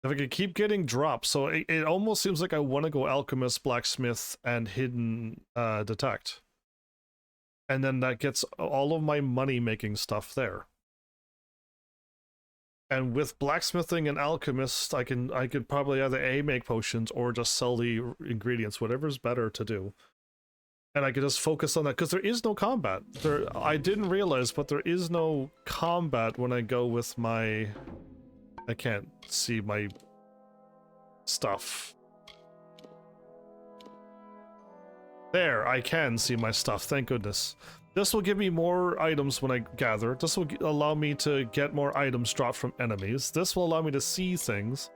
If I could keep getting drops, so it almost seems like I want to go Alchemist, Blacksmith, and Hidden Detect. And then that gets all of my money-making stuff there. And with Blacksmithing and Alchemist, I could probably either A, make potions, or just sell the ingredients, whatever's better to do. And I could just focus on that, because there is no combat. I didn't realize, but there is no combat when I go with my... I can't see my stuff. There, I can see my stuff, thank goodness. This will give me more items when I gather. This will allow me to get more items dropped from enemies. This will allow me to see things.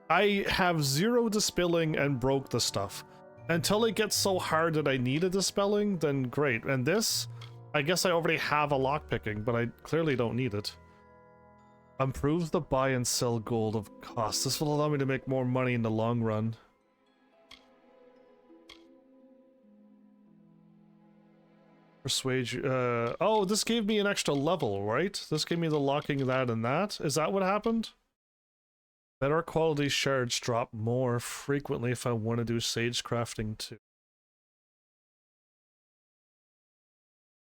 I have 0 dispelling and broke the stuff. Until it gets so hard that I need a dispelling, then great. And this, I guess I already have a lockpicking, but I clearly don't need it. Improves the buy and sell gold of cost. This will allow me to make more money in the long run. Persuade you, oh, this gave me an extra level, right? This gave me the locking that and that. Is that what happened? Better quality shards drop more frequently if I want to do sage crafting too.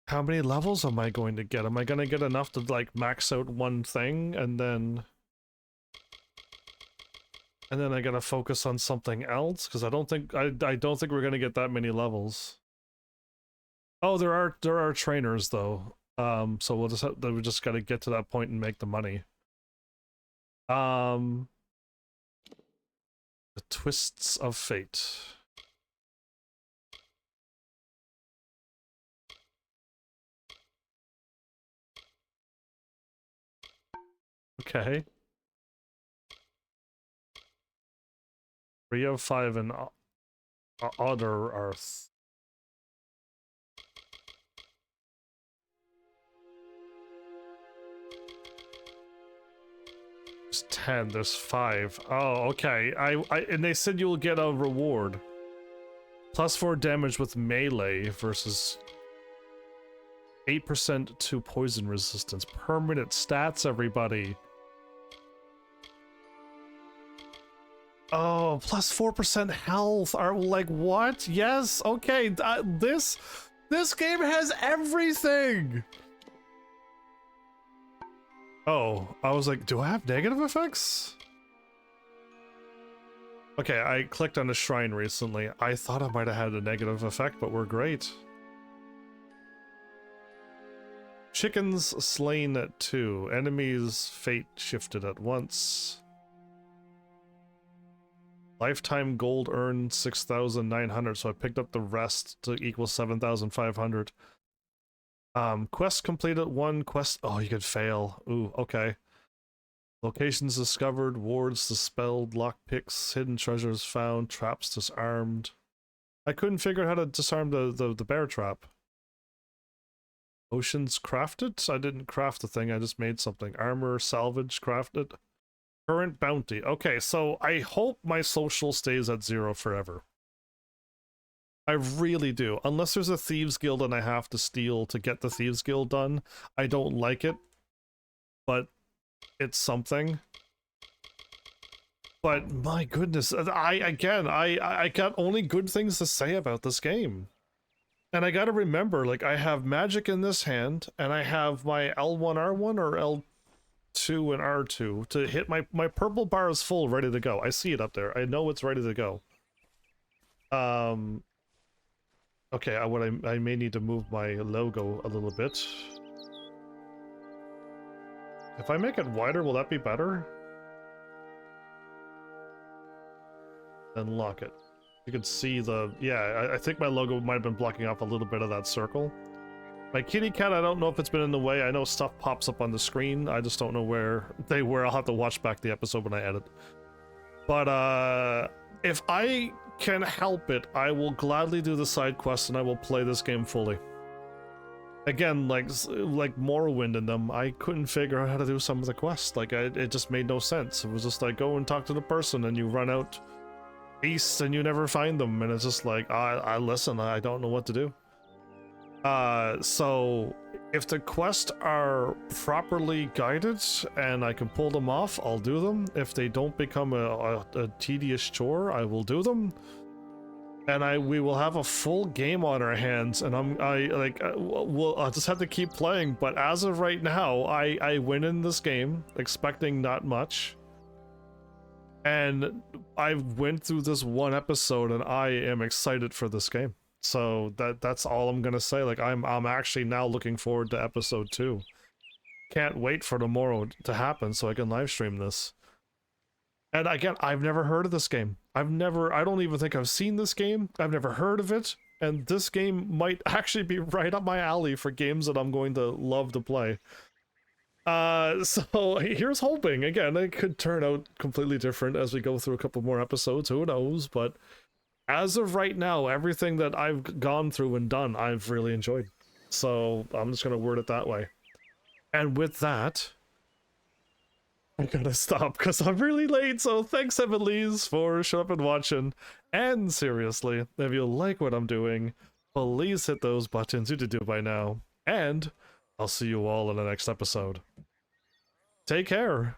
How many levels am I going to get? Am I going to get enough to like max out one thing and then I gotta focus on something else? Because I don't think we're gonna get that many levels. Oh, there are trainers though. So we just gotta get to that point and make the money. The twists of fate. Okay. 3 of 5 in Other Earth. There's 10, there's 5. Oh, okay. And they said you'll get a reward. +4 damage with melee versus 8% to poison resistance. Permanent stats, everybody. Oh, +4% health. Are like what? Yes. Okay. This game has everything. Oh, I was like, do I have negative effects? Okay, I clicked on a shrine recently. I thought I might have had a negative effect, but we're great. Chickens slain at 2. Enemies fate shifted at once. Lifetime gold earned 6,900, so I picked up the rest to equal 7,500. Quest completed 1 quest. Oh, you could fail. Ooh, okay. Locations discovered, wards dispelled, lockpicks, hidden treasures found, traps disarmed. I couldn't figure out how to disarm the bear trap. Oceans crafted? I didn't craft the thing, I just made something. Armor salvage crafted. Current bounty. Okay, so I hope my social stays at 0 forever. I really do. Unless there's a Thieves Guild and I have to steal to get the Thieves Guild done. I don't like it. But it's something. But my goodness, I got only good things to say about this game. And I gotta remember, like, I have magic in this hand, and I have my L1, R1, or L2 and R2 to hit my purple bar is full, ready to go. I see it up there. I know it's ready to go. Okay, I may need to move my logo a little bit. If I make it wider, will that be better? Then lock it. You can see the... Yeah, I think my logo might have been blocking off a little bit of that circle. My kitty cat, I don't know if it's been in the way. I know stuff pops up on the screen. I just don't know where they were. I'll have to watch back the episode when I edit. But, if I can help it, I will gladly do the side quests and I will play this game fully. Again, like Morrowind in them, I couldn't figure out how to do some of the quests. Like, it just made no sense. It was just like, go and talk to the person and you run out east and you never find them. And it's just like, I listen, I don't know what to do. So if the quests are properly guided and I can pull them off, I'll do them. If they don't become a tedious chore, I will do them. And we will have a full game on our hands, and I'll just have to keep playing. But as of right now, I went in this game expecting not much, and I went through this one episode, and I am excited for this game. So that's all I'm gonna say. Like, I'm actually now looking forward to episode 2. Can't wait for tomorrow to happen so I can live stream this. And again, I've never heard of this game. I don't even think I've seen this game. I've never heard of it. and this game might actually be right up my alley for games that I'm going to love to play. So here's hoping. Again, it could turn out completely different as we go through a couple more episodes, who knows, but as of right now, everything that I've gone through and done, I've really enjoyed. So I'm just gonna word it that way. And with that, I gotta stop because I'm really late, so thanks Heavenlies for showing up and watching. And seriously, if you like what I'm doing, please hit those buttons you did do by now. And I'll see you all in the next episode. Take care!